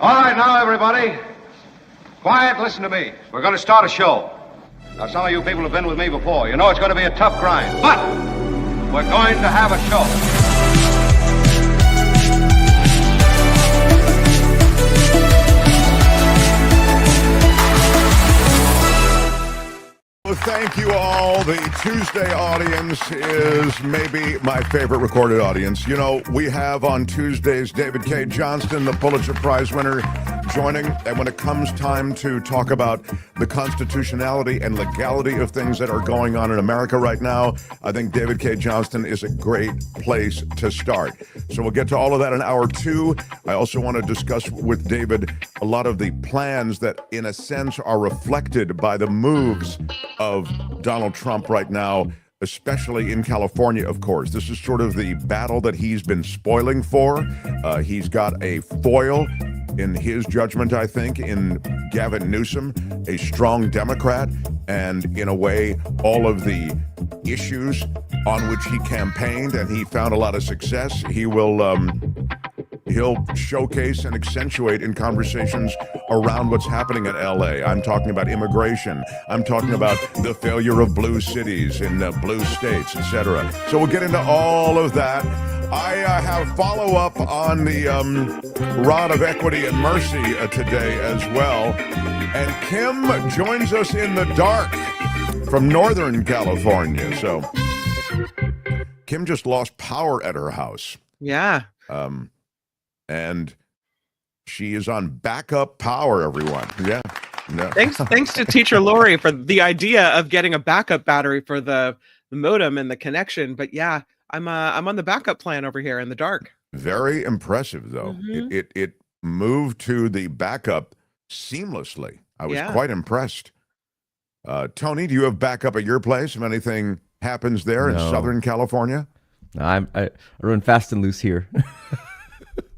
All right, now, everybody. Quiet, listen to me. We're going to start a show. Now, some of you people have been with me before. You know it's going to be a tough grind, but we're going to have a show. Thank you all. The Tuesday audience is maybe my favorite recorded audience. You know, we have on Tuesdays David Cay Johnston, the Pulitzer Prize winner, joining. And when it comes time to talk about the constitutionality and legality of things that are going on in America right now, I think David Cay Johnston is a great place to start. So we'll get to all of that in hour two. I also want to discuss with David a lot of the plans that, in a sense, are reflected by the moves of Donald Trump right now, especially in California, of course. This is sort of the battle that he's been spoiling for. He's got a foil, in his judgment, I think, in Gavin Newsom, a strong Democrat, and in a way, all of the issues on which he campaigned and he found a lot of success, he'll showcase and accentuate in conversations around what's happening in LA. I'm talking about immigration. I'm talking about the failure of blue cities in blue states, etc. So we'll get into all of that. I have follow-up on the rod of equity and mercy today as well. And Kim joins us in the dark from Northern California. So Kim just lost power at her house. Yeah. And she is on backup power, everyone. Yeah. No. Thanks to Teacher Lurie for the idea of getting a backup battery for the modem and the connection. But yeah, I'm on the backup plan over here in the dark. Very impressive, though. Mm-hmm. It moved to the backup seamlessly. I was quite impressed. Tony, do you have backup at your place if anything happens there in Southern California? No, I run fast and loose here.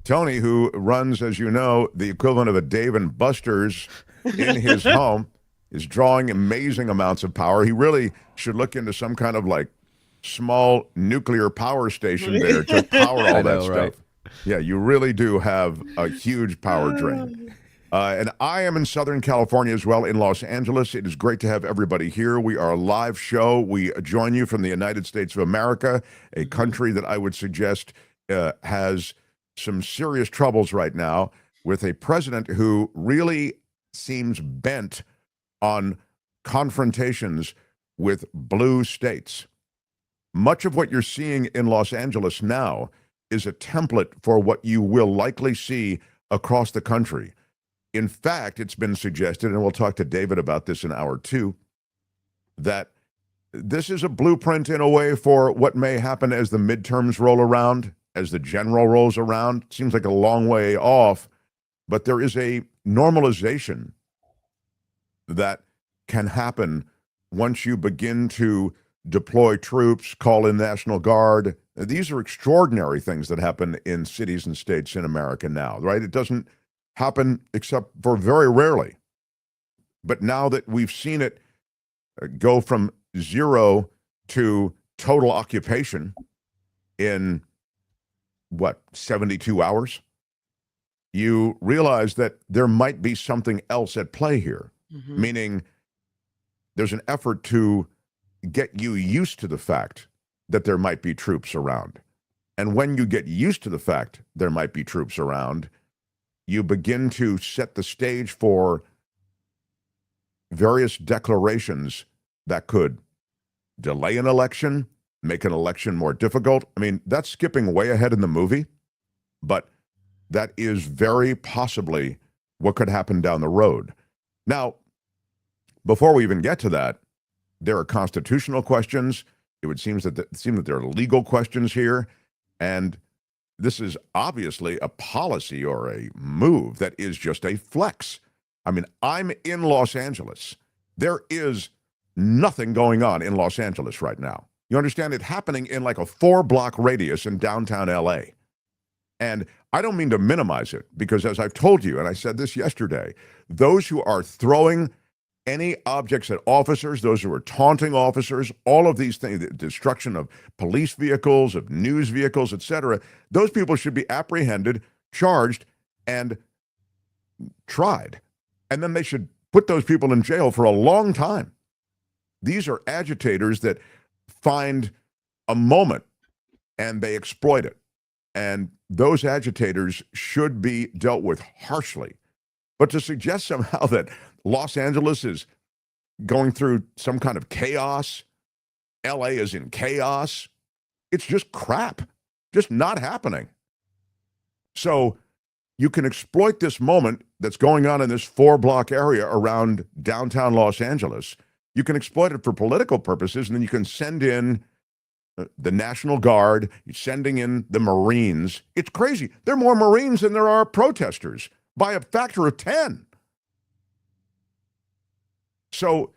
Tony, who runs, as you know, the equivalent of a Dave and Buster's in his home, is drawing amazing amounts of power. He really should look into some kind of like small nuclear power station there to power all that stuff. Right? Yeah, you really do have a huge power drain. And I am in Southern California as well, in Los Angeles. It is great to have everybody here. We are a live show. We join you from the United States of America, a country that I would suggest has some serious troubles right now, with a president who really seems bent on confrontations with blue states. Much of what you're seeing in Los Angeles now is a template for what you will likely see across the country. In fact, it's been suggested, and we'll talk to David about this in hour two, that this is a blueprint in a way for what may happen as the midterms roll around, as the general rolls around. It seems like a long way off, but there is a normalization that can happen once you begin to deploy troops, call in National Guard. These are extraordinary things that happen in cities and states in America now, right? It doesn't happen except for very rarely. But now that we've seen it go from zero to total occupation in 72 hours, you realize that there might be something else at play here, meaning there's an effort to get you used to the fact that there might be troops around. And when you get used to the fact there might be troops around, you begin to set the stage for various declarations that could delay an election, make an election more difficult. I mean, that's skipping way ahead in the movie, but that is very possibly what could happen down the road. Now, before we even get to that, there are constitutional questions. It would seem that there are legal questions here, and this is obviously a policy or a move that is just a flex. I mean, I'm in Los Angeles. There is nothing going on in Los Angeles right now. You understand? It happening in like a 4-block radius in downtown LA. And I don't mean to minimize it, because as I've told you, and I said this yesterday, those who are throwing any objects at officers, those who are taunting officers, all of these things, the destruction of police vehicles, of news vehicles, etc., those people should be apprehended, charged, and tried. And then they should put those people in jail for a long time. These are agitators that find a moment and they exploit it. And those agitators should be dealt with harshly. But to suggest somehow that Los Angeles is going through some kind of chaos, LA is in chaos, it's just crap, just not happening. So you can exploit this moment that's going on in this 4-block area around downtown Los Angeles. You can exploit it for political purposes, and then you can send in the National Guard, you're sending in the Marines. It's crazy. There are more Marines than there are protesters by a factor of 10. So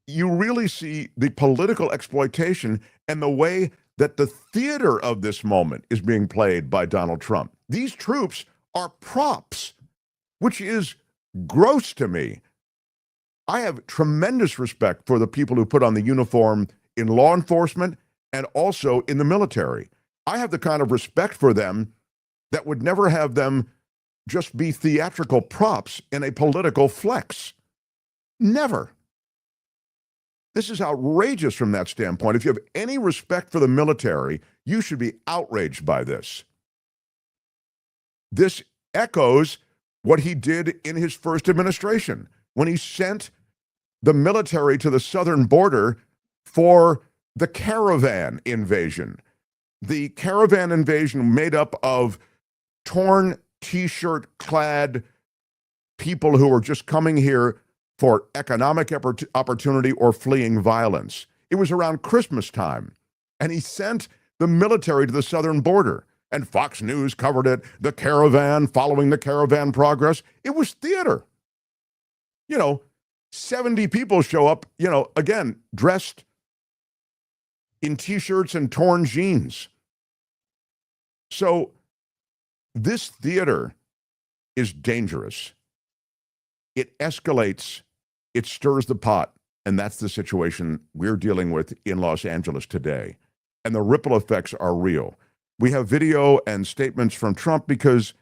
you really see the political exploitation and the way that the theater of this moment is being played by Donald Trump. These troops are props, which is gross to me. I have tremendous respect for the people who put on the uniform in law enforcement and also in the military. I have the kind of respect for them that would never have them just be theatrical props in a political flex. Never. This is outrageous from that standpoint. If you have any respect for the military, you should be outraged by this. This echoes what he did in his first administration when he sent the military to the southern border for the caravan invasion. The caravan invasion made up of torn T-shirt clad people who were just coming here for economic opportunity or fleeing violence. It was around Christmas time, and he sent the military to the southern border, and Fox News covered it, the caravan, following the caravan progress. It was theater. 70 people show up, again, dressed in T-shirts and torn jeans. So this theater is dangerous. It escalates, it stirs the pot, and that's the situation we're dealing with in Los Angeles today. And the ripple effects are real. We have video and statements from Trump because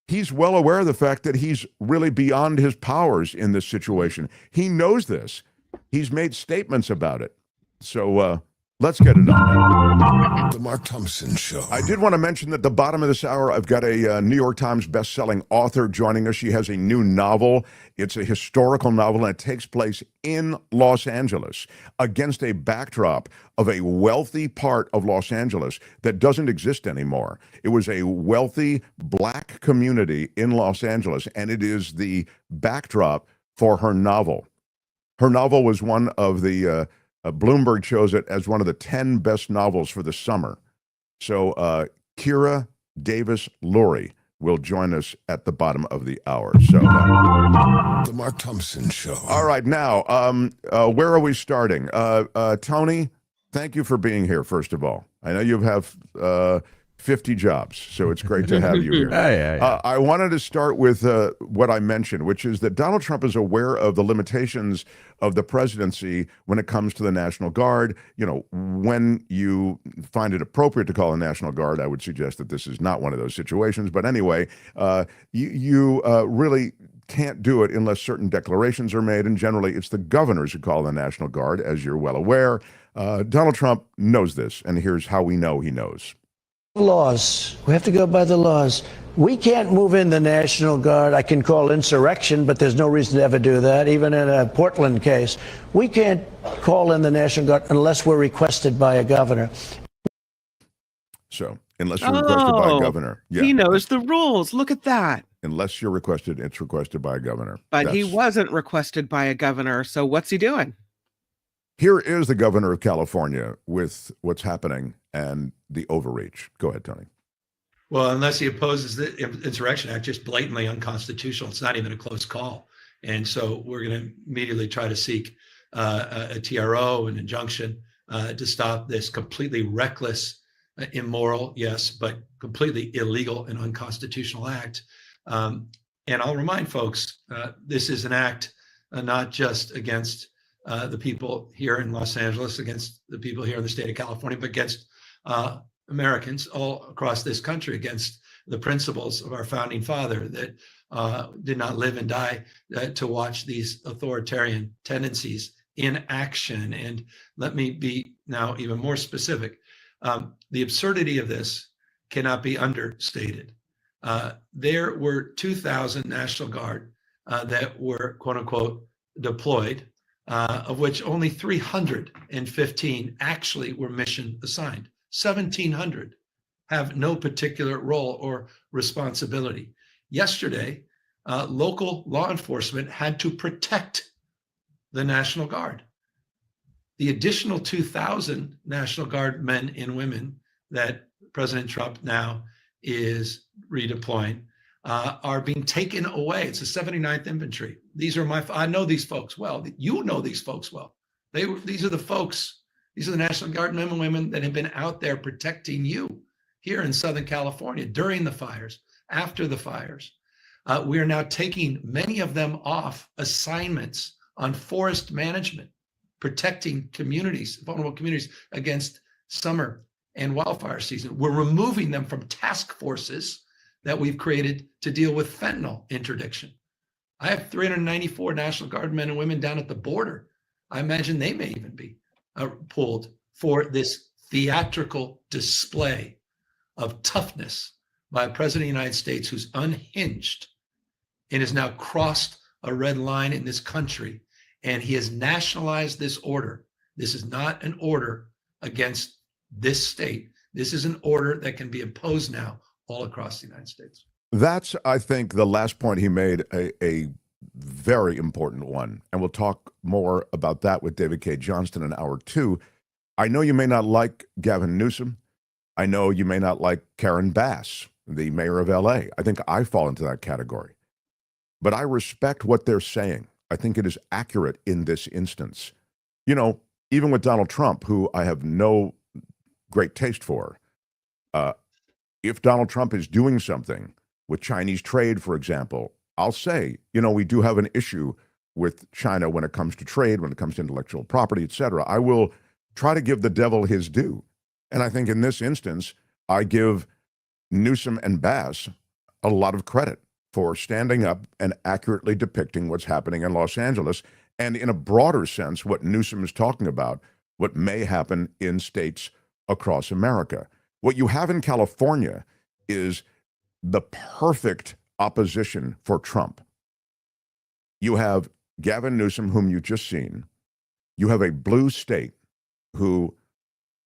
he's well aware of the fact that he's really beyond his powers in this situation. He knows this. He's made statements about it. So let's get it on. The Mark Thompson Show. I did want to mention that at the bottom of this hour, I've got a New York Times best-selling author joining us. She has a new novel. It's a historical novel, and it takes place in Los Angeles against a backdrop of a wealthy part of Los Angeles that doesn't exist anymore. It was a wealthy black community in Los Angeles, and it is the backdrop for her novel. Her novel was one of the Bloomberg chose it as one of the 10 best novels for the summer. So Kyra Davis Lurie will join us at the bottom of the hour. So The Mark Thompson Show. All right, now, where are we starting? Tony, thank you for being here, first of all. I know you have 50 jobs, so it's great to have you here. Yeah. I wanted to start with what I mentioned, which is that Donald Trump is aware of the limitations of the presidency when it comes to the National Guard. When you find it appropriate to call a National Guard, I would suggest that this is not one of those situations. But anyway, you really can't do it unless certain declarations are made, and generally it's the governors who call the National Guard, as you're well aware. Donald Trump knows this, and here's how we know he knows. Laws. We have to go by the laws. We can't move in the National Guard. I can call insurrection, but there's no reason to ever do that, even in a Portland case. We can't call in the National Guard unless we're requested by a governor. So, unless you're requested by a governor. Yeah. He knows the rules. Look at that. Unless you're requested, it's requested by a governor. But he wasn't requested by a governor, so what's he doing? Here is the governor of California with what's happening and the overreach. Go ahead, Tony. Well, unless he opposes the Insurrection Act, just blatantly unconstitutional. It's not even a close call. And so we're going to immediately try to seek a TRO, an injunction to stop this completely reckless, immoral, yes, but completely illegal and unconstitutional act. And I'll remind folks, this is an act not just against the people here in Los Angeles, against the people here in the state of California, but against Americans all across this country, against the principles of our founding father that did not live and die to watch these authoritarian tendencies in action. And let me be now even more specific. The absurdity of this cannot be understated. There were 2,000 National Guard that were, quote unquote, deployed, of which only 315 actually were mission assigned. 1,700 have no particular role or responsibility. Yesterday, local law enforcement had to protect the National Guard. The additional 2,000 National Guard men and women that President Trump now is redeploying are being taken away. It's the 79th Infantry. These are I know these folks well. You know these folks well. These are the folks, these are the National Guard men and women that have been out there protecting you here in Southern California during the fires, after the fires. We are now taking many of them off assignments on forest management, protecting communities, vulnerable communities against summer and wildfire season. We're removing them from task forces that we've created to deal with fentanyl interdiction. I have 394 National Guard men and women down at the border. I imagine they may even be pulled for this theatrical display of toughness by a president of the United States who's unhinged and has now crossed a red line in this country, and he has nationalized this order. This is not an order against this state. This is an order that can be imposed now all across the United States. That's, I think, the last point he made, a very important one. And we'll talk more about that with David Cay Johnston in hour 2. I know you may not like Gavin Newsom. I know you may not like Karen Bass, the mayor of LA. I think I fall into that category. But I respect what they're saying. I think it is accurate in this instance. You know, even with Donald Trump, who I have no great taste for, if Donald Trump is doing something with Chinese trade, for example, I'll say, you know, we do have an issue with China when it comes to trade, when it comes to intellectual property, et cetera. I will try to give the devil his due. And I think in this instance, I give Newsom and Bass a lot of credit for standing up and accurately depicting what's happening in Los Angeles, and in a broader sense, what Newsom is talking about, what may happen in states across America. What you have in California is the perfect opposition for Trump. You have Gavin Newsom, whom you've just seen. You have a blue state who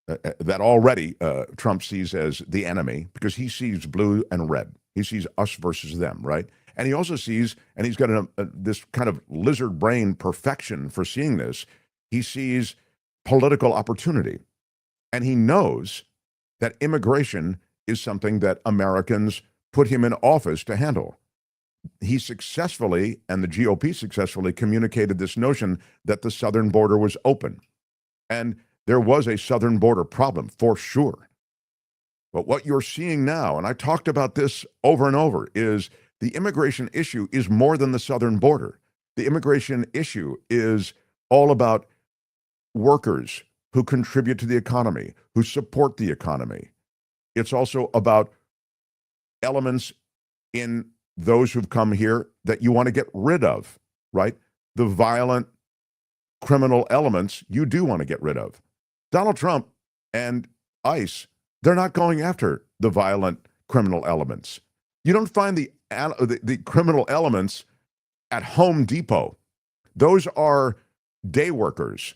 that already Trump sees as the enemy, because he sees blue and red. He sees us versus them, right? And he also sees, and he's got this kind of lizard brain perfection for seeing this, he sees political opportunity. And he knows that immigration is something that Americans put him in office to handle. He successfully, and the GOP successfully, communicated this notion that the southern border was open. And there was a southern border problem, for sure. But what you're seeing now, and I talked about this over and over, is the immigration issue is more than the southern border. The immigration issue is all about workers who contribute to the economy, who support the economy. It's also about elements in those who've come here that you want to get rid of, right? The violent criminal elements you do want to get rid of. Donald Trump and ICE, they're not going after the violent criminal elements. You don't find the criminal elements at Home Depot. Those are day workers.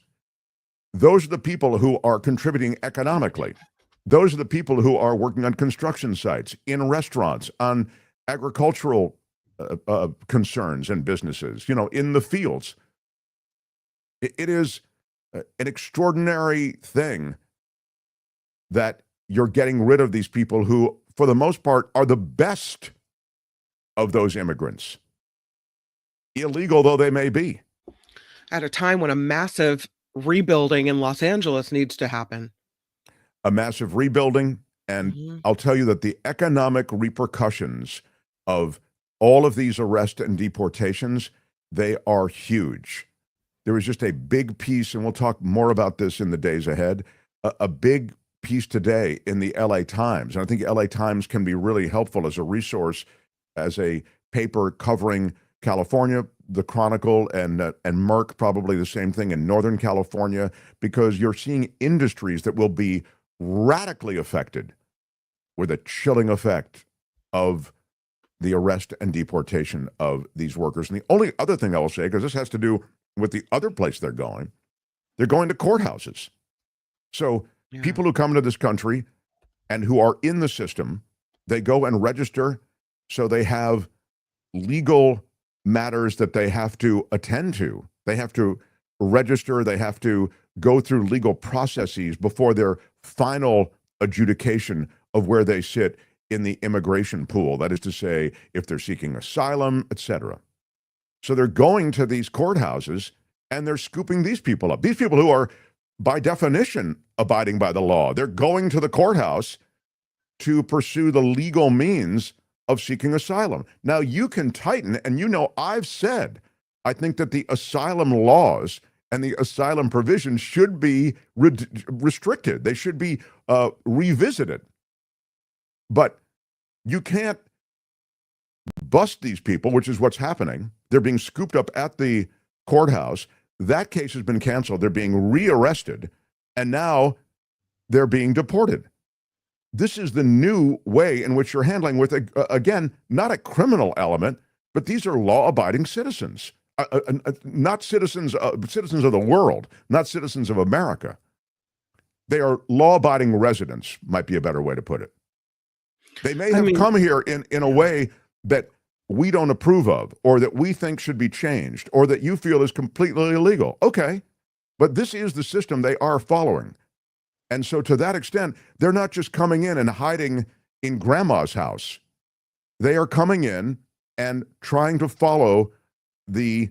Those are the people who are contributing economically. Those are the people who are working on construction sites, in restaurants, on agricultural concerns and businesses, you know, in the fields. It is an extraordinary thing that you're getting rid of these people who, for the most part, are the best of those immigrants, illegal though they may be. At a time when a massive rebuilding in Los Angeles needs to happen. A massive rebuilding. And I'll tell you that the economic repercussions of all of these arrests and deportations, they are huge. There was just a big piece, and we'll talk more about this in the days ahead, a big piece today in the LA Times, and I think LA Times can be really helpful as a resource, as a paper covering California, the Chronicle, and Merck, probably the same thing in Northern California, because you're seeing industries that will be radically affected with a chilling effect of the arrest and deportation of these workers. And the only other thing I will say, because this has to do with the other place they're going to courthouses. So people who come into this country and who are in the system, they go and register, so they have legal matters that they have to attend to. They have to register, they have to go through legal processes before their final adjudication of where they sit in the immigration pool. That is to say, if they're seeking asylum, etc. So they're going to these courthouses and they're scooping these people up. These people who are, by definition, abiding by the law. They're going to the courthouse to pursue the legal means of seeking asylum. Now, you can tighten, and you know I've said, I think that the asylum laws and the asylum provisions should be restricted. They should be revisited. But you can't bust these people, which is what's happening. They're being scooped up at the courthouse. That case has been canceled. They're being rearrested, and now they're being deported. This is the new way in which you're handling with, again, not a criminal element, but these are law-abiding citizens, not citizens of the world, not citizens of America. They are law-abiding residents, might be a better way to put it. They may have come here in a way that we don't approve of, or that we think should be changed, or that you feel is completely illegal. Okay, but this is the system they are following. And so to that extent, they're not just coming in and hiding in grandma's house. They are coming in and trying to follow the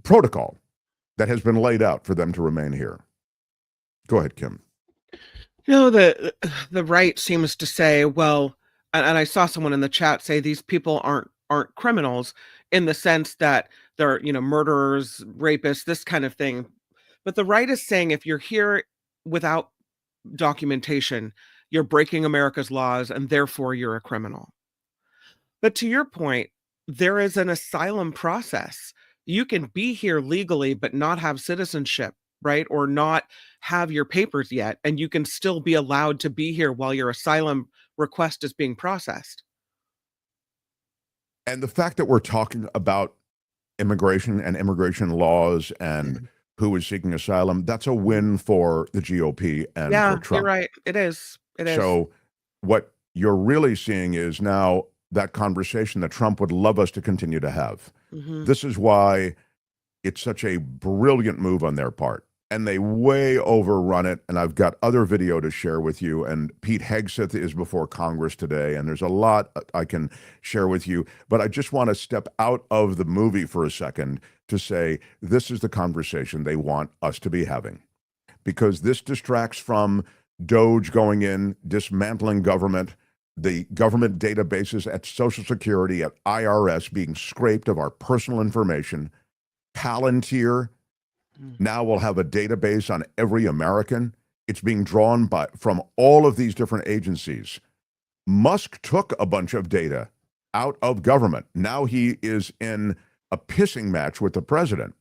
protocol that has been laid out for them to remain here. Go ahead, Kim. You know, the right seems to say, well, and I saw someone in the chat say these people aren't criminals in the sense that they're, murderers, rapists, this kind of thing. But the right is saying if you're here without documentation, you're breaking America's laws and therefore you're a criminal. But to your point, there is an asylum process. You can be here legally but not have citizenship, right? Or not have your papers yet, and you can still be allowed to be here while your asylum request is being processed. And the fact that we're talking about immigration and immigration laws and who is seeking asylum, that's a win for the GOP and for Trump. You're right. It is. So what you're really seeing is now that conversation that Trump would love us to continue to have. This is why it's such a brilliant move on their part. And they way overrun it. And I've got other video to share with you. And Pete Hegseth is before Congress today. And there's a lot I can share with you. But I just want to step out of the movie for a second to say this is the conversation they want us to be having. Because this distracts from DOJ going in, dismantling government, the government databases at Social Security, at IRS being scraped of our personal information. Palantir now will have a database on every American. It's being drawn from all of these different agencies. Musk took a bunch of data out of government. Now he is in a pissing match with the president.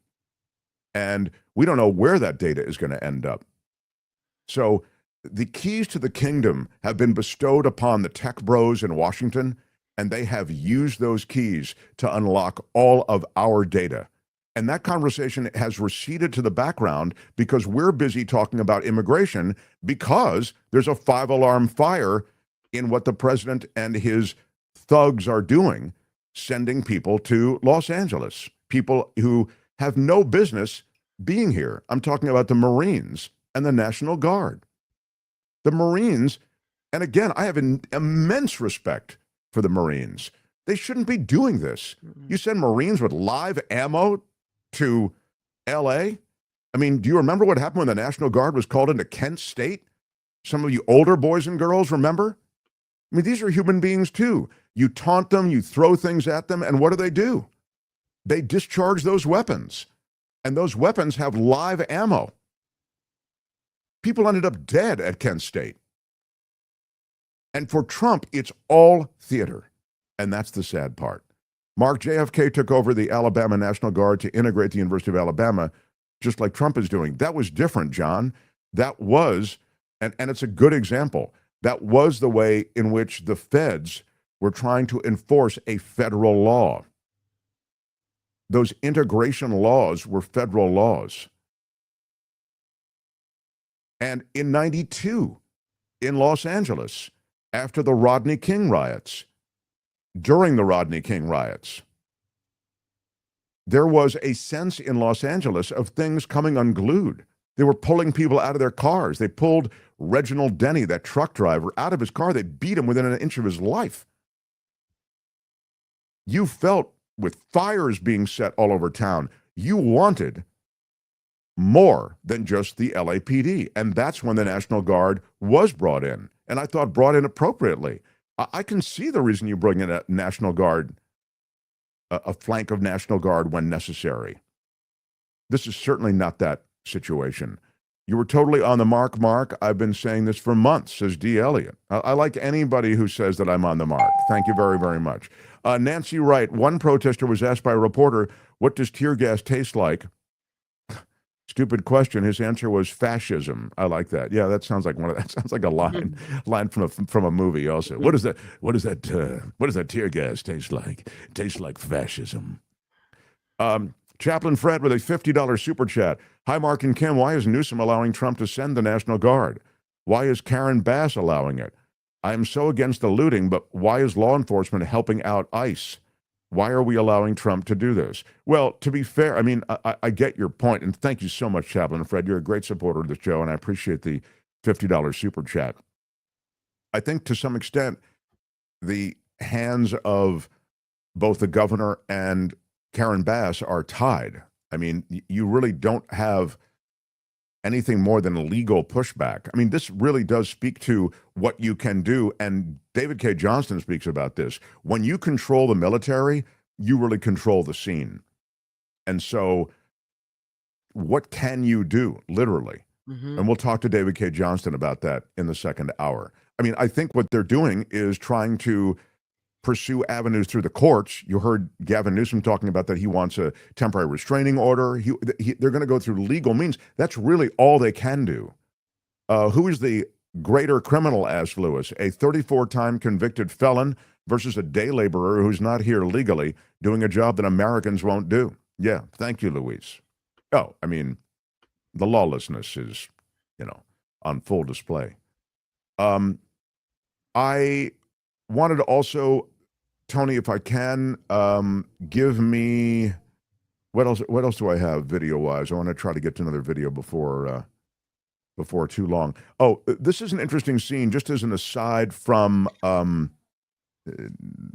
And we don't know where that data is going to end up. So the keys to the kingdom have been bestowed upon the tech bros in Washington, and they have used those keys to unlock all of our data. And that conversation has receded to the background because we're busy talking about immigration because there's a 5-alarm fire in what the president and his thugs are doing, sending people to Los Angeles, people who have no business being here. I'm talking about the Marines and the National Guard. The Marines, and again, I have an immense respect for the Marines. They shouldn't be doing this. You send Marines with live ammo to LA? I mean, do you remember what happened when the National Guard was called into Kent State? Some of you older boys and girls remember? I mean, these are human beings too. You taunt them, you throw things at them, and what do? They discharge those weapons. And those weapons have live ammo. People ended up dead at Kent State. And for Trump, it's all theater. And that's the sad part. Mark, JFK took over the Alabama National Guard to integrate the University of Alabama, just like Trump is doing. That was different, John. That was, and it's a good example, that was the way in which the feds were trying to enforce a federal law. Those integration laws were federal laws. And in 92, in Los Angeles, after the Rodney King riots, during the Rodney King riots, there was a sense in Los Angeles of things coming unglued. They were pulling people out of their cars. They pulled Reginald Denny, that truck driver, out of his car. They beat him within an inch of his life. You felt, with fires being set all over town, you wanted more than just the LAPD. And that's when the National Guard was brought in. And I thought brought in appropriately. I can see the reason you bring in a National Guard, a flank of National Guard when necessary. This is certainly not that situation. You were totally on the mark, Mark. I've been saying this for months, says D. Elliott. I like anybody who says that I'm on the mark. Thank you very, very much. Nancy Wright, one protester was asked by a reporter, what does tear gas taste like? Stupid question. His answer was fascism. I like that. Yeah, that sounds like that sounds like a line from a movie. Also, what does that tear gas taste like? It tastes like fascism. Chaplain Fred with a $50 super chat. Hi, Mark and Kim. Why is Newsom allowing Trump to send the National Guard? Why is Karen Bass allowing it? I am so against the looting, but why is law enforcement helping out ICE? Why are we allowing Trump to do this? Well, to be fair, I mean, I get your point, and thank you so much, Chaplain Fred. You're a great supporter of the show, and I appreciate the $50 super chat. I think to some extent, the hands of both the governor and Karen Bass are tied. I mean, you really don't have anything more than legal pushback. I mean, this really does speak to what you can do, and David Cay Johnston speaks about this. When you control the military, you really control the scene. And so what can you do, literally? And we'll talk to David Cay Johnston about that in the second hour. I mean, I think what they're doing is trying to pursue avenues through the courts. You heard Gavin Newsom talking about that he wants a temporary restraining order. They're going to go through legal means. That's really all they can do. Who is the greater criminal, asked Lewis? A 34-time convicted felon versus a day laborer who's not here legally doing a job that Americans won't do. Yeah, thank you, Louise. Oh, I mean, the lawlessness is, on full display. I wanted to also, Tony, if I can, give me what else do I have video wise? I want to try to get to another video before too long. Oh, this is an interesting scene, just as an aside from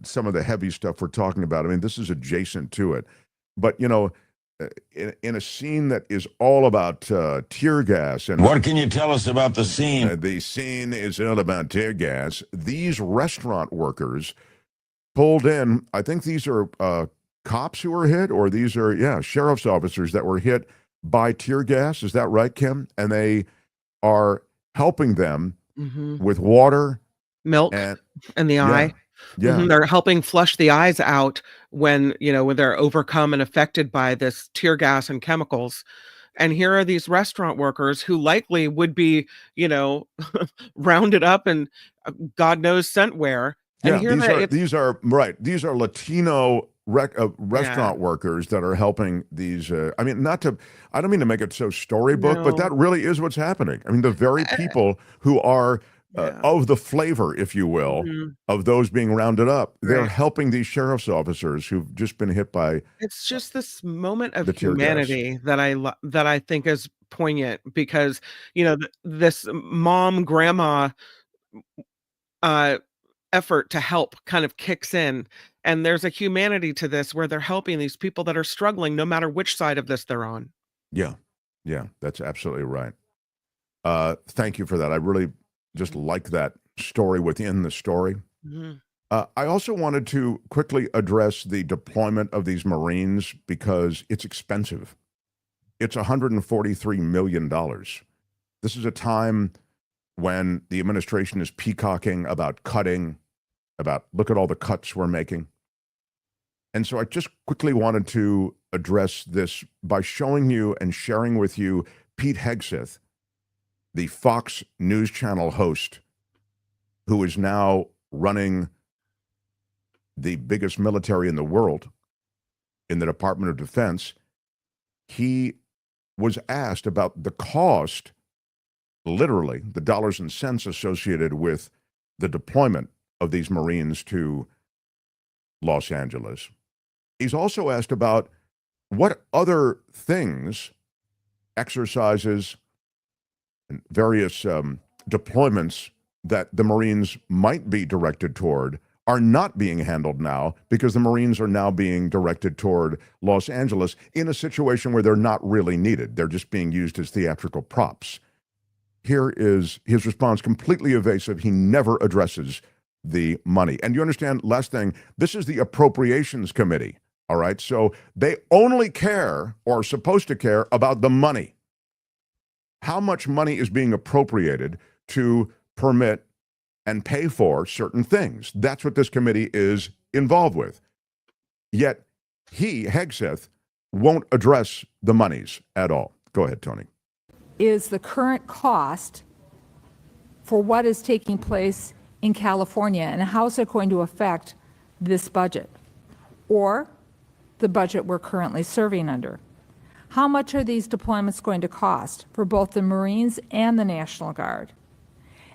some of the heavy stuff we're talking about. I mean, this is adjacent to it, but in a scene that is all about tear gas. And what can you tell us about the scene? The scene is all about tear gas. These restaurant workers pulled in, I think these are cops who were hit, or these are, sheriff's officers that were hit by tear gas. Is that right, Kim? And they are helping them with water. Milk in the eye. Yeah. They're helping flush the eyes out when they're overcome and affected by this tear gas and chemicals. And here are these restaurant workers who likely would be, rounded up and God knows sent where. And these are Latino restaurant workers that are helping these. I don't mean to make it so storybook, but that really is what's happening. I mean, the very people who are of the flavor, if you will, of those being rounded up, they're helping these sheriff's officers who've just been hit by. It's just this moment of humanity that I think is poignant, because this mom grandma effort to help kind of kicks in, and there's a humanity to this where they're helping these people that are struggling, no matter which side of this they're on. Yeah, that's absolutely right. Thank you for that. I really just like that story within the story. I also wanted to quickly address the deployment of these Marines, because it's expensive. It's $143 million. This is a time when the administration is peacocking about cutting, about look at all the cuts we're making. And so I just quickly wanted to address this by showing you and sharing with you Pete Hegseth, the Fox News Channel host, who is now running the biggest military in the world in the Department of Defense. He was asked about the cost, literally the dollars and cents associated with the deployment of these Marines to Los Angeles. He's also asked about what other things, exercises, and various deployments that the Marines might be directed toward are not being handled now because the Marines are now being directed toward Los Angeles in a situation where they're not really needed. They're just being used as theatrical props. Here is his response, completely evasive. He never addresses the money. And you understand, last thing, this is the Appropriations Committee, all right? So they only care, or are supposed to care, about the money. How much money is being appropriated to permit and pay for certain things? That's what this committee is involved with. Yet he, Hegseth, won't address the monies at all. Go ahead, Tony. Is the current cost for what is taking place in California, and how is it going to affect this budget or the budget we're currently serving under? How much are these deployments going to cost for both the Marines and the National Guard?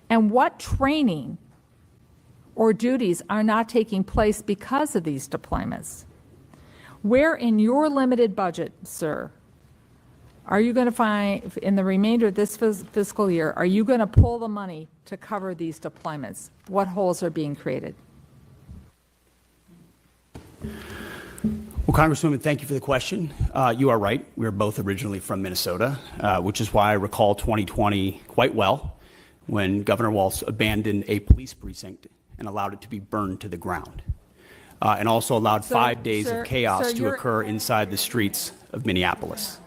And what training or duties are not taking place because of these deployments? Where in your limited budget, sir, are you going to find, in the remainder of this fiscal year, are you going to pull the money to cover these deployments? What holes are being created? Well, Congresswoman, thank you for the question. You are right. We are both originally from Minnesota, which is why I recall 2020 quite well, when Governor Walz abandoned a police precinct and allowed it to be burned to the ground, and also allowed 5 days of chaos to occur inside the streets of Minneapolis.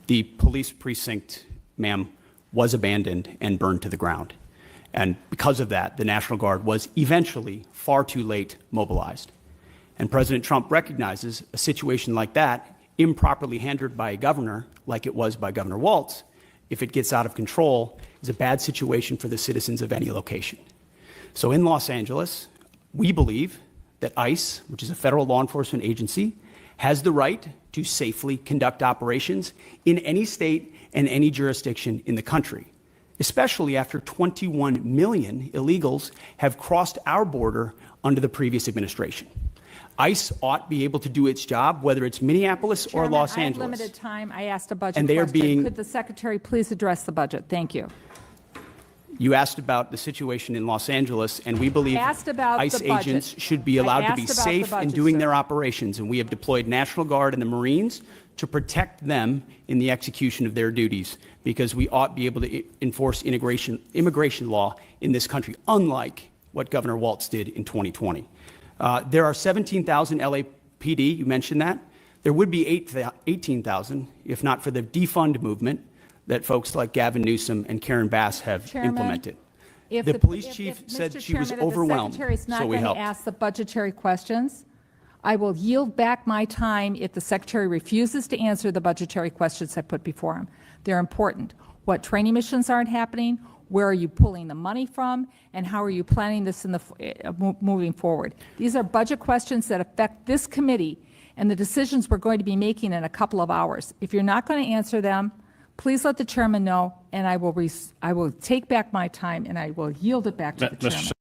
The police precinct, ma'am, was abandoned and burned to the ground. And because of that, the National Guard was eventually far too late mobilized. And President Trump recognizes a situation like that, improperly handled by a governor, like it was by Governor Walz, if it gets out of control, is a bad situation for the citizens of any location. So in Los Angeles, we believe that ICE, which is a federal law enforcement agency, has the right to safely conduct operations in any state and any jurisdiction in the country, especially after 21 million illegals have crossed our border under the previous administration. ICE ought to be able to do its job, whether it's Minneapolis or Los Angeles. I have limited time. I asked a budget and they question. Are being, Could the Secretary please address the budget? Thank you. You asked about the situation in Los Angeles, and we believe ICE agents should be allowed to be safe in doing their operations, and we have deployed National Guard and the Marines to protect them in the execution of their duties, because we ought to be able to enforce immigration law in this country, unlike what Governor Walz did in 2020. There are 17,000 LAPD, you mentioned that. There would be 18,000 if not for the defund movement that folks like Gavin Newsom and Karen Bass have implemented. The police chief said she was overwhelmed, so we helped. If the Secretary is not going to ask the budgetary questions, I will yield back my time if the Secretary refuses to answer the budgetary questions I put before him. They're important. What training missions aren't happening? Where are you pulling the money from? And how are you planning this in the moving forward? These are budget questions that affect this committee and the decisions we're going to be making in a couple of hours. If you're not going to answer them, please let the chairman know, and I will take back my time and I will yield it back to the chairman.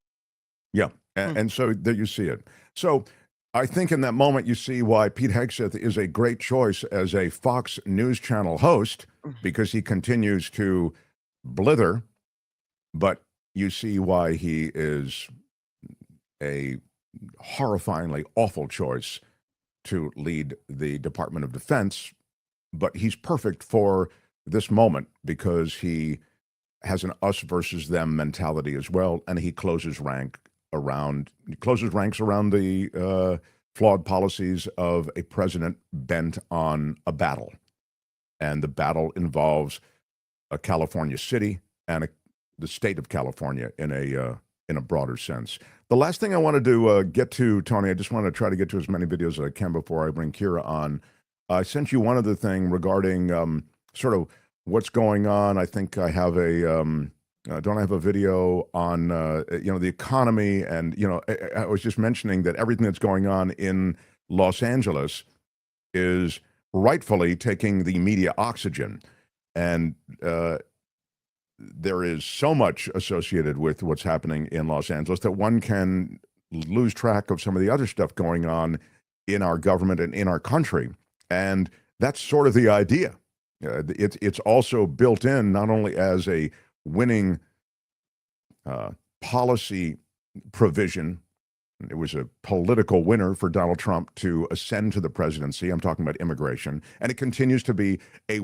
Yeah, and so there you see it. So I think in that moment you see why Pete Hegseth is a great choice as a Fox News Channel host, because he continues to blither, but you see why he is a horrifyingly awful choice to lead the Department of Defense, but he's perfect for this moment because he has an us versus them mentality as well, and he closes ranks around the flawed policies of a president bent on a battle. And the battle involves a California city and the state of California in a broader sense. The last thing I wanted to get to, Tony, I just want to try to get to as many videos as I can before I bring Kyra on. I sent you one other thing regarding sort of what's going on. I think I have don't I have a video on, the economy, and, I was just mentioning that everything that's going on in Los Angeles is rightfully taking the media oxygen. And there is so much associated with what's happening in Los Angeles that one can lose track of some of the other stuff going on in our government and in our country. And that's sort of the idea. It's also built in not only as a winning policy provision. It was a political winner for Donald Trump to ascend to the presidency. I'm talking about immigration. And it continues to be a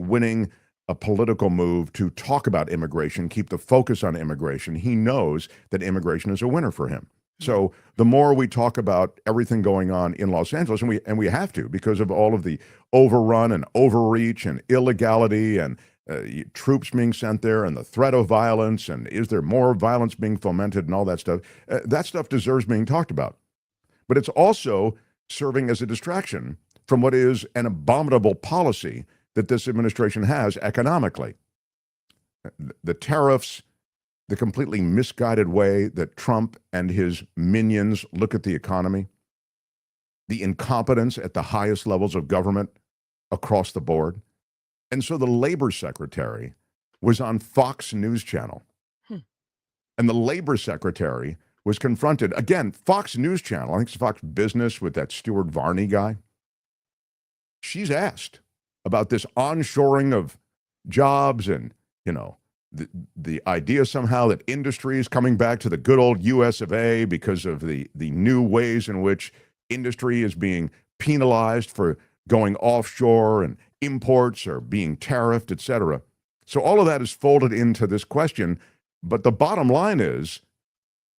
political move to talk about immigration, keep the focus on immigration. He knows that immigration is a winner for him. So the more we talk about everything going on in Los Angeles, and we have to, because of all of the overrun and overreach and illegality and troops being sent there and the threat of violence, and is there more violence being fomented and all that stuff deserves being talked about. But it's also serving as a distraction from what is an abominable policy that this administration has economically. The tariffs, the completely misguided way that Trump and his minions look at the economy, the incompetence at the highest levels of government across the board. And so the labor secretary was on Fox News Channel. And the labor secretary was confronted. Again, Fox News Channel, I think it's Fox Business with that Stuart Varney guy. She's asked about this onshoring of jobs and, the idea somehow that industry is coming back to the good old US of A because of the new ways in which industry is being penalized for going offshore and imports are being tariffed, etc. So all of that is folded into this question. But the bottom line is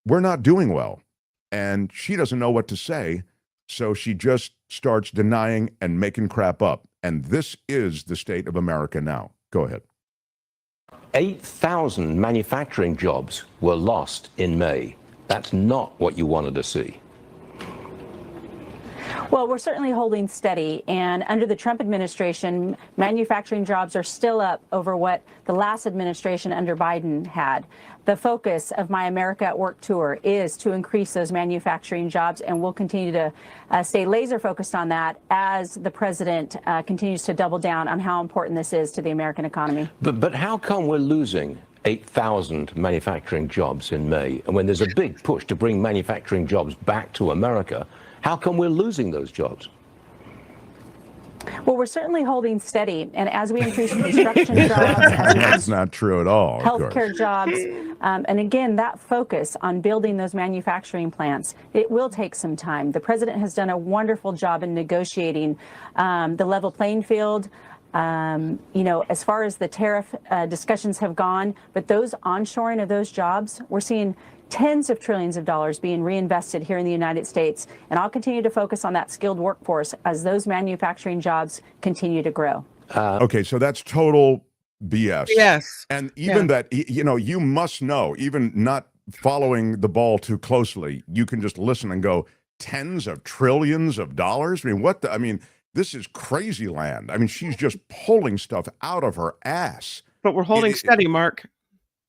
we're not doing well. And she doesn't know what to say. So she just starts denying and making crap up. And this is the state of America now. Go ahead. 8,000 manufacturing jobs were lost in May. That's not what you wanted to see. Well, we're certainly holding steady, and under the Trump administration, manufacturing jobs are still up over what the last administration under Biden had. The focus of my America at Work tour is to increase those manufacturing jobs, and we'll continue to stay laser focused on that as the president continues to double down on how important this is to the American economy. But how come we're losing 8,000 manufacturing jobs in May? And when there's a big push to bring manufacturing jobs back to America, how come we're losing those jobs? Well, we're certainly holding steady, and as we increase construction jobs, that's not true at all. Healthcare jobs, and again, that focus on building those manufacturing plants, it will take some time. The president has done a wonderful job in negotiating the level playing field. As far as the tariff discussions have gone, but those onshoring of those jobs, we're seeing tens of trillions of dollars being reinvested here in the United States. And I'll continue to focus on that skilled workforce as those manufacturing jobs continue to grow. Okay, so that's total BS. Yes. And even that, you must know, even not following the ball too closely, you can just listen and go, tens of trillions of dollars? This is crazy land. She's just pulling stuff out of her ass. But we're holding steady, Mark.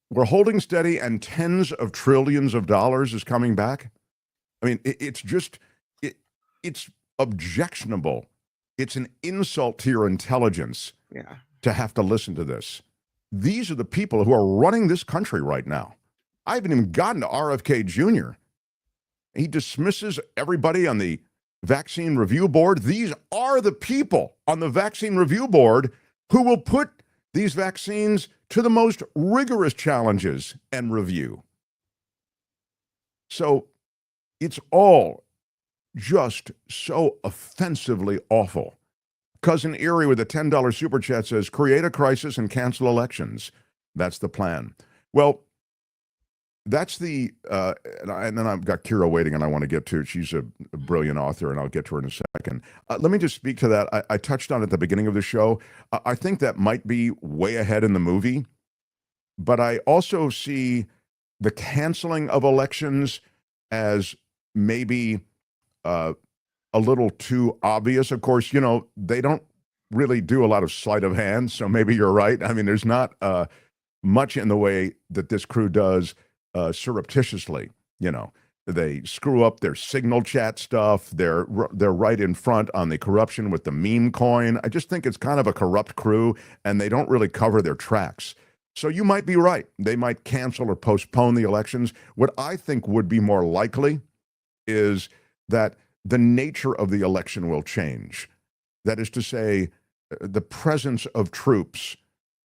We're holding steady, and tens of trillions of dollars is coming back. It's objectionable. It's an insult to your intelligence to have to listen to this. These are the people who are running this country right now. I haven't even gotten to RFK Jr. He dismisses everybody on the Vaccine Review Board. These are the people on the Vaccine Review Board who will put these vaccines to the most rigorous challenges and review. So it's all just so offensively awful. Cousin Erie with a $10 super chat says, create a crisis and cancel elections. That's the plan. Well, that's the, and then I've got Kyra waiting and I want to get to it. She's a brilliant author and I'll get to her in a second. Let me just speak to that. I touched on it at the beginning of the show. I think that might be way ahead in the movie. but I also see the canceling of elections as maybe a little too obvious. Of course, they don't really do a lot of sleight of hand, so maybe you're right. I mean, there's not much in the way that this crew does surreptitiously. They screw up their signal chat stuff. They're right in front on the corruption with the meme coin. I just think it's kind of a corrupt crew, and they don't really cover their tracks. So you might be right. They might cancel or postpone the elections. What I think would be more likely is that the nature of the election will change. That is to say, the presence of troops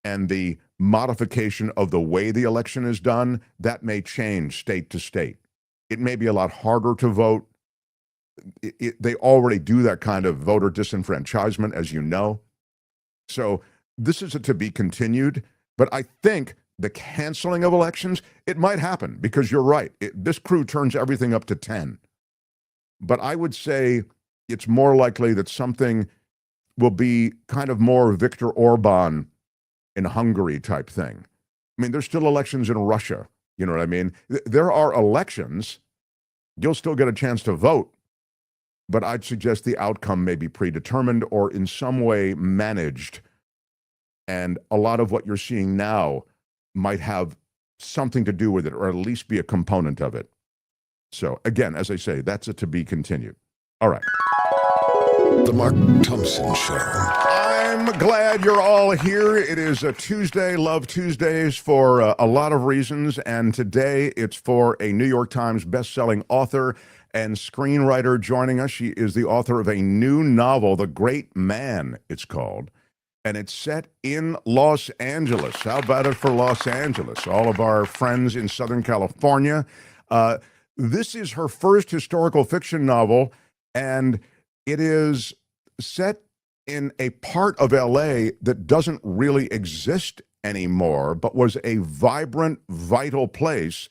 and the modification of the way the election is done, that may change state to state. It may be a lot harder to vote. They already do that kind of voter disenfranchisement, as you know. So this is a to be continued. But I think the canceling of elections, it might happen because you're right. This crew turns everything up to 10. But I would say it's more likely that something will be kind of more Viktor Orban in Hungary type thing. I mean, there's still elections in Russia. You know what I mean? There are elections. You'll still get a chance to vote. But I'd suggest the outcome may be predetermined or in some way managed. And a lot of what you're seeing now might have something to do with it, or at least be a component of it. So again, as I say, that's a to be continued. All right. The Mark Thompson Show. I'm glad you're all here. It is a Tuesday, Love Tuesdays, for a lot of reasons. And today it's for a New York Times bestselling author and screenwriter joining us. She is the author of a new novel, The Great Man, it's called. And it's set in Los Angeles. How about it for Los Angeles? All of our friends in Southern California. This is her first historical fiction novel, and it is set in a part of LA that doesn't really exist anymore, but was a vibrant, vital place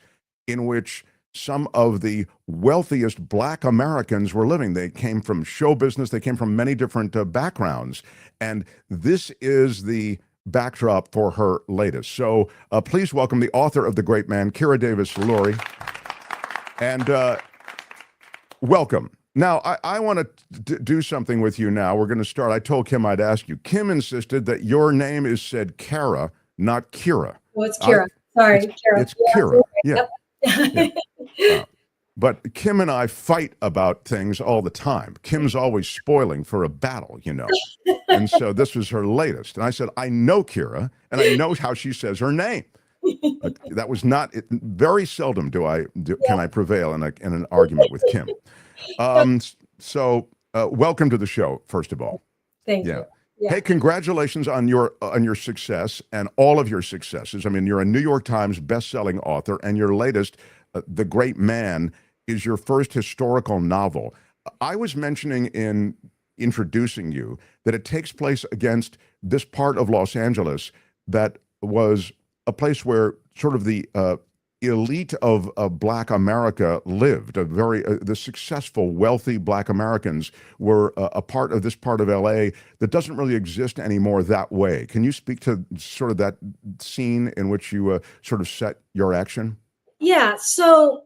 in which some of the wealthiest Black Americans were living. They came from show business. They came from many different backgrounds. And this is the backdrop for her latest. So please welcome the author of The Great Man, Kyra Davis Lurie. And welcome. Now, I want to do something with you now. We're going to start. I told Kim I'd ask you. Kim insisted that your name is said Kyra, not Kyra. Well, it's Kyra. Sorry, Kyra. It's Kyra. Yeah. Yep. Yeah. But Kim and I fight about things all the time. Kim's always spoiling for a battle, And so this was her latest. And I said, I know Kyra, and I know how she says her name. That was not, very seldom can I prevail in an argument with Kim. So welcome to the show, first of all. Thank you. Yeah. Hey, congratulations on your success and all of your successes. I mean, you're a New York Times bestselling author, and your latest, The Great Man, is your first historical novel. I was mentioning in introducing you that it takes place against this part of Los Angeles that was a place where sort of the elite of Black America lived. The successful, wealthy Black Americans were a part of this part of LA that doesn't really exist anymore that way. Can you speak to sort of that scene in which you sort of set your action? Yeah. So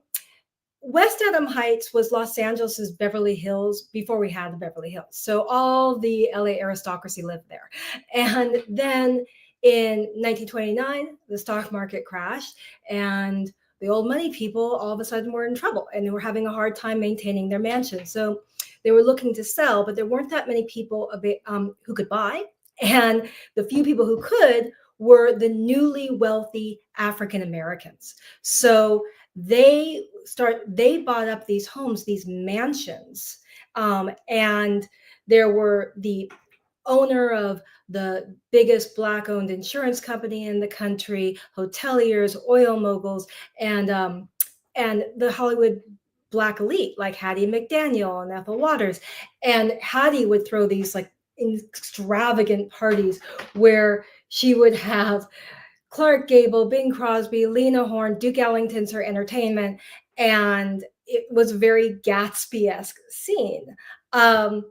West Adam Heights was Los Angeles's Beverly Hills before we had the Beverly Hills. So all the LA aristocracy lived there. And then in 1929, the stock market crashed, and the old money people all of a sudden were in trouble, and they were having a hard time maintaining their mansions. So they were looking to sell, but there weren't that many people who could buy. And the few people who could were the newly wealthy African Americans. So they bought up these homes, these mansions, and there were the owner of the biggest Black-owned insurance company in the country, hoteliers, oil moguls, and the Hollywood Black elite like Hattie McDaniel and Ethel Waters. And Hattie would throw these like extravagant parties where she would have Clark Gable, Bing Crosby, Lena Horne, Duke Ellington's her entertainment, and it was a very Gatsby-esque scene. And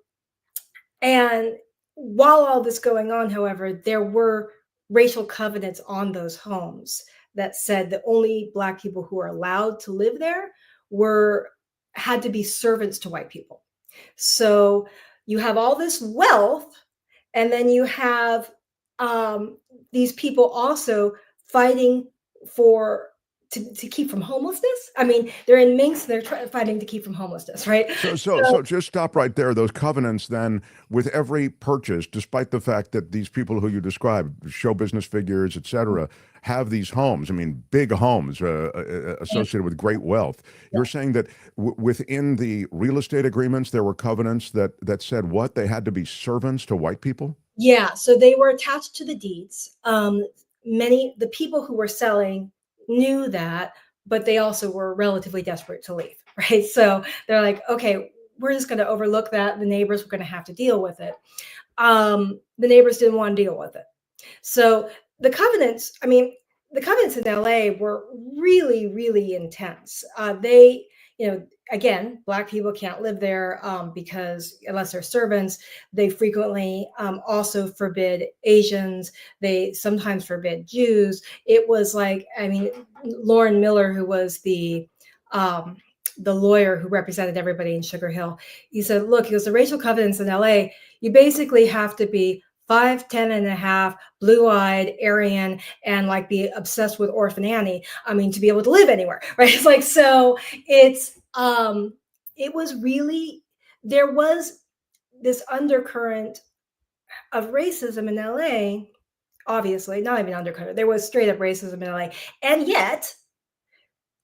while all this going on, however, there were racial covenants on those homes that said the only Black people who were allowed to live there had to be servants to white people. So you have all this wealth, and then you have these people also fighting to keep from homelessness. I mean, they're in Minsk, they're fighting to keep from homelessness, right? So just stop right there. Those covenants then, with every purchase, despite the fact that these people who you described, show business figures, et cetera, have these homes, I mean, big homes associated with great wealth. You're saying that within the real estate agreements, there were covenants that said what? They had to be servants to white people? Yeah, so they were attached to the deeds. The people who were selling knew that, but they also were relatively desperate to leave, right? So they're like, okay, we're just going to overlook that. The neighbors were going to have to deal with it. The neighbors didn't want to deal with it. So the covenants in LA were really, really intense. Again, Black people can't live there because unless they're servants. They frequently also forbid Asians. They sometimes forbid Jews. It was like, Lauren Miller, who was the lawyer who represented everybody in Sugar Hill, he said, look, the racial covenants in LA, you basically have to be 5'10" and a half, blue-eyed, Aryan, and like be obsessed with Orphan Annie. To be able to live anywhere, right? It's like, so it was really, there was this undercurrent of racism in LA, obviously, not even undercurrent, there was straight up racism in LA. And yet,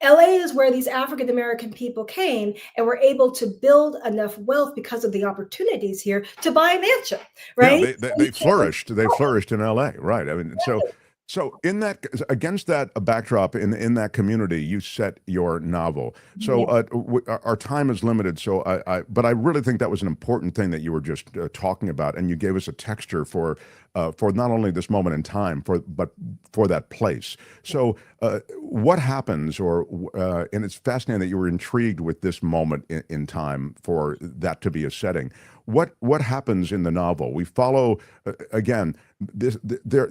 LA is where these African American people came and were able to build enough wealth because of the opportunities here to buy a mansion, right? Yeah, they flourished. They flourished in LA, right? So in that, against that backdrop, in that community, you set your novel. So our time is limited. So but I really think that was an important thing that you were just talking about, and you gave us a texture for not only this moment in time, but for that place. So what happens, and it's fascinating that you were intrigued with this moment in time for that to be a setting. What happens in the novel? We follow again. They're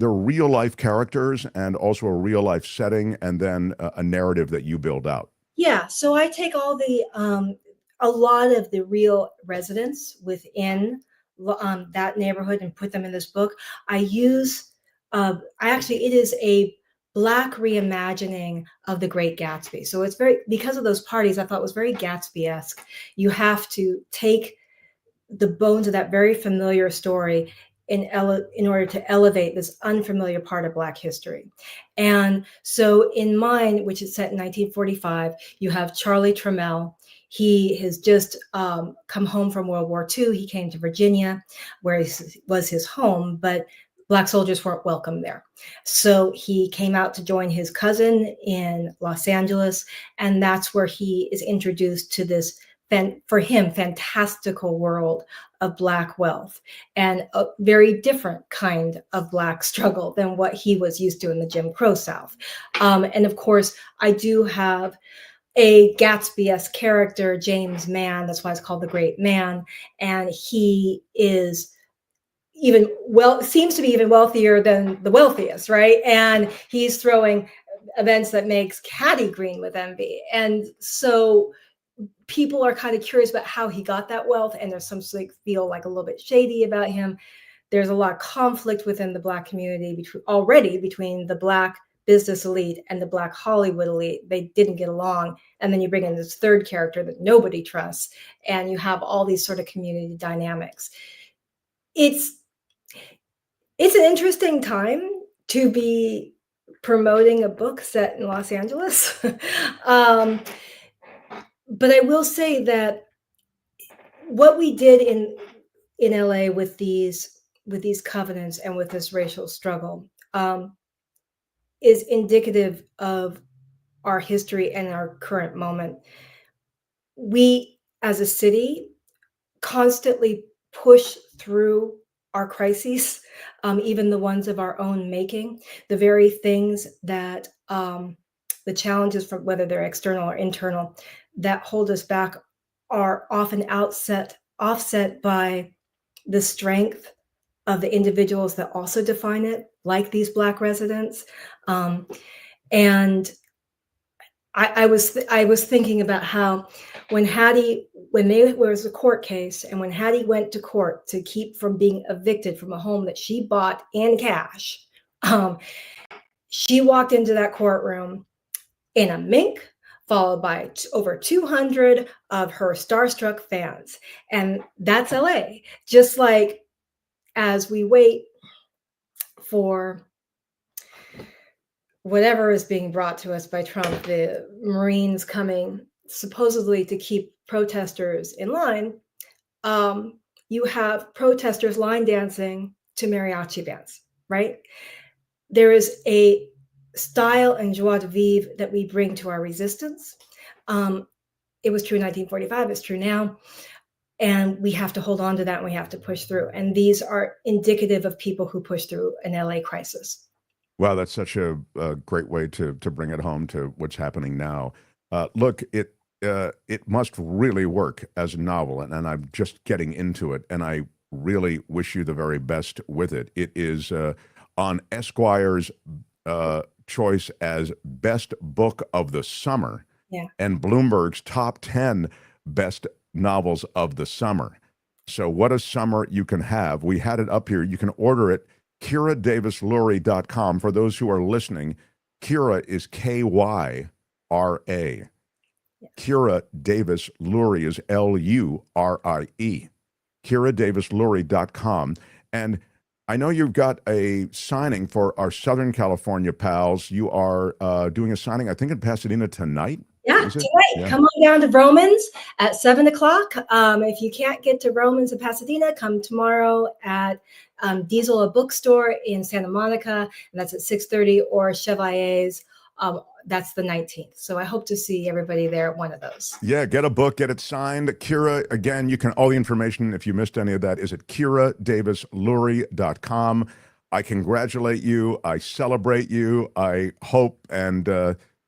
real life characters and also a real life setting, and then a narrative that you build out. Yeah, so I take all a lot of the real residents within that neighborhood and put them in this book. It is a Black reimagining of the Great Gatsby. So it's because of those parties, I thought it was very Gatsby-esque. You have to take the bones of that very familiar story in order to elevate this unfamiliar part of Black history. And so in mine, which is set in 1945, you have Charlie Trammell. He has just come home from World War II. He came to Virginia, where was his home, but Black soldiers weren't welcome there. So he came out to join his cousin in Los Angeles, and that's where he is introduced to this, for him, fantastical world of Black wealth and a very different kind of Black struggle than what he was used to in the Jim Crow South. And of course, I do have a Gatsby-esque character, James Mann. That's why it's called The Great Man. And he is seems to be even wealthier than the wealthiest, right? And he's throwing events that makes Hattie green with envy. And so people are kind of curious about how he got that wealth, and there's some feel like a little bit shady about him. There's a lot of conflict within the Black community between the Black business elite and the Black Hollywood elite. They didn't get along. And then you bring in this third character that nobody trusts, and you have all these sort of community dynamics. It's an interesting time to be promoting a book set in Los Angeles. But I will say that what we did in LA with these covenants and with this racial struggle is indicative of our history and our current moment. We, as a city, constantly push through our crises, even the ones of our own making, the very things that the challenges, from whether they're external or internal, that hold us back are often offset by the strength of the individuals that also define it. like these Black residents. And I was thinking about how when there was a court case, and when Hattie went to court to keep from being evicted from a home that she bought in cash, she walked into that courtroom in a mink, followed by over 200 of her starstruck fans. And that's LA. Just like as we wait for whatever is being brought to us by Trump, the Marines coming supposedly to keep protesters in line, you have protesters line dancing to mariachi bands, right? There is a style and joie de vivre that we bring to our resistance. It was true in 1945, it's true now. And we have to hold on to that, and we have to push through. And these are indicative of people who push through an LA crisis. Wow, that's such a great way to bring it home to what's happening now. Look, it must really work as a novel, and I'm just getting into it, and I really wish you the very best with it. It is on Esquire's choice as best book of the summer, and Bloomberg's top 10 best novels of the summer. So what a summer you can have. We had it up here. You can order it. KyraDavisLurie.com. For those who are listening, Kyra is Kyra. Kyra Davis Lurie is Lurie. KyraDavisLurie.com. And I know you've got a signing for our Southern California pals. You are doing a signing, I think, in Pasadena tonight. Yeah, tonight. Yeah. Come on down to Romans at 7 o'clock. If you can't get to Romans in Pasadena, come tomorrow at Diesel, a bookstore in Santa Monica, and that's at 6:30, or Chevalier's. That's the 19th. So I hope to see everybody there at one of those. Yeah, get a book, get it signed. Kyra, again, you can, all the information, if you missed any of that, is at KyraDavisLurie.com. I congratulate you. I celebrate you. I hope and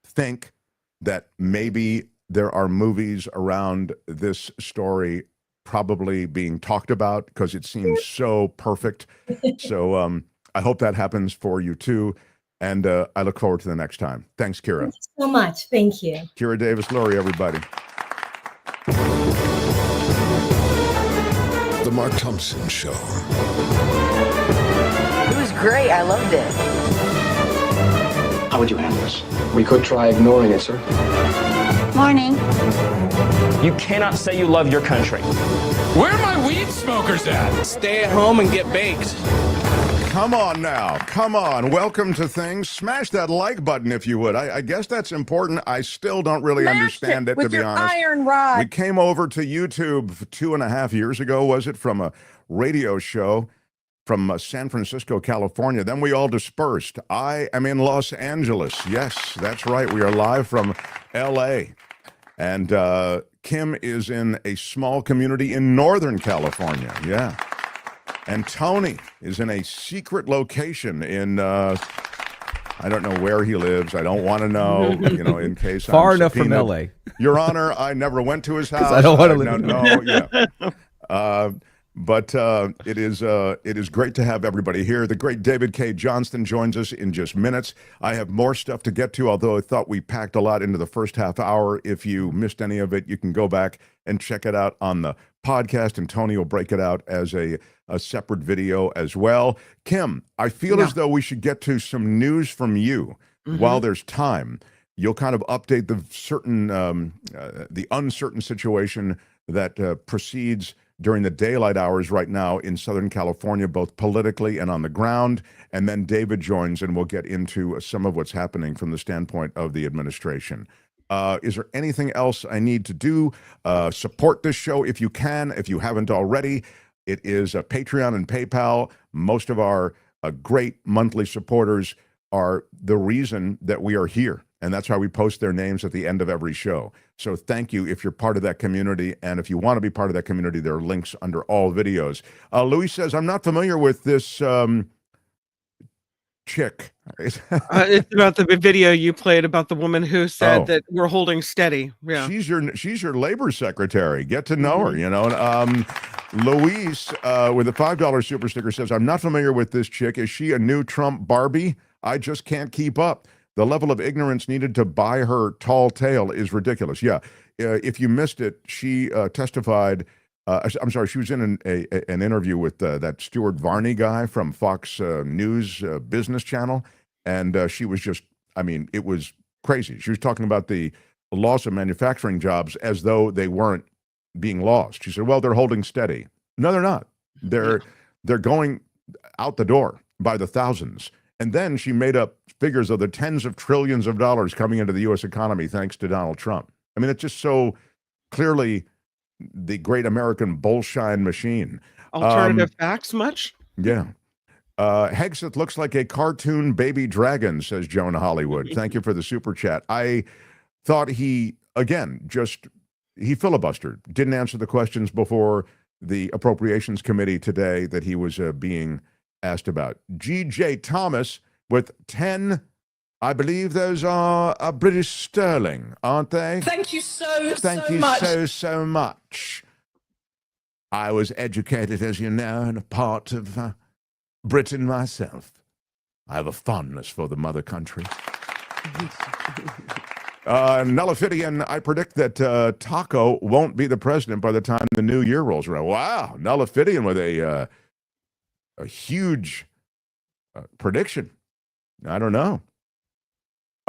think that maybe there are movies around this story probably being talked about, because it seems so perfect. So I hope that happens for you too. And I look forward to the next time. Thanks, Kyra. Thank you so much. Thank you. Kyra Davis Lurie, everybody. The Mark Thompson Show. It was great. I loved it. How would you handle this? We could try ignoring it, sir. Morning. You cannot say you love your country. Where are my weed smokers at? Stay at home and get baked. Come on now. Come on. Welcome to things. Smash that like button if you would. I guess that's important. I still don't really understand it, to be honest. Iron rod. We came over to YouTube 2.5 years ago, was it, from a radio show from San Francisco, California. Then we all dispersed. I am in Los Angeles. Yes, that's right. We are live from LA. And Kim is in a small community in Northern California. Yeah. And Tony is in a secret location in, I don't know where he lives. I don't want to know, in case far I'm enough from subpoenaed. LA. Your Honor, I never went to his house. I don't want to live. No, yeah. But it is great to have everybody here. The great David Cay Johnston joins us in just minutes. I have more stuff to get to, although I thought we packed a lot into the first half hour. If you missed any of it, you can go back and check it out on the podcast, and Tony will break it out as a separate video as well. Kim, I feel as though we should get to some news from you while there's time. You'll kind of update the uncertain situation that proceeds during the daylight hours right now in Southern California, both politically and on the ground. And then David joins, and we'll get into some of what's happening from the standpoint of the administration. Is there anything else I need to do? Support this show if you can, if you haven't already. It is a Patreon and PayPal. Most of our great monthly supporters are the reason that we are here. And that's why we post their names at the end of every show. So thank you if you're part of that community. And if you want to be part of that community, there are links under all videos. Louis says, I'm not familiar with this chick. It's about the video you played about the woman who said that we're holding steady. Yeah, she's your labor secretary. Get to know her, Luis with a $5 super sticker says, I'm not familiar with this chick. Is she a new Trump Barbie? I just can't keep up. The level of ignorance needed to buy her tall tale is ridiculous. Yeah. If you missed it, she testified. I'm sorry, she was in an interview with that Stuart Varney guy from Fox News Business Channel. And she was just, I mean, it was crazy. She was talking about the loss of manufacturing jobs as though they weren't being lost. She said, well, they're holding steady. No, they're not. They're going out the door by the thousands. And then she made up figures of the tens of trillions of dollars coming into the U.S. economy thanks to Donald Trump. I mean, it's just so clearly the great American bullshine machine. Alternative facts much? Yeah. Hegseth looks like a cartoon baby dragon, says Joan Hollywood. Thank you for the super chat. I thought he filibustered, didn't answer the questions before the Appropriations Committee today that he was being asked about. G.J. Thomas with 10, I believe those are British sterling, aren't they? Thank you so much. So much. I was educated, as you know, in a part of Britain myself. I have a fondness for the mother country. Nullifidian, I predict that Taco won't be the president by the time the new year rolls around. Wow, Nullifidian with a huge prediction. I don't know.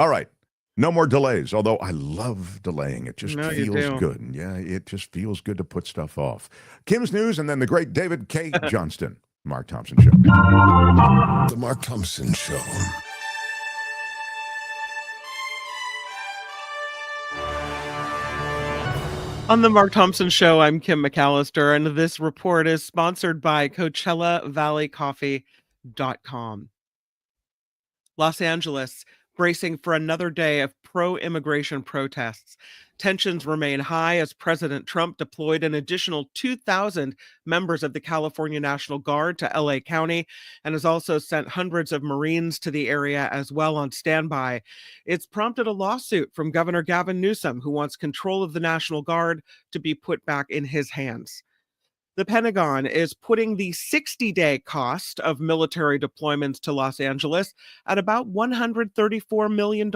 All right. No more delays, although I love delaying. It just feels good. Yeah, it just feels good to put stuff off. Kim's News and then the great David Cay Johnston. Mark Thompson Show. The Mark Thompson Show. On the Mark Thompson Show, I'm Kim McCallister, and this report is sponsored by CoachellaValleyCoffee.com. Los Angeles, bracing for another day of pro-immigration protests. Tensions remain high as President Trump deployed an additional 2,000 members of the California National Guard to LA County and has also sent hundreds of Marines to the area as well on standby. It's prompted a lawsuit from Governor Gavin Newsom, who wants control of the National Guard to be put back in his hands. The Pentagon is putting the 60-day cost of military deployments to Los Angeles at about $134 million.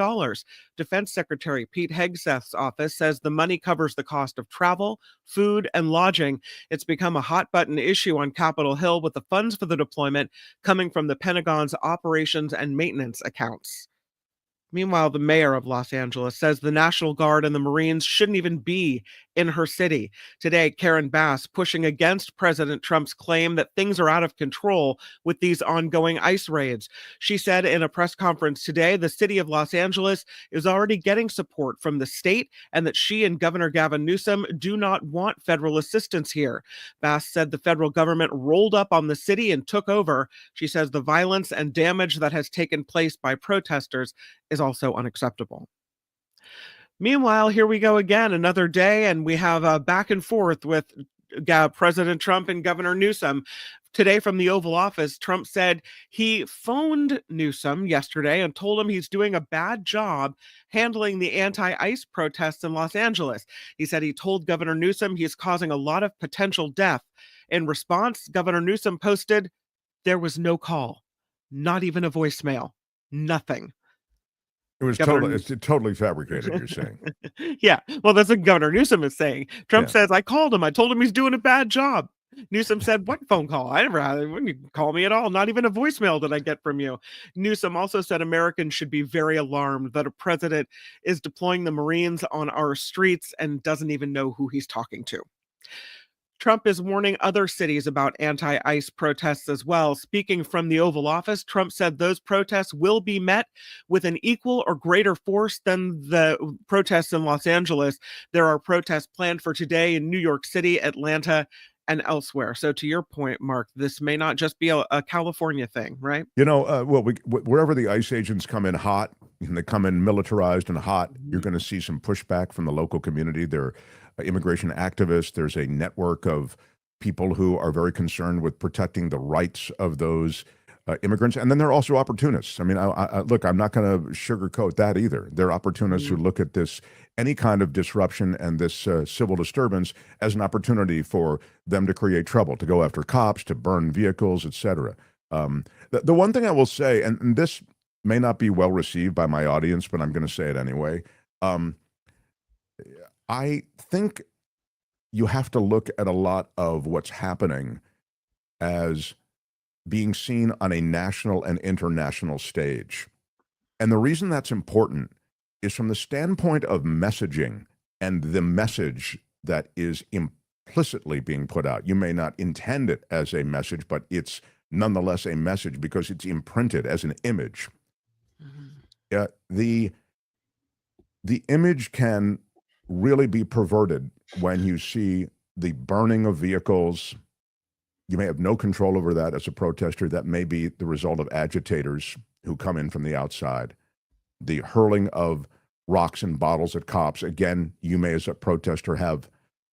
Defense Secretary Pete Hegseth's office says the money covers the cost of travel, food, and lodging. It's become a hot-button issue on Capitol Hill, with the funds for the deployment coming from the Pentagon's operations and maintenance accounts. Meanwhile, the mayor of Los Angeles says the National Guard and the Marines shouldn't even be in her city. Today, Karen Bass pushing against President Trump's claim that things are out of control with these ongoing ICE raids. She said in a press conference today, the city of Los Angeles is already getting support from the state and that she and Governor Gavin Newsom do not want federal assistance here. Bass said the federal government rolled up on the city and took over. She says the violence and damage that has taken place by protesters is also unacceptable. Meanwhile, here we go again, another day, and we have a back and forth with President Trump and Governor Newsom. Today from the Oval Office, Trump said he phoned Newsom yesterday and told him he's doing a bad job handling the anti-ICE protests in Los Angeles. He said he told Governor Newsom he's causing a lot of potential death. In response, Governor Newsom posted, "There was no call, not even a voicemail, nothing." It was totally fabricated, you're saying. Yeah, well, that's what Governor Newsom is saying. Trump says, I called him. I told him he's doing a bad job. Newsom said, what phone call? I never had, when you call me at all. Not even a voicemail did I get from you. Newsom also said Americans should be very alarmed that a president is deploying the Marines on our streets and doesn't even know who he's talking to. Trump is warning other cities about anti-ICE protests as well. Speaking from the Oval Office, Trump said those protests will be met with an equal or greater force than the protests in Los Angeles. There are protests planned for today in New York City, Atlanta, and elsewhere. So to your point, Mark, this may not just be a California thing, right? You know, wherever the ICE agents come in hot, and they come in militarized and hot, you're going to see some pushback from the local community. They're immigration activists. There's a network of people who are very concerned with protecting the rights of those immigrants. And then there are also opportunists. I mean, look, I'm not going to sugarcoat that either. There are opportunists who look at this, any kind of disruption and this civil disturbance as an opportunity for them to create trouble, to go after cops, to burn vehicles, etc. The one thing I will say, and this may not be well received by my audience, but I'm going to say it anyway. I think you have to look at a lot of what's happening as being seen on a national and international stage. And the reason that's important is from the standpoint of messaging and the message that is implicitly being put out. You may not intend it as a message, but it's nonetheless a message because it's imprinted as an image. The image can really be perverted when you see the burning of vehicles. You may have no control over that as a protester. That may be the result of agitators who come in from the outside. The hurling of rocks and bottles at cops, again, you may as a protester have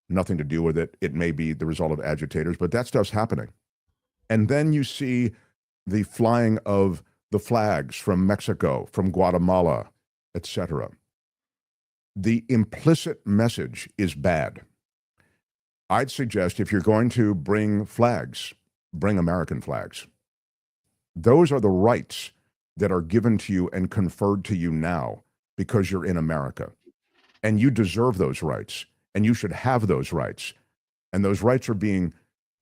nothing to do with it. It may be the result of agitators, but that stuff's happening. And then you see the flying of the flags from Mexico, from Guatemala, etc. The implicit message is bad. I'd suggest if you're going to bring flags, bring American flags. Those are the rights that are given to you and conferred to you now because you're in America. And you deserve those rights, and you should have those rights. And those rights are being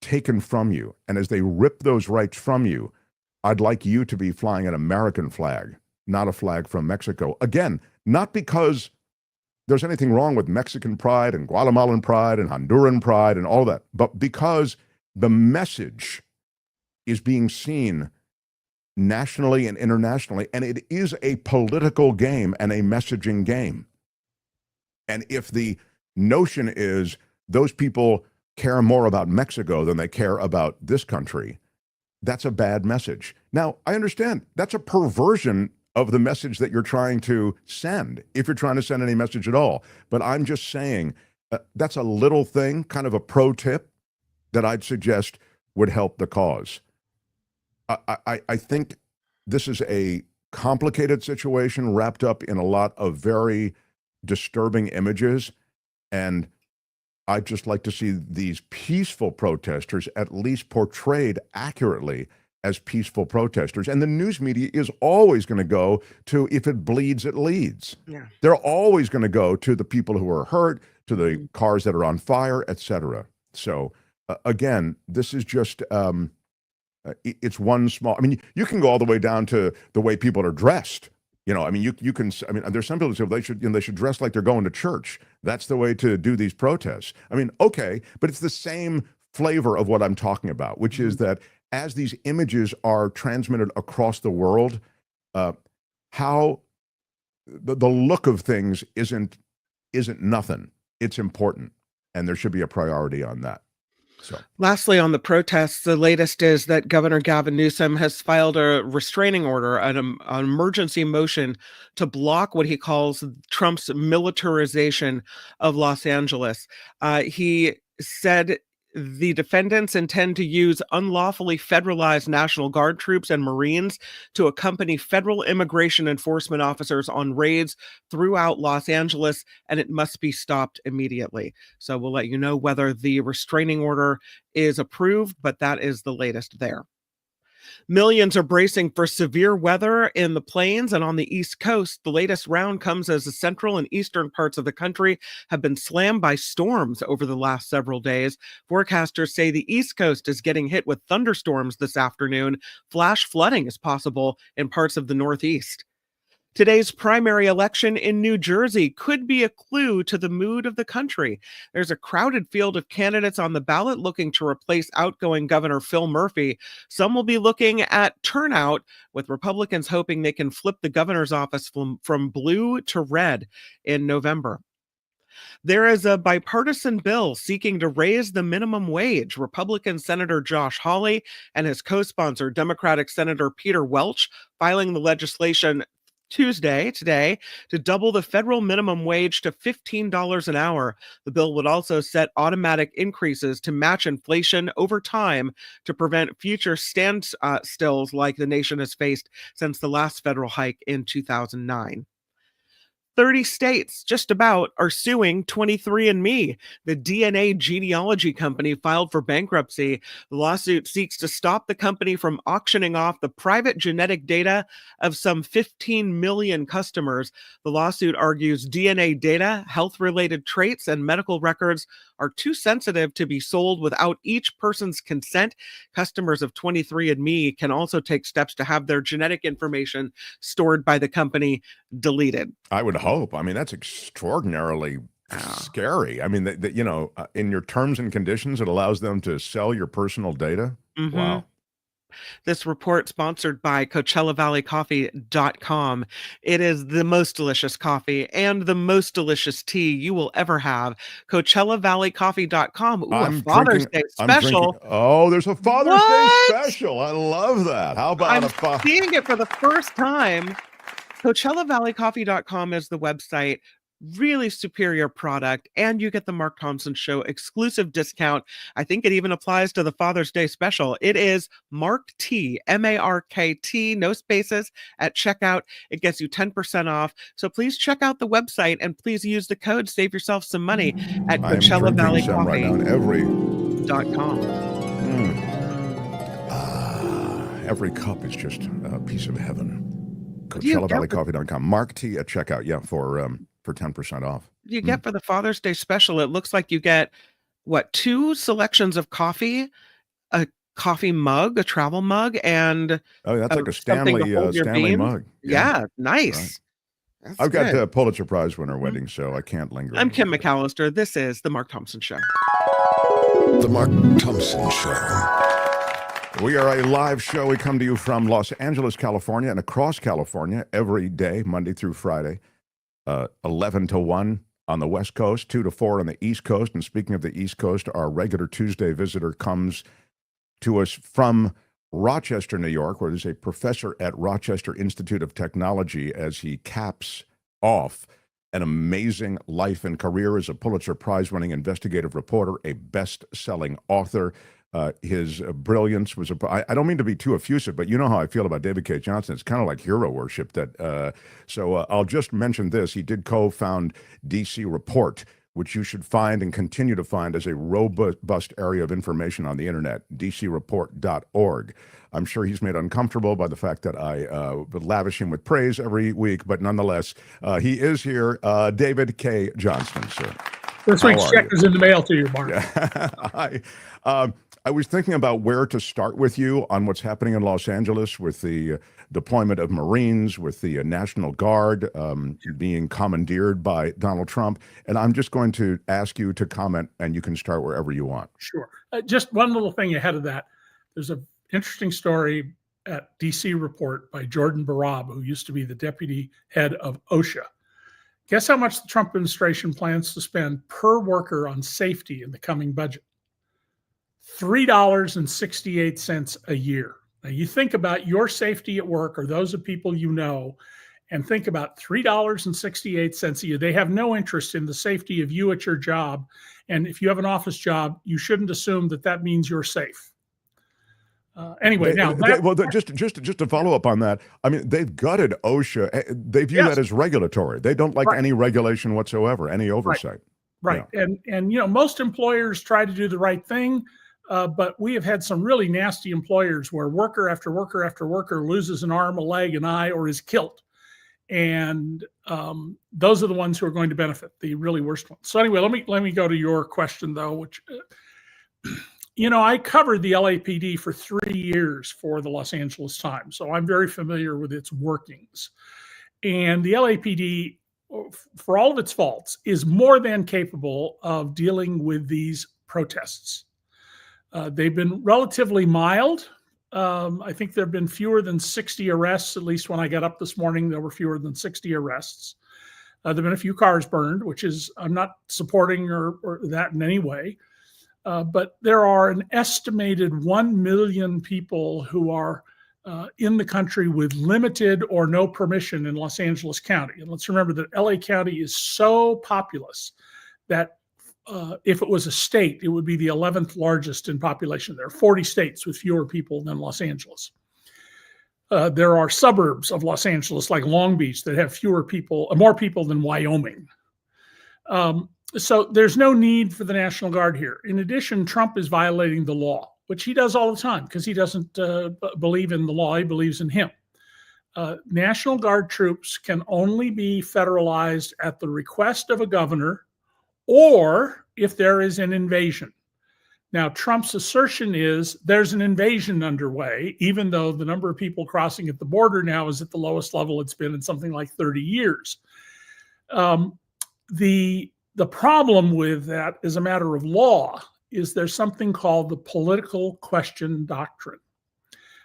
taken from you. And as they rip those rights from you, I'd like you to be flying an American flag, not a flag from Mexico. Again, not because there's anything wrong with Mexican pride and Guatemalan pride and Honduran pride and all that, but because the message is being seen nationally and internationally, and it is a political game and a messaging game. And if the notion is those people care more about Mexico than they care about this country, that's a bad message. Now, I understand that's a perversion of the message that you're trying to send, if you're trying to send any message at all. But I'm just saying that's a little thing, kind of a pro tip that I'd suggest would help the cause. I think this is a complicated situation wrapped up in a lot of very disturbing images. And I'd just like to see these peaceful protesters at least portrayed accurately as peaceful protesters. And the news media is always going to go to, if it bleeds, it leads. Yeah. They're always going to go to the people who are hurt, to the cars that are on fire, etc. So again, this is just, it's one small, I mean, you can go all the way down to the way people are dressed. You know, I mean, you can, I mean, there's some people who say they should dress like they're going to church. That's the way to do these protests. I mean, okay, but it's the same flavor of what I'm talking about, which is that as these images are transmitted across the world, how the look of things isn't nothing. It's important, and there should be a priority on that. So, lastly, on the protests, the latest is that Governor Gavin Newsom has filed a restraining order, an emergency motion to block what he calls Trump's militarization of Los Angeles. He said the defendants intend to use unlawfully federalized National Guard troops and Marines to accompany federal immigration enforcement officers on raids throughout Los Angeles, and it must be stopped immediately. So we'll let you know whether the restraining order is approved, but that is the latest there. Millions are bracing for severe weather in the plains and on the East Coast. The latest round comes as the central and eastern parts of the country have been slammed by storms over the last several days. Forecasters say the East Coast is getting hit with thunderstorms this afternoon. Flash flooding is possible in parts of the Northeast. Today's primary election in New Jersey could be a clue to the mood of the country. There's a crowded field of candidates on the ballot looking to replace outgoing Governor Phil Murphy. Some will be looking at turnout, with Republicans hoping they can flip the governor's office from blue to red in November. There is a bipartisan bill seeking to raise the minimum wage. Republican Senator Josh Hawley and his co-sponsor, Democratic Senator Peter Welch, filing the legislation Tuesday, today, to double the federal minimum wage to $15 an hour. The bill would also set automatic increases to match inflation over time to prevent future standstills like the nation has faced since the last federal hike in 2009. 30 states, just about, are suing 23andMe. The DNA genealogy company filed for bankruptcy. The lawsuit seeks to stop the company from auctioning off the private genetic data of some 15 million customers. The lawsuit argues DNA data, health-related traits, and medical records are too sensitive to be sold without each person's consent. Customers of 23andMe can also take steps to have their genetic information stored by the company deleted. I would hope. I mean, that's extraordinarily scary. I mean, in your terms and conditions, it allows them to sell your personal data. Mhm. Wow. This report sponsored by CoachellaValleyCoffee.com. It is the most delicious coffee and the most delicious tea you will ever have. CoachellaValleyCoffee.com. Ooh, a Father's Day special. Oh, there's a Father's Day special. I love that. How about I'm seeing it for the first time. CoachellaValleyCoffee.com is the website. Really superior product, and you get the Mark Thompson Show exclusive discount. I think it even applies to the Father's Day special. It is Mark T, M-A-R-K-T, no spaces at checkout. It gets you 10% off. So please check out the website and please use the code. Save yourself some money at CoachellaValleyCoffee.com. Every cup is just a piece of heaven. CoachellaValleyCoffee.com. Mark T at checkout. Yeah, for 10% off. You get for the Father's Day special, it looks like you get, 2 selections of coffee, a coffee mug, a travel mug, and that's like a Stanley mug. Yeah, nice. Right. I've got the Pulitzer Prize winner wedding, so I can't linger. I'm Kim McCallister. This is The Mark Thompson Show. The Mark Thompson Show. We are a live show. We come to you from Los Angeles, California, and across California every day, Monday through Friday. 11 to 1 on the West Coast, 2 to 4 on the East Coast. And speaking of the East Coast, our regular Tuesday visitor comes to us from Rochester, New York, where there's a professor at Rochester Institute of Technology as he caps off an amazing life and career as a Pulitzer Prize-winning investigative reporter, a best-selling author. His brilliance was I don't mean to be too effusive, but you know how I feel about David Cay Johnston. It's kind of like hero worship. So I'll just mention this. He did co-found DC Report, which you should find and continue to find as a robust area of information on the internet, dcreport.org. I'm sure he's made uncomfortable by the fact that I lavish him with praise every week, but nonetheless, he is here. David Cay Johnston, sir. This week's check is in the mail to you, Mark. I was thinking about where to start with you on what's happening in Los Angeles with the deployment of Marines, with the National Guard being commandeered by Donald Trump. And I'm just going to ask you to comment, and you can start wherever you want. Sure. Just one little thing ahead of that. There's an interesting story at DC Report by Jordan Barab, who used to be the deputy head of OSHA. Guess how much the Trump administration plans to spend per worker on safety in the coming budget? $3.68 a year. Now you think about your safety at work or those of people you know, and think about $3.68 a year. They have no interest in the safety of you at your job. And if you have an office job, you shouldn't assume that that means you're safe. Anyway, just to follow up on that, I mean, they've gutted OSHA. They view that as regulatory. They don't like any regulation whatsoever, any oversight. Right. Yeah. And you know, most employers try to do the right thing. But we have had some really nasty employers where worker after worker after worker loses an arm, a leg, an eye, or is killed. And those are the ones who are going to benefit, the really worst ones. So anyway, let me go to your question, though, which, you know, I covered the LAPD for 3 years for the Los Angeles Times. So I'm very familiar with its workings. And the LAPD, for all of its faults, is more than capable of dealing with these protests. They've been relatively mild. I think there have been fewer than 60 arrests. At least when I got up this morning, there were fewer than 60 arrests. There have been a few cars burned, which is, I'm not supporting or that in any way. But there are an estimated 1 million people who are in the country with limited or no permission in Los Angeles County. And let's remember that LA County is so populous that if it was a state, it would be the 11th largest in population. There are 40 states with fewer people than Los Angeles. There are suburbs of Los Angeles, like Long Beach, that have more people than Wyoming. So there's no need for the National Guard here. In addition, Trump is violating the law, which he does all the time because he doesn't believe in the law, he believes in him. National Guard troops can only be federalized at the request of a governor or if there is an invasion. Now, Trump's assertion is there's an invasion underway, even though the number of people crossing at the border now is at the lowest level it's been in something like 30 years. The problem with that as a matter of law is there's something called the political question doctrine.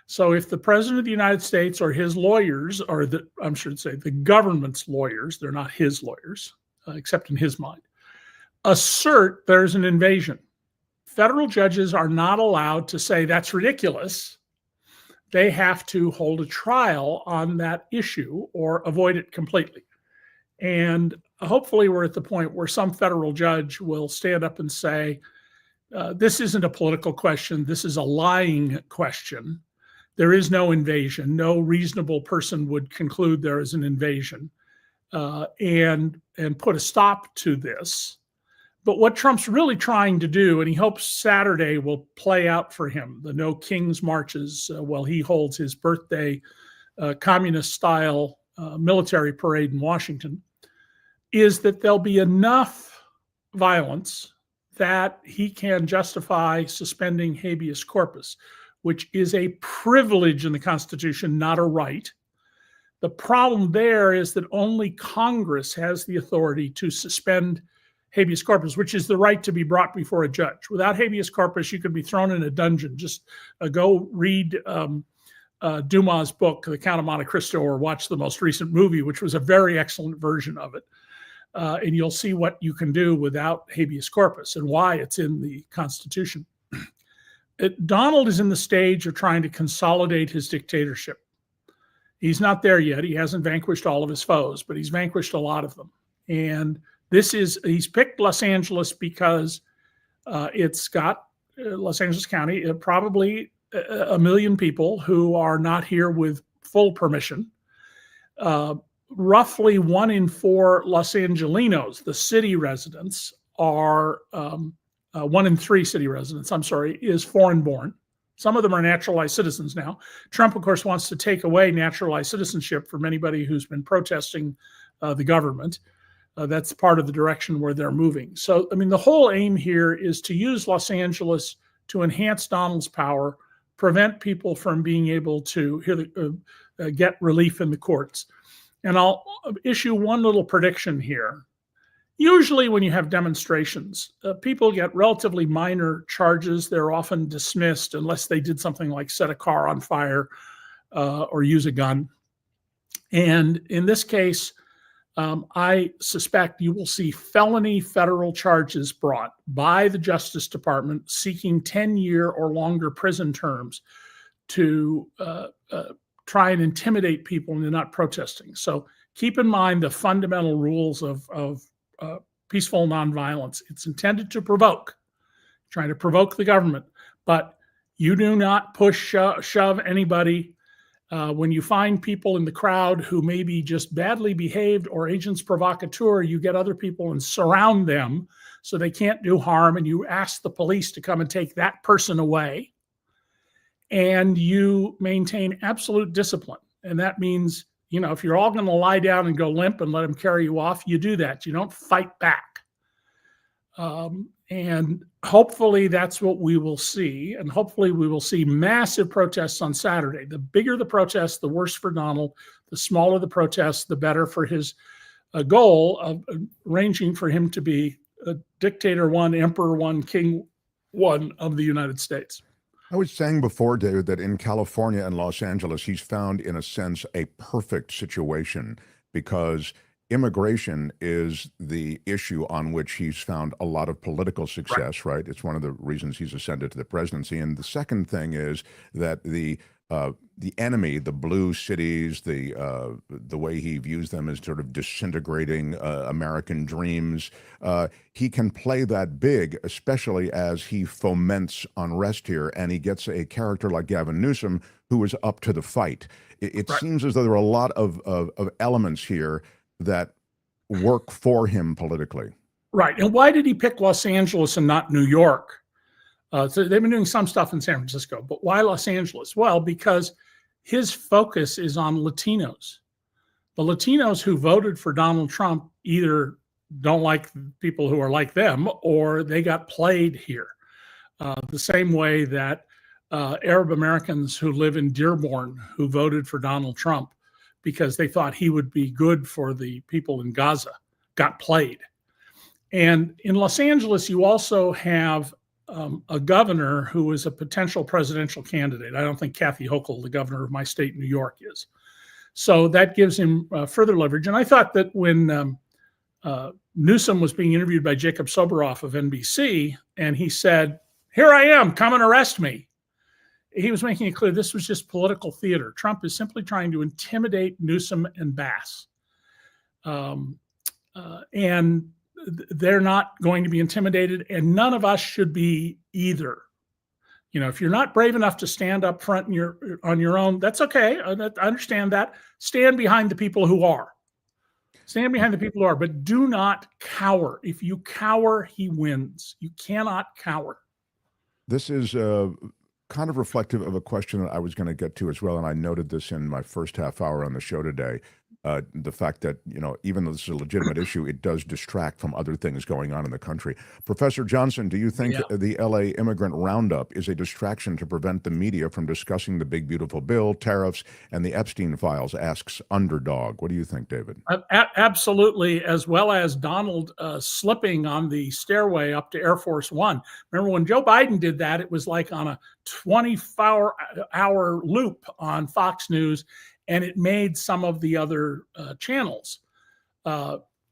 So if the president of the United States or his lawyers, or I should say the government's lawyers, they're not his lawyers, except in his mind, assert there's an invasion, federal judges are not allowed to say that's ridiculous. They have to hold a trial on that issue or avoid it completely. And hopefully we're at the point where some federal judge will stand up and say, this isn't a political question, this is a lying question. There is no invasion. No reasonable person would conclude there is an invasion and put a stop to this. But what Trump's really trying to do, and he hopes Saturday will play out for him, the No King's Marches, while he holds his birthday communist-style military parade in Washington, is that there'll be enough violence that he can justify suspending habeas corpus, which is a privilege in the Constitution, not a right. The problem there is that only Congress has the authority to suspend habeas corpus, which is the right to be brought before a judge. Without habeas corpus, you could be thrown in a dungeon. Just go read Dumas' book, The Count of Monte Cristo, or watch the most recent movie, which was a very excellent version of it. And you'll see what you can do without habeas corpus and why it's in the Constitution. Donald is in the stage of trying to consolidate his dictatorship. He's not there yet. He hasn't vanquished all of his foes, but he's vanquished a lot of them. And he's picked Los Angeles because it's got Los Angeles County, probably 1 million people who are not here with full permission. Roughly 1 in 4 Los Angelinos, the city residents, are 1 in 3 city residents, is foreign born. Some of them are naturalized citizens now. Trump, of course, wants to take away naturalized citizenship from anybody who's been protesting the government. That's part of the direction where they're moving. So, I mean, the whole aim here is to use Los Angeles to enhance Donald's power, prevent people from being able to get relief in the courts. And I'll issue one little prediction here. Usually when you have demonstrations, people get relatively minor charges. They're often dismissed unless they did something like set a car on fire or use a gun. And in this case, I suspect you will see felony federal charges brought by the Justice Department seeking 10-year or longer prison terms to try and intimidate people into not protesting. So keep in mind the fundamental rules of peaceful nonviolence. It's intended to provoke, trying to provoke the government, but you do not shove anybody. When you find people in the crowd who may be just badly behaved or agents provocateur, you get other people and surround them so they can't do harm, and you ask the police to come and take that person away. And you maintain absolute discipline. And that means, if you're all going to lie down and go limp and let them carry you off, you do that. You don't fight back. And hopefully that's what we will see. And hopefully we will see massive protests on Saturday. The bigger the protest, the worse for Donald. The smaller the protest, the better for his goal of arranging for him to be a dictator one, emperor one, king one of the United States. I was saying before, David, that in California and Los Angeles, he's found, in a sense, a perfect situation because immigration is the issue on which he's found a lot of political success, right? It's one of the reasons he's ascended to the presidency. And the second thing is that the the enemy, the blue cities, the way he views them as sort of disintegrating American dreams. He can play that big, especially as he foments unrest here, and he gets a character like Gavin Newsom who is up to the fight. It Right. seems as though there are a lot of elements here that work for him politically. Right. And why did he pick Los Angeles and not New York? So they've been doing some stuff in San Francisco, but why Los Angeles? Well, because his focus is on Latinos. The Latinos who voted for Donald Trump either don't like people who are like them, or they got played here. The same way that Arab Americans who live in Dearborn who voted for Donald Trump because they thought he would be good for the people in Gaza got played. And in Los Angeles, you also have a governor who is a potential presidential candidate. I don't think Kathy Hochul, the governor of my state, New York, is. So that gives him further leverage. And I thought that when Newsom was being interviewed by Jacob Soboroff of NBC, and he said, "Here I am, come and arrest me," he was making it clear this was just political theater. Trump is simply trying to intimidate Newsom and Bass. And they're not going to be intimidated, and none of us should be either. You know, if you're not brave enough to stand up front on your own, that's okay. I understand that. Stand behind the people who are. Stand behind the people who are, but do not cower. If you cower, he wins. You cannot cower. This is kind of reflective of a question that I was going to get to as well, and I noted this in my first half hour on the show today. The fact that, you know, even though this is a legitimate issue, it does distract from other things going on in the country. Professor Johnston, do you think the LA immigrant roundup is a distraction to prevent the media from discussing the big, beautiful bill, tariffs, and the Epstein files, asks Underdog? What do you think, David? Absolutely, as well as Donald slipping on the stairway up to Air Force One. Remember when Joe Biden did that, it was like on a 24-hour loop on Fox News, and it made some of the other channels.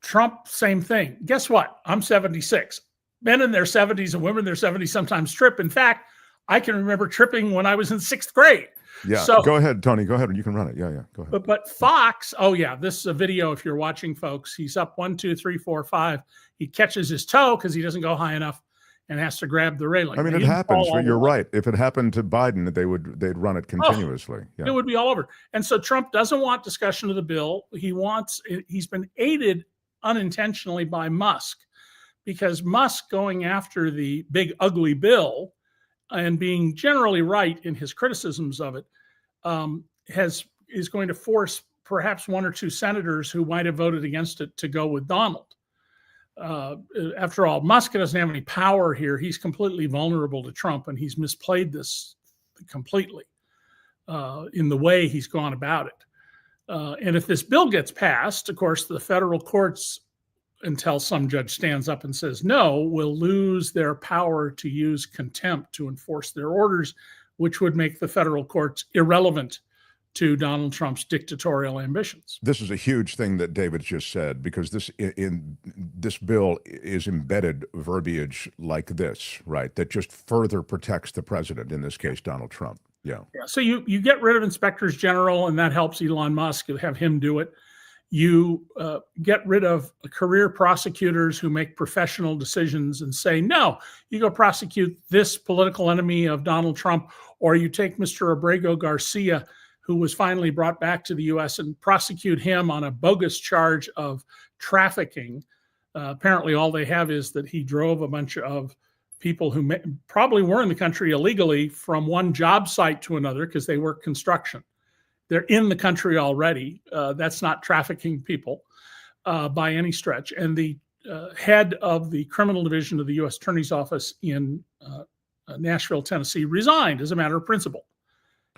Trump, same thing. Guess what? I'm 76. Men in their 70s and women in their 70s sometimes trip. In fact, I can remember tripping when I was in 6th grade. Yeah, so, go ahead, Tony. Go ahead. You can run it. Yeah, go ahead. But Fox, oh yeah, this is a video if you're watching, folks. He's up 1, 2, 3, 4, 5. He catches his toe because he doesn't go high enough and has to grab the railing. I mean, it happens. You're right. If it happened to Biden, they'd run it continuously. It would be all over. And so Trump doesn't want discussion of the bill. He's been aided unintentionally by Musk, because Musk going after the big ugly bill and being generally right in his criticisms of it is going to force perhaps 1 or 2 senators who might have voted against it to go with Donald. After all, Musk doesn't have any power here. He's completely vulnerable to Trump, and he's misplayed this completely in the way he's gone about it. And if this bill gets passed, of course, the federal courts, until some judge stands up and says no, will lose their power to use contempt to enforce their orders, which would make the federal courts irrelevant to Donald Trump's dictatorial ambitions. This is a huge thing that David just said, because this bill is embedded verbiage like this, right? That just further protects the president, in this case, Donald Trump. Yeah. So you get rid of inspectors general, and that helps Elon Musk, have him do it. You get rid of career prosecutors who make professional decisions and say, no, you go prosecute this political enemy of Donald Trump, or you take Mr. Abrego Garcia, who was finally brought back to the U.S., and prosecute him on a bogus charge of trafficking. Apparently, all they have is that he drove a bunch of people who probably were in the country illegally from one job site to another because they work construction. They're in the country already. That's not trafficking people by any stretch. And the head of the criminal division of the U.S. Attorney's Office in Nashville, Tennessee, resigned as a matter of principle.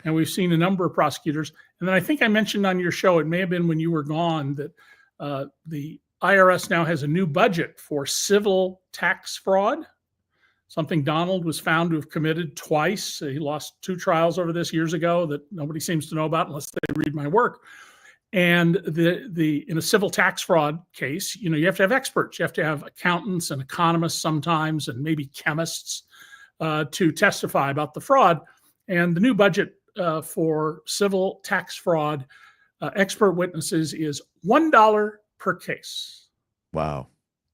And we've seen a number of prosecutors. And then I think I mentioned on your show, it may have been when you were gone, that the IRS now has a new budget for civil tax fraud, something Donald was found to have committed twice. He lost 2 trials over this years ago that nobody seems to know about unless they read my work. And in a civil tax fraud case, you have to have experts. You have to have accountants and economists sometimes, and maybe chemists to testify about the fraud. And the new budget for civil tax fraud expert witnesses is $1 per case. Wow.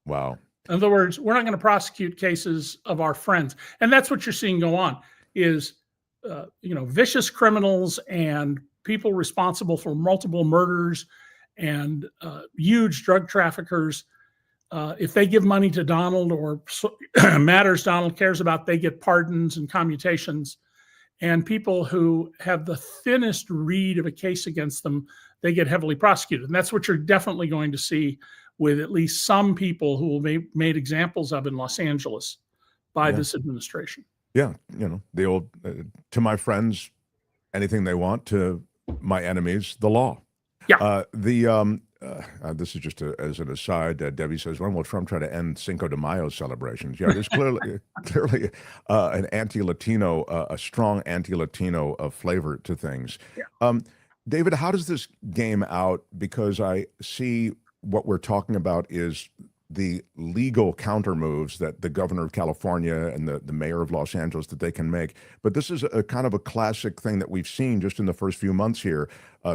In other words, we're not going to prosecute cases of our friends. And that's what you're seeing go on is, vicious criminals and people responsible for multiple murders and huge drug traffickers. If they give money to Donald or matters Donald cares about, they get pardons and commutations. And people who have the thinnest reed of a case against them, they get heavily prosecuted. And that's what you're definitely going to see with at least some people who will be made examples of in Los Angeles by this administration. Yeah, the old, to my friends, anything they want, to my enemies, the law. Yeah. This is just as an aside. Debbie says, when will Trump try to end Cinco de Mayo celebrations? Yeah, there's clearly an anti-Latino, a strong anti-Latino flavor to things. Yeah. David, how does this game out? Because I see what we're talking about is the legal counter moves that the governor of California and the mayor of Los Angeles that they can make. But this is a kind of a classic thing that we've seen just in the first few months here.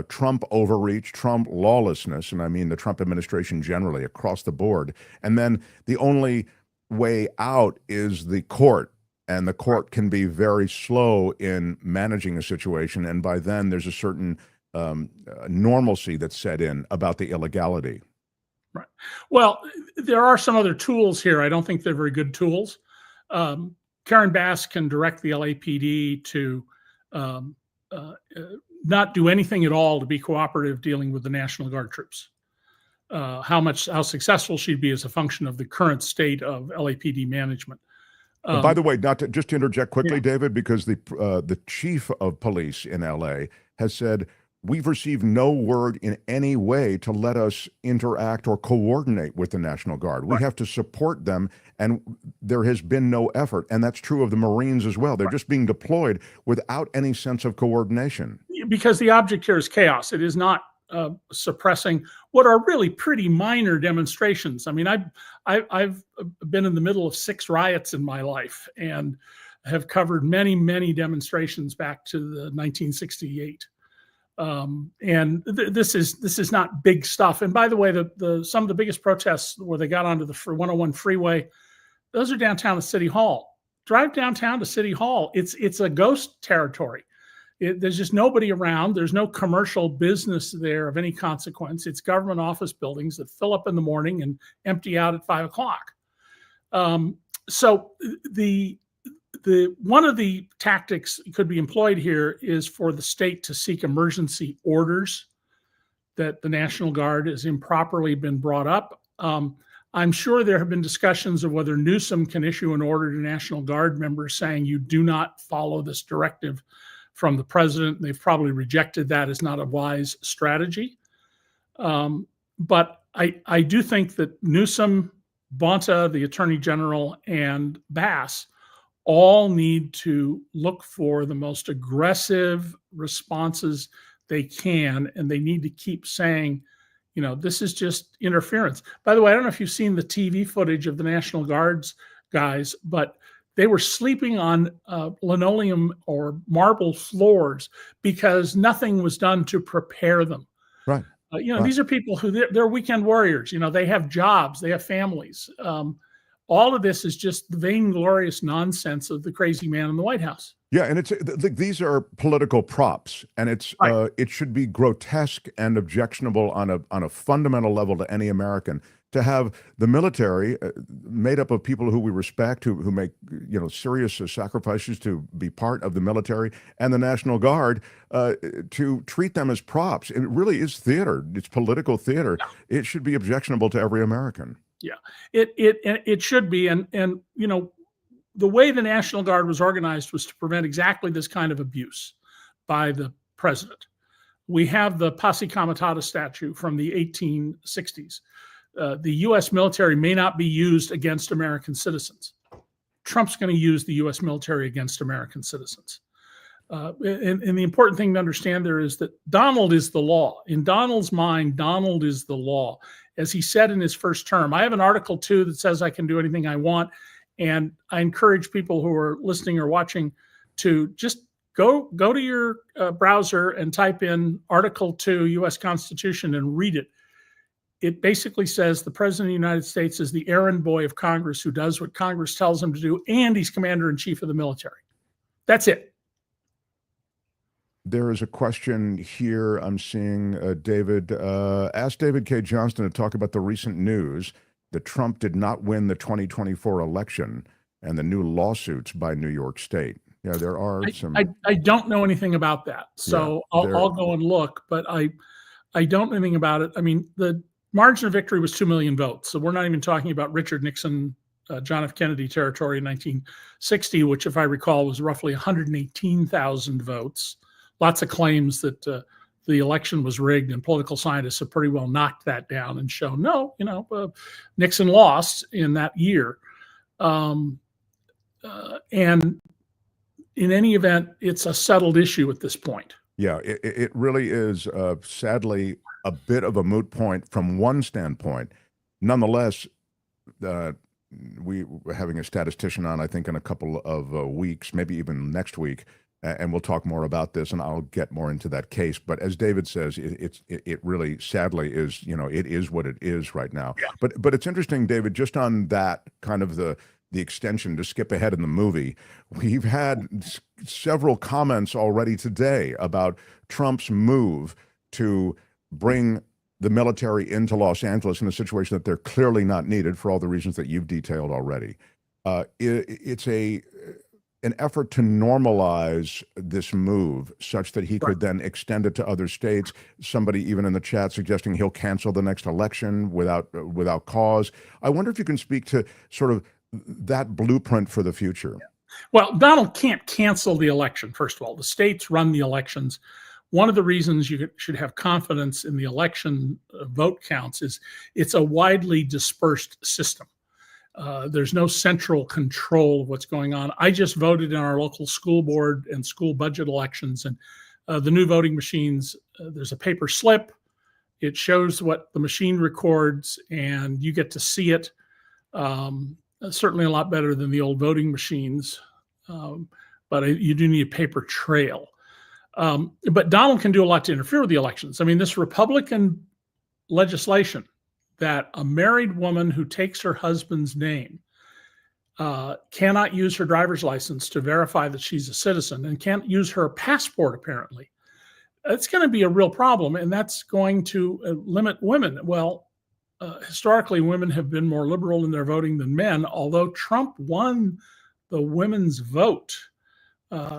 Trump overreach, Trump lawlessness, and I mean the Trump administration generally across the board. And then the only way out is the court. And the court can be very slow in managing a situation. And by then there's a certain normalcy that's set in about the illegality. Right. Well, there are some other tools here. I don't think they're very good tools. Karen Bass can direct the LAPD to not do anything at all to be cooperative dealing with the National Guard troops. How successful she'd be is a function of the current state of LAPD management. By the way, just to interject quickly, David, because the chief of police in LA has said, we've received no word in any way to let us interact or coordinate with the National Guard. We have to support them, and there has been no effort. And that's true of the Marines as well. They're just being deployed without any sense of coordination. Because the object here is chaos. It is not suppressing what are really pretty minor demonstrations. I mean, I've been in the middle of 6 riots in my life and have covered many, many demonstrations back to the 1968. This is not big stuff. And by the way, some of the biggest protests where they got onto the 101 freeway, those are downtown to City Hall. Drive downtown to City Hall. It's a ghost territory. There's just nobody around. There's no commercial business there of any consequence. It's government office buildings that fill up in the morning and empty out at 5 o'clock. So the one of the tactics could be employed here is for the state to seek emergency orders that the National Guard has improperly been brought up. I'm sure there have been discussions of whether Newsom can issue an order to National Guard members saying you do not follow this directive from the president. They've probably rejected that as not a wise strategy. But I do think that Newsom, Bonta, the Attorney General, and Bass all need to look for the most aggressive responses they can, and they need to keep saying, this is just interference. By the way, I don't know if you've seen the TV footage of the National Guard's guys, but they were sleeping on linoleum or marble floors because nothing was done to prepare them. Right. These are people who they're weekend warriors. They have jobs, they have families. All of this is just the vainglorious nonsense of the crazy man in the White House. Yeah, and these are political props, and it should be grotesque and objectionable on a fundamental level to any American to have the military made up of people who we respect, who make serious sacrifices to be part of the military, and the National Guard to treat them as props. It really is theater. It's political theater. Yeah. It should be objectionable to every American. Yeah, it should be, and the way the National Guard was organized was to prevent exactly this kind of abuse by the president. We have the Posse Comitatus statute from the 1860s. The U.S. military may not be used against American citizens. Trump's going to use the U.S. military against American citizens. And the important thing to understand there is that Donald is the law. In Donald's mind, Donald is the law. As he said in his first term, I have an article too that says I can do anything I want. And I encourage people who are listening or watching to just Go to your browser and type in Article 2, U.S. Constitution, and read it. It basically says the President of the United States is the errand boy of Congress who does what Congress tells him to do, and he's commander-in-chief of the military. That's it. There is a question here I'm seeing, David. Ask David Cay Johnston to talk about the recent news that Trump did not win the 2024 election and the new lawsuits by New York State. Yeah, there are some. I don't know anything about that, so I'll go and look, but I don't know anything about it. I mean, the margin of victory was 2 million votes, so we're not even talking about Richard Nixon, John F. Kennedy territory in 1960, which, if I recall, was roughly 118,000 votes. Lots of claims that the election was rigged, and political scientists have pretty well knocked that down and shown Nixon lost in that year. And in any event, it's a settled issue at this point. Yeah, it really is, sadly, a bit of a moot point from one standpoint. Nonetheless, we were having a statistician on, I think, in a couple of weeks, maybe even next week, and we'll talk more about this, and I'll get more into that case. But as David says, it really, sadly, is, it is what it is right now. Yeah. But it's interesting, David, just on that kind of the extension, to skip ahead in the movie, we've had several comments already today about Trump's move to bring the military into Los Angeles in a situation that they're clearly not needed for all the reasons that you've detailed already. It's an effort to normalize this move such that he could then extend it to other states. Somebody even in the chat suggesting he'll cancel the next election without cause. I wonder if you can speak to sort of that blueprint for the future. Well, Donald can't cancel the election, first of all. The states run the elections. One of the reasons you should have confidence in the election vote counts is it's a widely dispersed system. There's no central control of what's going on. I just voted in our local school board and school budget elections, and the new voting machines, there's a paper slip. It shows what the machine records, and you get to see it. Certainly a lot better than the old voting machines, but you do need a paper trail. But Donald can do a lot to interfere with the elections. I mean, this Republican legislation that a married woman who takes her husband's name cannot use her driver's license to verify that she's a citizen and can't use her passport, apparently. It's going to be a real problem, and that's going to limit women. Well, historically, women have been more liberal in their voting than men, although Trump won the women's vote,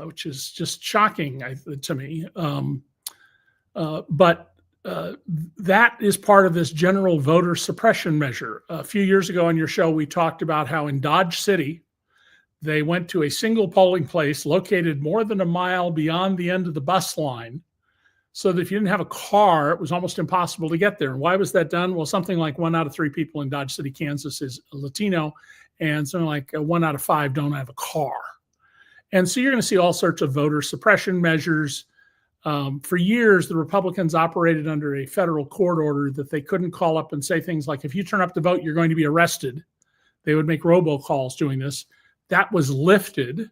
which is just shocking to me. But that is part of this general voter suppression measure. A few years ago on your show, we talked about how in Dodge City, they went to a single polling place located more than a mile beyond the end of the bus line, so that if you didn't have a car, it was almost impossible to get there. And why was that done? Well, something like 1 out of 3 people in Dodge City, Kansas is Latino, and something like 1 out of 5 don't have a car. And so you're going to see all sorts of voter suppression measures. For years, the Republicans operated under a federal court order that they couldn't call up and say things like, if you turn up to vote, you're going to be arrested. They would make robocalls doing this. That was lifted.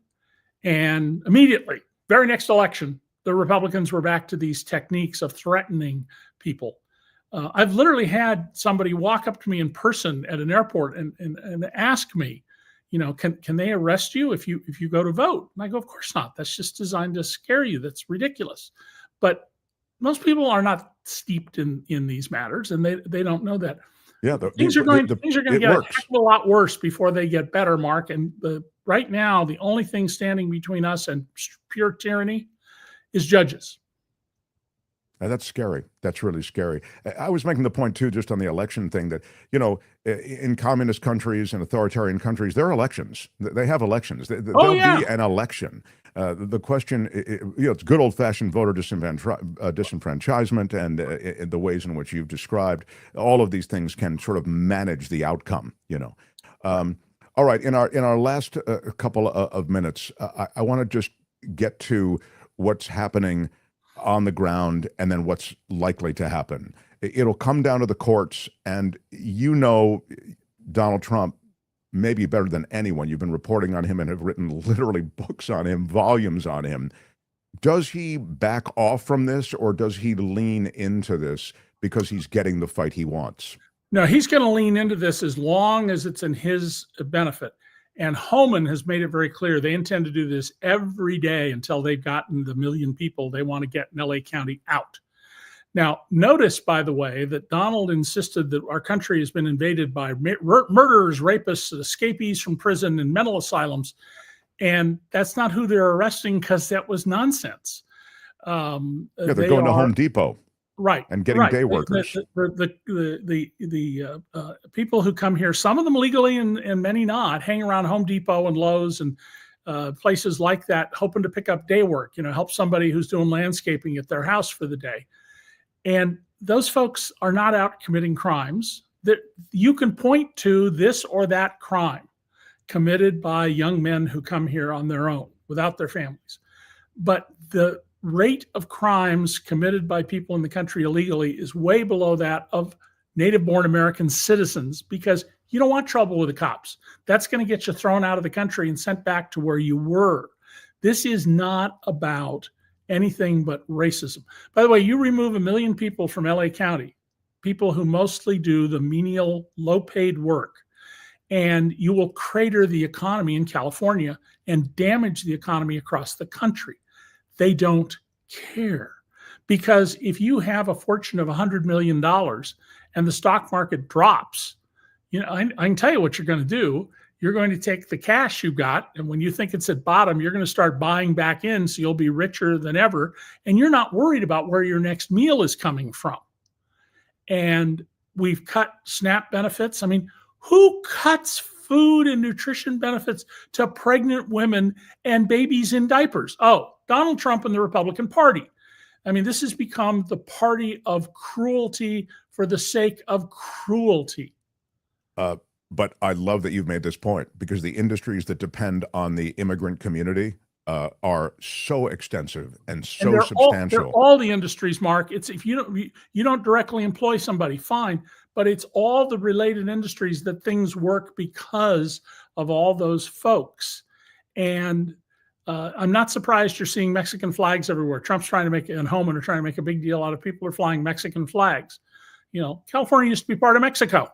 And immediately, very next election, the Republicans were back to these techniques of threatening people. I've literally had somebody walk up to me in person at an airport and ask me, can they arrest you if you go to vote? And I go, of course not. That's just designed to scare you. That's ridiculous. But most people are not steeped in these matters, and they don't know that. Yeah, things are going to get a heck of a lot worse before they get better, Mark. And right now, the only thing standing between us and pure tyranny is judges. That's scary. That's really scary. I was making the point, too, just on the election thing that, in communist countries and authoritarian countries, there are elections. They have elections. There'll be an election. The question, it's good old-fashioned voter disenfranchisement and the ways in which you've described. All of these things can sort of manage the outcome, All right. In our last couple of minutes, I want to just get to what's happening on the ground and then what's likely to happen. It'll come down to the courts, and Donald Trump maybe better than anyone. You've been reporting on him and have written literally books on him, volumes on him. Does he back off from this, or does he lean into this because he's getting the fight he wants? No, he's going to lean into this as long as it's in his benefit. And Homan has made it very clear they intend to do this every day until they've gotten the 1 million people they want to get in LA County out. Now, notice, by the way, that Donald insisted that our country has been invaded by murderers, rapists, escapees from prison, and mental asylums. And that's not who they're arresting, because that was nonsense. They're going to Home Depot. Right. And getting day workers. The people who come here, some of them legally and many not, hang around Home Depot and Lowe's and places like that, hoping to pick up day work, help somebody who's doing landscaping at their house for the day. And those folks are not out committing crimes. That you can point to this or that crime committed by young men who come here on their own without their families. But the rate of crimes committed by people in the country illegally is way below that of native-born American citizens, because you don't want trouble with the cops. That's going to get you thrown out of the country and sent back to where you were. This is not about anything but racism. By the way, you remove 1 million people from LA County, people who mostly do the menial, low-paid work, and you will crater the economy in California and damage the economy across the country. They don't care, because if you have a fortune of $100 million and the stock market drops, I can tell you what you're going to do. You're going to take the cash you got, and when you think it's at bottom, you're going to start buying back in, so you'll be richer than ever, and you're not worried about where your next meal is coming from. And we've cut SNAP benefits. I mean, who cuts food and nutrition benefits to pregnant women and babies in diapers? Oh, Donald Trump and the Republican Party. I mean, this has become the party of cruelty for the sake of cruelty. But I love that you've made this point, because the industries that depend on the immigrant community are so extensive and so substantial. They're all the industries, Mark. It's if you don't directly employ somebody, fine, but it's all the related industries that things work because of all those folks. And I'm not surprised you're seeing Mexican flags everywhere. Trump's trying to make it, and Homan are trying to make a big deal out of people are flying Mexican flags. California used to be part of Mexico.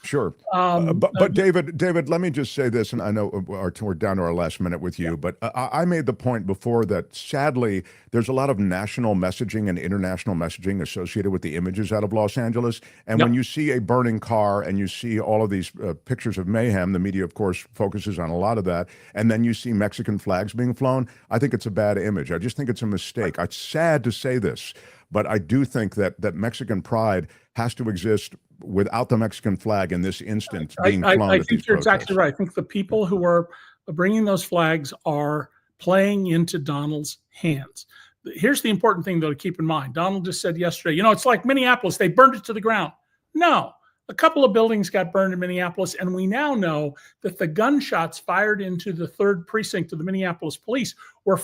Sure. But David, let me just say this, and I know we're down to our last minute with you, but I made the point before that sadly, there's a lot of national messaging and international messaging associated with the images out of Los Angeles. And when you see a burning car and you see all of these pictures of mayhem, the media, of course, focuses on a lot of that. And then you see Mexican flags being flown. I think it's a bad image. I just think it's a mistake. It's sad to say this, but I do think that Mexican pride has to exist without the Mexican flag in this instance being flown. I think you're exactly right. I think the people who are bringing those flags are playing into Donald's hands. Here's the important thing, though, to keep in mind. Donald just said yesterday, it's like Minneapolis. They burned it to the ground. No, a couple of buildings got burned in Minneapolis, and we now know that the gunshots fired into the 3rd precinct of the Minneapolis police were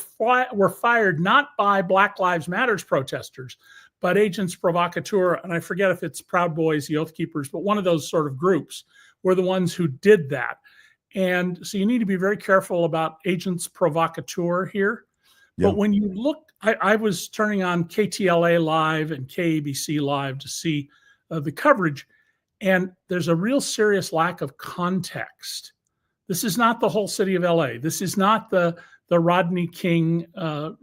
fired not by Black Lives Matters protesters, but agents provocateur, and I forget if it's Proud Boys, the Oath Keepers, but one of those sort of groups were the ones who did that. And so you need to be very careful about agents provocateur here. Yep. But when you look, I was turning on KTLA Live and KABC Live to see the coverage, and there's a real serious lack of context. This is not the whole city of LA. This is not the Rodney King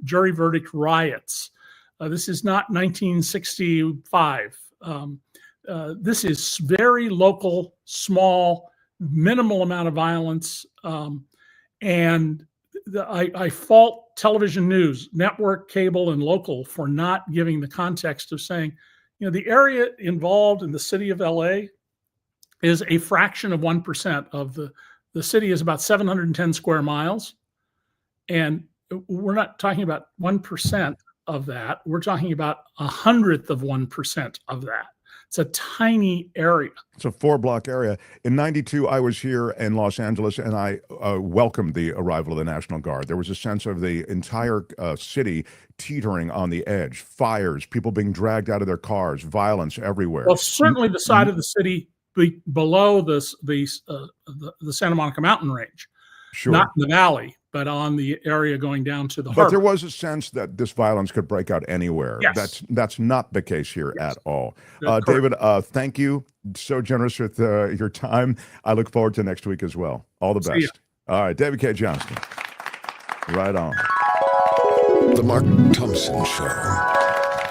jury verdict riots. This is not 1965. This is very local, small, minimal amount of violence. And I fault television news, network, cable, and local for not giving the context of saying, the area involved in the city of LA is a fraction of 1% of the city is about 710 square miles. And we're not talking about 1% of that. We're talking about 100th of 1% of that. It's a tiny area. It's a 4-block area. In '92, I was here in Los Angeles, and I welcomed the arrival of the National Guard. There was a sense of the entire city teetering on the edge, fires, people being dragged out of their cars, violence everywhere. Well, certainly the side of the city below the Santa Monica mountain range, sure, not in the valley. but on the area going down to the But harbor. there was a sense that this violence could break out anywhere. Yes. That's not the case here Yes. at all. Correct. David, thank you. So generous with your time. I look forward to next week as well. All the See best. ya. All right, David Cay Johnston. Right on. The Mark Thompson Show.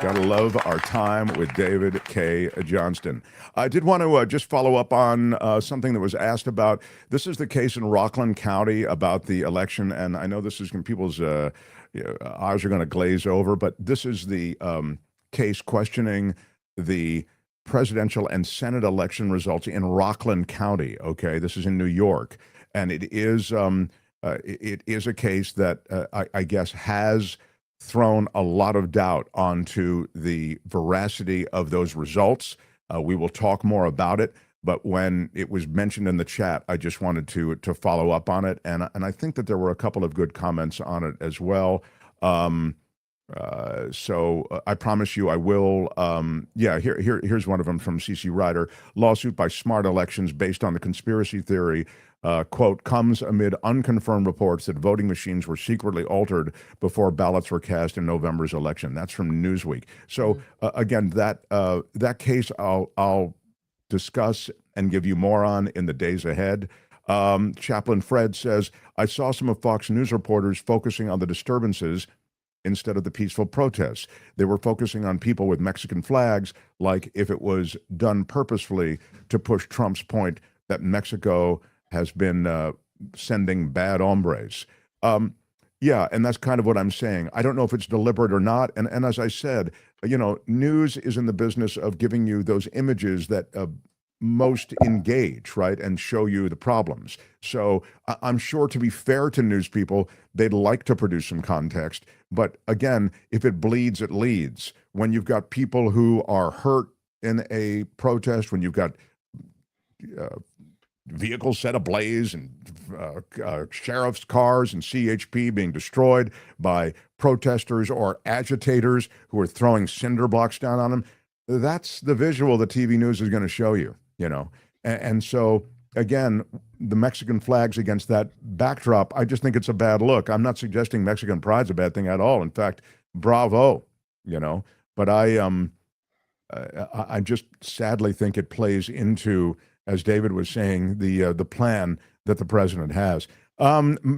Gotta love our time with David Cay Johnston. I did want to just follow up on something that was asked about. This is the case in Rockland County about the election, and I know this is when people's eyes are going to glaze over, but this is the case questioning the presidential and Senate election results in Rockland County. Okay, this is in New York, and it is a case that I guess has thrown a lot of doubt onto the veracity of those results. We will talk more about it, but when it was mentioned in the chat, I just wanted to follow up on it, and I think that there were a couple of good comments on it as well. So I promise you I will. Here's one of them from CC Ryder. Lawsuit by Smart Elections based on the conspiracy theory, quote, comes amid unconfirmed reports that voting machines were secretly altered before ballots were cast in November's election. That's from Newsweek. So again, that case I'll discuss and give you more on in the days ahead. Chaplain Fred says, I saw some of Fox News reporters focusing on the disturbances instead of the peaceful protests. They were focusing on people with Mexican flags, like if it was done purposefully to push Trump's point that Mexico has been sending bad hombres. Yeah, and that's kind of what I'm saying. I don't know if it's deliberate or not. And as I said, news is in the business of giving you those images that most engage, right, and show you the problems. So I'm sure, to be fair to news people, they'd like to produce some context. But again, if it bleeds, it leads. When you've got people who are hurt in a protest, when you've got vehicles set ablaze and sheriff's cars and CHP being destroyed by protesters or agitators who are throwing cinder blocks down on them, that's the visual the TV news is going to show you, And so, again, the Mexican flags against that backdrop, I just think it's a bad look. I'm not suggesting Mexican pride's a bad thing at all. In fact, bravo, But I just sadly think it plays into, as David was saying, the plan that the president has.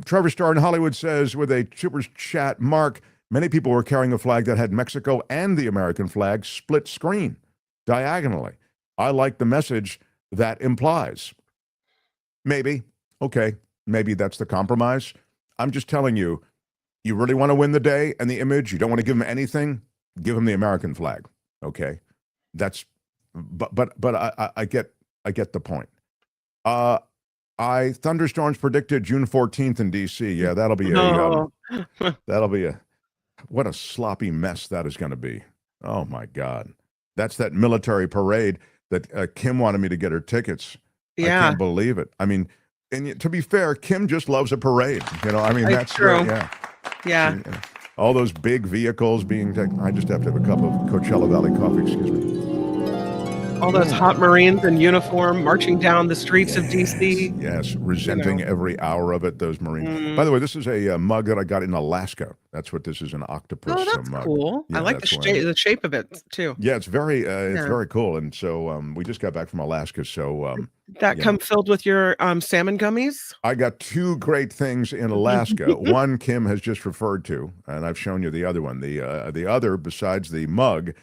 Trevor Starr in Hollywood says with a super chat, Mark, many people were carrying a flag that had Mexico and the American flag split screen diagonally. I like the message that implies. Maybe. Okay. Maybe that's the compromise. I'm just telling you, you really want to win the day and the image, you don't want to give them anything, give them the American flag. Okay. But I get the point. Thunderstorms predicted June 14th in DC. Yeah, that'll be what a sloppy mess that is going to be. Oh my God. That's that military parade that Kim wanted me to get her tickets. Yeah. I can't believe it. I mean, and to be fair, Kim just loves a parade. That's true. Yeah. All those big vehicles being I just have to have a cup of Coachella Valley coffee, excuse me. All those hot Marines in uniform marching down the streets of D.C. Yes, resenting every hour of it, those Marines. By the way, this is a mug that I got in Alaska. That's what this is, an octopus mug. Oh, that's cool. Yeah, I like the shape of it, too. Yeah, it's very cool. And so we just got back from Alaska. So that come filled with your salmon gummies? I got two great things in Alaska. One Kim has just referred to, and I've shown you the other one. The other, besides the mug,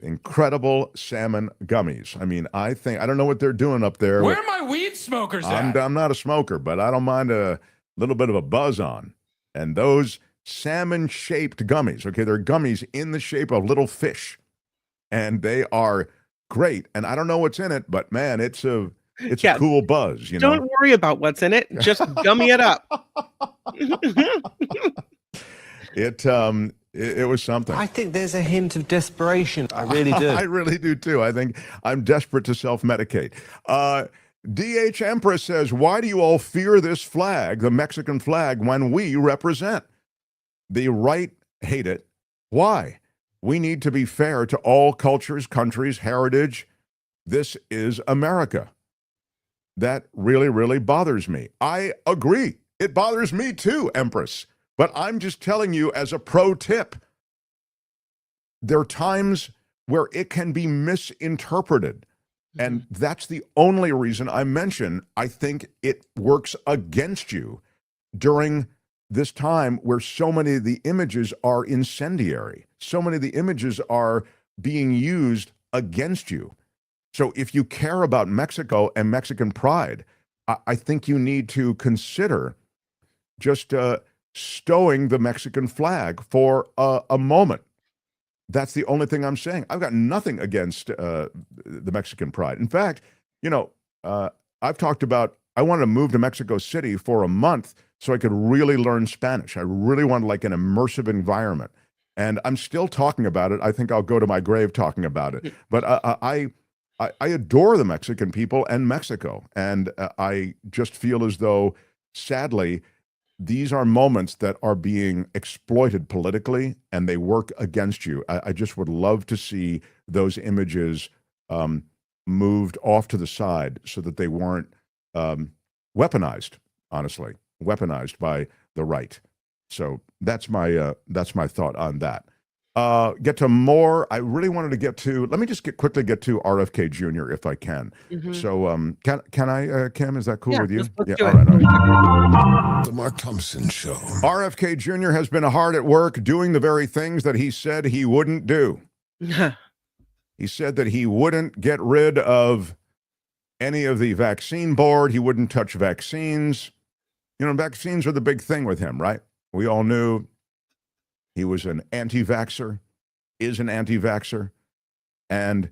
incredible salmon gummies. I mean, I don't know what they're doing up there. Where are my weed smokers at? I'm not a smoker, but I don't mind a little bit of a buzz on. And those salmon-shaped gummies, okay, they're gummies in the shape of little fish. And they are great. And I don't know what's in it, but man, it's a cool buzz, Don't worry about what's in it. Just gummy it up. It was something. I think there's a hint of desperation. I really do. I really do too. I think I'm desperate to self-medicate. DH Empress says, why do you all fear this flag, the Mexican flag, when we represent? The right hate it. Why? We need to be fair to all cultures, countries, heritage. This is America. That really, really bothers me. I agree. It bothers me too, Empress. But I'm just telling you as a pro tip, there are times where it can be misinterpreted. And that's the only reason I mention I think it works against you during this time where so many of the images are incendiary. So many of the images are being used against you. So if you care about Mexico and Mexican pride, I think you need to consider just stowing the Mexican flag for a moment. That's the only thing I'm saying. I've got nothing against the Mexican pride. In fact, I've talked about, I wanted to move to Mexico City for a month so I could really learn Spanish. I really wanted like an immersive environment. And I'm still talking about it. I think I'll go to my grave talking about it. But I adore the Mexican people and Mexico. And I just feel as though, sadly, these are moments that are being exploited politically, and they work against you. I just would love to see those images moved off to the side so that they weren't weaponized, honestly, weaponized by the right. So that's my thought on that. Get to more. I really wanted to get to, let me just quickly get to RFK Jr. if I can. So can I, Kim, is that cool with you? Let's do it. All right. The Mark Thompson Show. RFK Jr. has been hard at work doing the very things that he said he wouldn't do. He said that he wouldn't get rid of any of the vaccine board. He wouldn't touch vaccines. Vaccines are the big thing with him, right? We all knew he was an anti-vaxxer, is an anti-vaxxer, and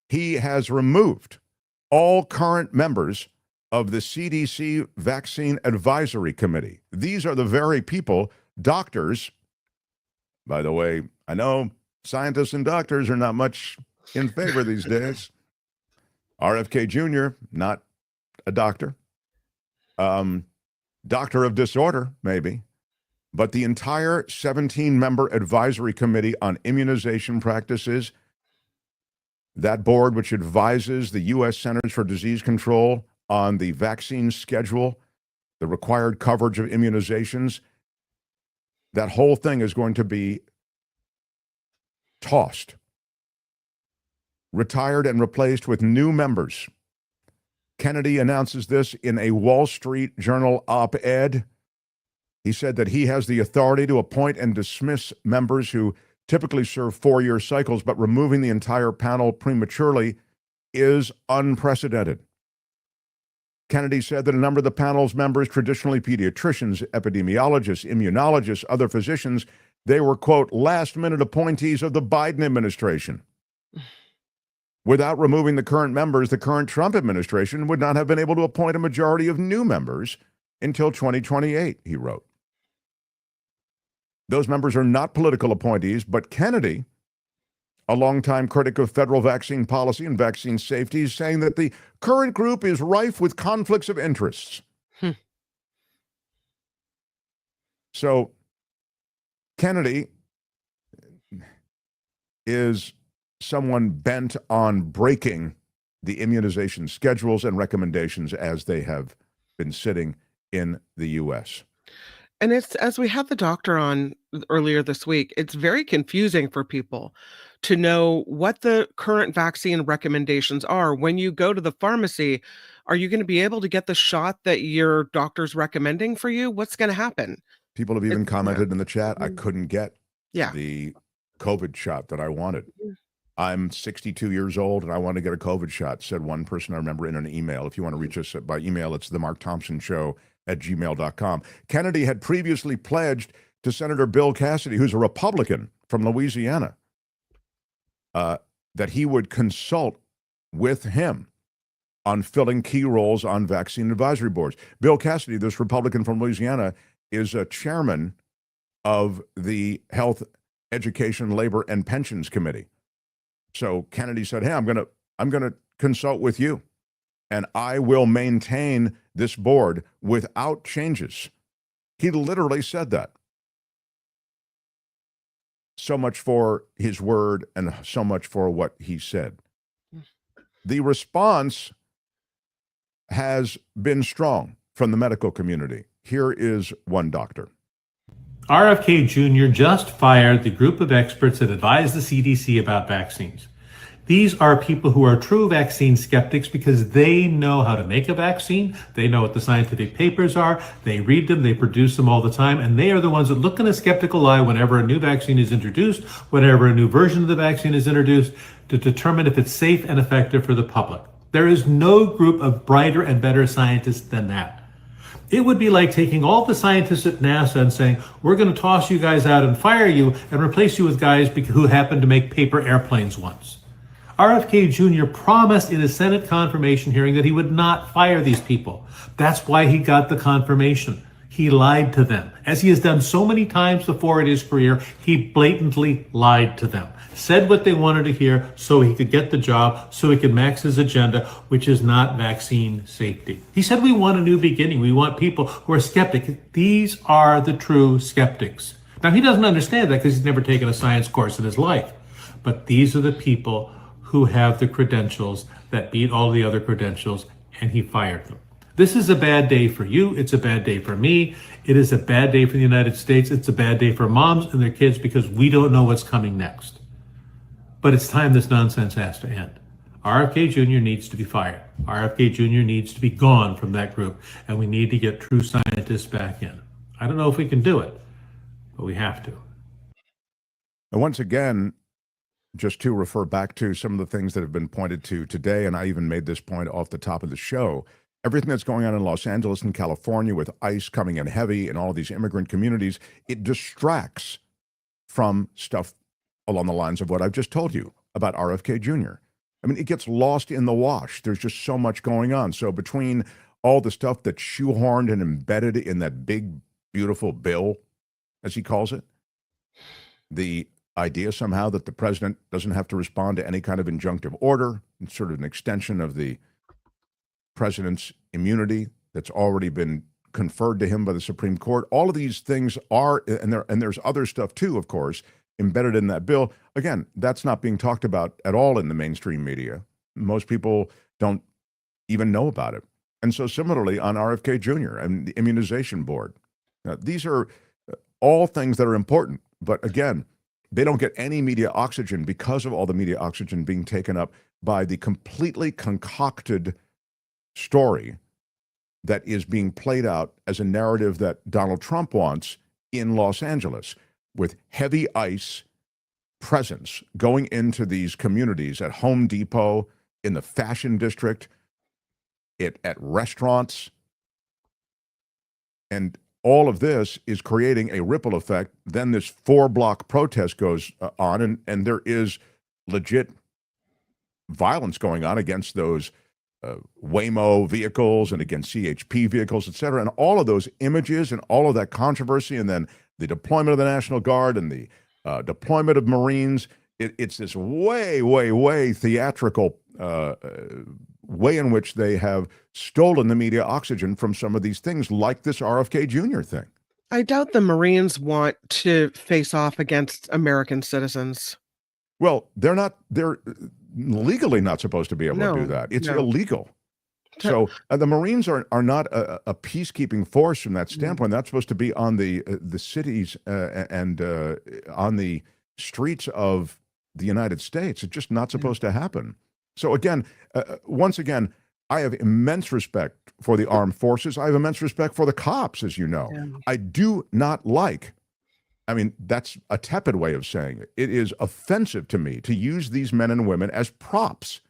he has removed all current members of the CDC Vaccine Advisory Committee. These are the very people, doctors, by the way, I know scientists and doctors are not much in favor these days. RFK Jr., not a doctor. Doctor of disorder, maybe. But the entire 17-member advisory committee on immunization practices, that board which advises the U.S. Centers for Disease Control on the vaccine schedule, the required coverage of immunizations, that whole thing is going to be tossed, retired and replaced with new members. Kennedy announces this in a Wall Street Journal op-ed. He said that he has the authority to appoint and dismiss members who typically serve 4-year cycles, but removing the entire panel prematurely is unprecedented. Kennedy said that a number of the panel's members, traditionally pediatricians, epidemiologists, immunologists, other physicians, they were, quote, last-minute appointees of the Biden administration. Without removing the current members, the current Trump administration would not have been able to appoint a majority of new members until 2028, he wrote. Those members are not political appointees, but Kennedy, a longtime critic of federal vaccine policy and vaccine safety, is saying that the current group is rife with conflicts of interests. So Kennedy is someone bent on breaking the immunization schedules and recommendations as they have been sitting in the U.S. And it's, as we had the doctor on earlier this week, it's very confusing for people to know what the current vaccine recommendations are. When you go to the pharmacy, are you going to be able to get the shot that your doctor's recommending for you? What's going to happen? People have even commented in the chat, I couldn't get the COVID shot that I wanted. I'm 62 years old and I want to get a COVID shot, said one person I remember in an email. If you want to reach us by email, it's themarkthompsonshow@gmail.com. Kennedy had previously pledged to Senator Bill Cassidy, who's a Republican from Louisiana, that he would consult with him on filling key roles on vaccine advisory boards. Bill Cassidy, this Republican from Louisiana, is a chairman of the Health, Education, Labor, and Pensions Committee. So Kennedy said, hey, I'm gonna consult with you, and I will maintain this board without changes. He literally said that. So much for his word and so much for what he said. The response has been strong from the medical community. Here is one doctor. RFK Jr. just fired the group of experts that advised the CDC about vaccines. These are people who are true vaccine skeptics because they know how to make a vaccine. They know what the scientific papers are. They read them. They produce them all the time. And they are the ones that look in a skeptical eye whenever a new vaccine is introduced, whenever a new version of the vaccine is introduced, to determine if it's safe and effective for the public. There is no group of brighter and better scientists than that. It would be like taking all the scientists at NASA and saying, we're going to toss you guys out and fire you and replace you with guys who happened to make paper airplanes once. RFK Jr. promised in his Senate confirmation hearing that he would not fire these people. That's why he got the confirmation. He lied to them. As he has done so many times before in his career, he blatantly lied to them. Said what they wanted to hear so he could get the job, so he could max his agenda, which is not vaccine safety. He said we want a new beginning. We want people who are skeptics. These are the true skeptics. Now, he doesn't understand that because he's never taken a science course in his life. But these are the people who have the credentials that beat all the other credentials, and he fired them. This is a bad day for you. It's a bad day for me. It is a bad day for the United States. It's a bad day for moms and their kids because we don't know what's coming next. But it's time this nonsense has to end. RFK Jr. needs to be fired. RFK Jr. needs to be gone from that group, and we need to get true scientists back in. I don't know if we can do it, but we have to. And once again, just to refer back to some of the things that have been pointed to today, and I even made this point off the top of the show, everything that's going on in Los Angeles and California with ICE coming in heavy in all these immigrant communities, it distracts from stuff along the lines of what I've just told you about RFK Jr. I mean, it gets lost in the wash. There's just so much going on. So between all the stuff that's shoehorned and embedded in that big, beautiful bill, as he calls it, the idea somehow that the president doesn't have to respond to any kind of injunctive order, it's sort of an extension of the president's immunity that's already been conferred to him by the Supreme Court. All of these things are, and there's other stuff too, of course, embedded in that bill. Again, that's not being talked about at all in the mainstream media. Most people don't even know about it. And so similarly on RFK Jr. and the immunization board, these are all things that are important. But again, they don't get any media oxygen because of all the media oxygen being taken up by the completely concocted story that is being played out as a narrative that Donald Trump wants in Los Angeles, with heavy ICE presence going into these communities at Home Depot, in the fashion district, at restaurants. And all of this is creating a ripple effect. Then this 4-block protest goes on, and there is legit violence going on against those Waymo vehicles and against CHP vehicles, et cetera. And all of those images and all of that controversy, and then the deployment of the National Guard and the deployment of Marines, it's this way theatrical way in which they have stolen the media oxygen from some of these things, like this RFK Jr. thing. I doubt the Marines want to face off against American citizens. Well, they're legally not supposed to be able to do that. It's illegal. So the Marines are not a peacekeeping force from that standpoint. That's supposed to be on the cities and on the streets of the United States. It's just not supposed to happen. So again, once again, I have immense respect for the armed forces. I have immense respect for the cops, as you know. Yeah. I do not like, I mean, that's a tepid way of saying it. It is offensive to me to use these men and women as props.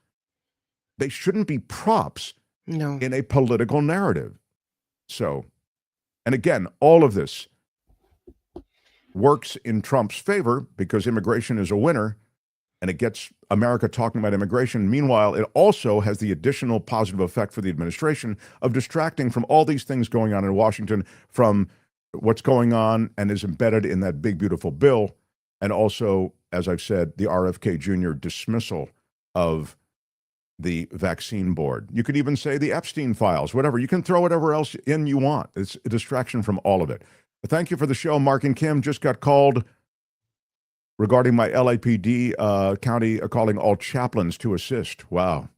They shouldn't be props in a political narrative. So, and again, all of this works in Trump's favor because immigration is a winner and it gets America talking about immigration. Meanwhile, it also has the additional positive effect for the administration of distracting from all these things going on in Washington, from what's going on and is embedded in that big, beautiful bill. And also, as I've said, the RFK Jr. dismissal of the vaccine board. You could even say the Epstein files, whatever. You can throw whatever else in you want. It's a distraction from all of it. Thank you for the show. Mark and Kim just got called regarding my LAPD county calling all chaplains to assist. Wow.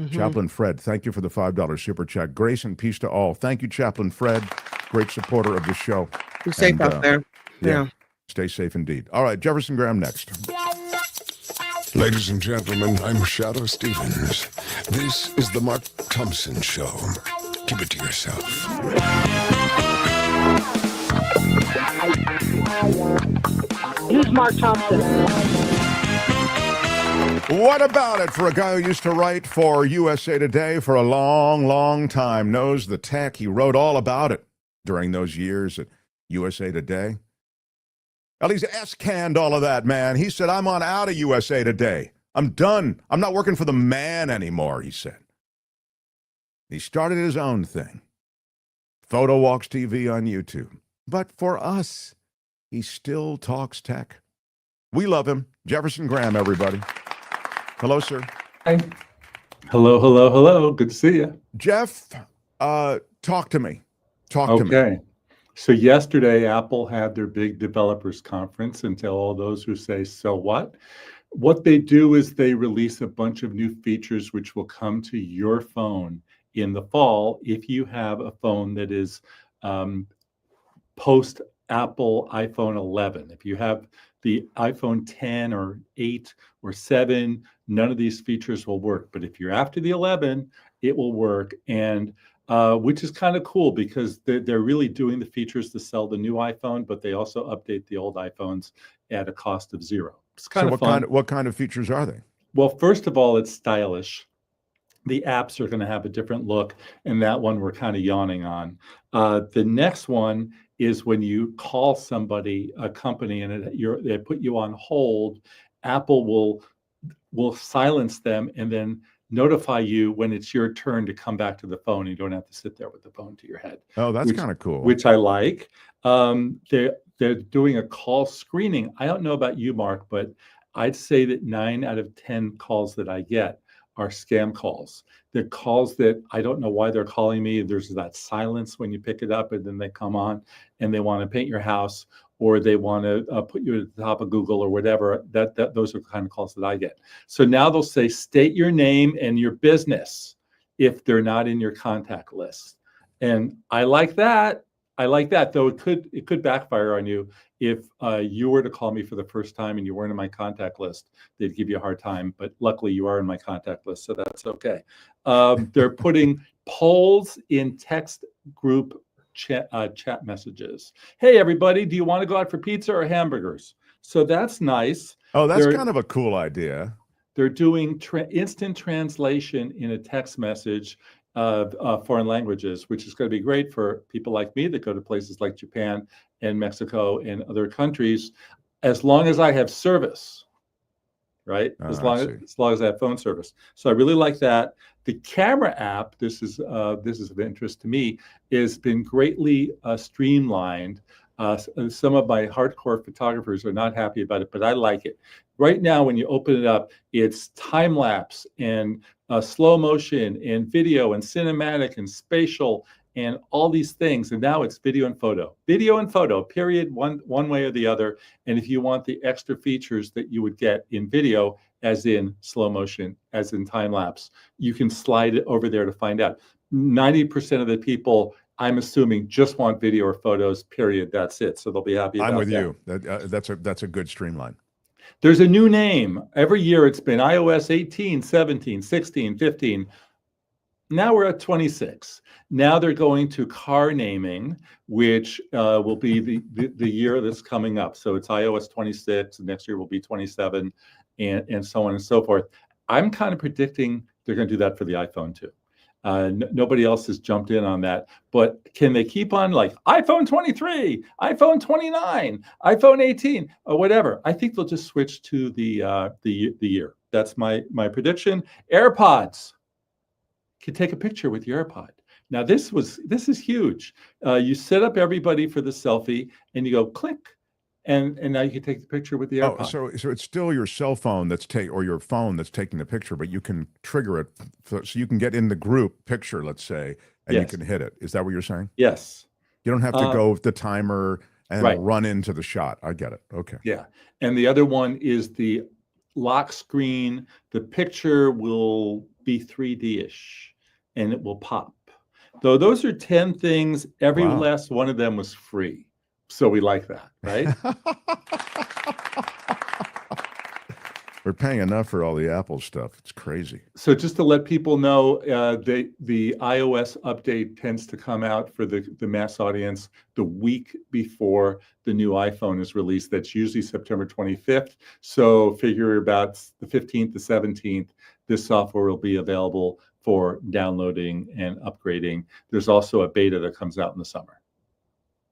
Chaplain Fred, thank you for the $5 super chat. Grace and peace to all. Thank you, Chaplain Fred. great supporter of the show. Be safe out there. Yeah. Stay safe indeed. All right, Jefferson Graham next. Ladies and gentlemen, I'm Shadow Stevens. This is the Mark Thompson Show. Keep it to yourself. Who's Mark Thompson? What about it for a guy who used to write for USA Today for a long, long time? Knows the tech. He wrote all about it during those years at USA Today. Well, he's S-canned all of that, man. He said, I'm on out of USA Today. I'm done. I'm not working for the man anymore, he said. He started his own thing. Photo Walks TV on YouTube. But for us, he still talks tech. We love him. Jefferson Graham, everybody. Hello, sir. Hi. Hello, hello, hello. Good to see you. Jeff, talk to me. Talk to me. Okay. So yesterday, Apple had their big developers conference, and tell all those who say, so what they do is they release a bunch of new features which will come to your phone in the fall if you have a phone that is post Apple iPhone 11. If you have the iPhone 10 or 8 or 7, none of these features will work. But if you're after the 11, it will work. And which is kind of cool because they're really doing the features to sell the new iPhone, but they also update the old iPhones at a cost of zero. It's kind of fun. What kind of features are they? Well, first of all, it's stylish. The apps are going to have a different look, and that one we're kind of yawning on. The next one is when you call somebody, a company, and they put you on hold, Apple will silence them and then notify you when it's your turn to come back to the phone. You don't have to sit there with the phone to your head. Oh, that's kind of cool. Which I like. They're doing a call screening. I don't know about you, Mark, but I'd say that 9 out of 10 calls that I get are scam calls. They're calls that I don't know why they're calling me. There's that silence when you pick it up, and then they come on and they want to paint your house, or they want to put you at the top of Google or whatever. Those are the kind of calls that I get. So now they'll say, state your name and your business if they're not in your contact list. And I like that. Though it could backfire on you if you were to call me for the first time and you weren't in my contact list. They'd give you a hard time, but luckily you are in my contact list, so that's okay. They're putting polls in text group chat messages. Hey, everybody, do you want to go out for pizza or hamburgers? So that's nice. Oh, that's kind of a cool idea. They're doing instant translation in a text message of foreign languages, which is going to be great for people like me that go to places like Japan and Mexico and other countries, as long as I have service, right? As long as I have phone service. So I really like that. The camera app, this is of interest to me, has been greatly streamlined. Some of my hardcore photographers are not happy about it, but I like it. Right now, when you open it up, it's time lapse and slow motion and video and cinematic and spatial and all these things. And now it's video and photo, period, one way or the other. And if you want the extra features that you would get in video, as in slow motion, as in time lapse, you can slide it over there to find out. 90% of the people, I'm assuming, just want video or photos, period. That's it. So they'll be happy about that. I'm with you. That's a good streamline. There's a new name. Every year it's been iOS 18, 17, 16, 15. Now we're at 26. Now they're going to car naming, which will be the year that's coming up. So it's iOS 26, and next year will be 27, and so on and so forth. I'm kind of predicting they're going to do that for the iPhone too. Nobody else has jumped in on that, but can they keep on like iPhone 23, iPhone 29, iPhone 18, or whatever? I think they'll just switch to the year. That's my prediction. AirPods. Can take a picture with your AirPod. Now this is huge. You set up everybody for the selfie, and you go click, and now you can take the picture with the AirPod. Oh, so it's still your cell phone or your phone that's taking the picture, but you can trigger it so you can get in the group picture, let's say, and you can hit it. Is that what you're saying? Yes. You don't have to go with the timer and run into the shot. I get it. Okay. Yeah. And the other one is the lock screen. The picture will be 3D-ish, and it will pop. Though those are 10 things, every Wow. last one of them was free. So we like that, right? We're paying enough for all the Apple stuff. It's crazy. So just to let people know, the iOS update tends to come out for the mass audience the week before the new iPhone is released. That's usually September 25th. So figure about the 15th to 17th, this software will be available for downloading and upgrading. There's also a beta that comes out in the summer.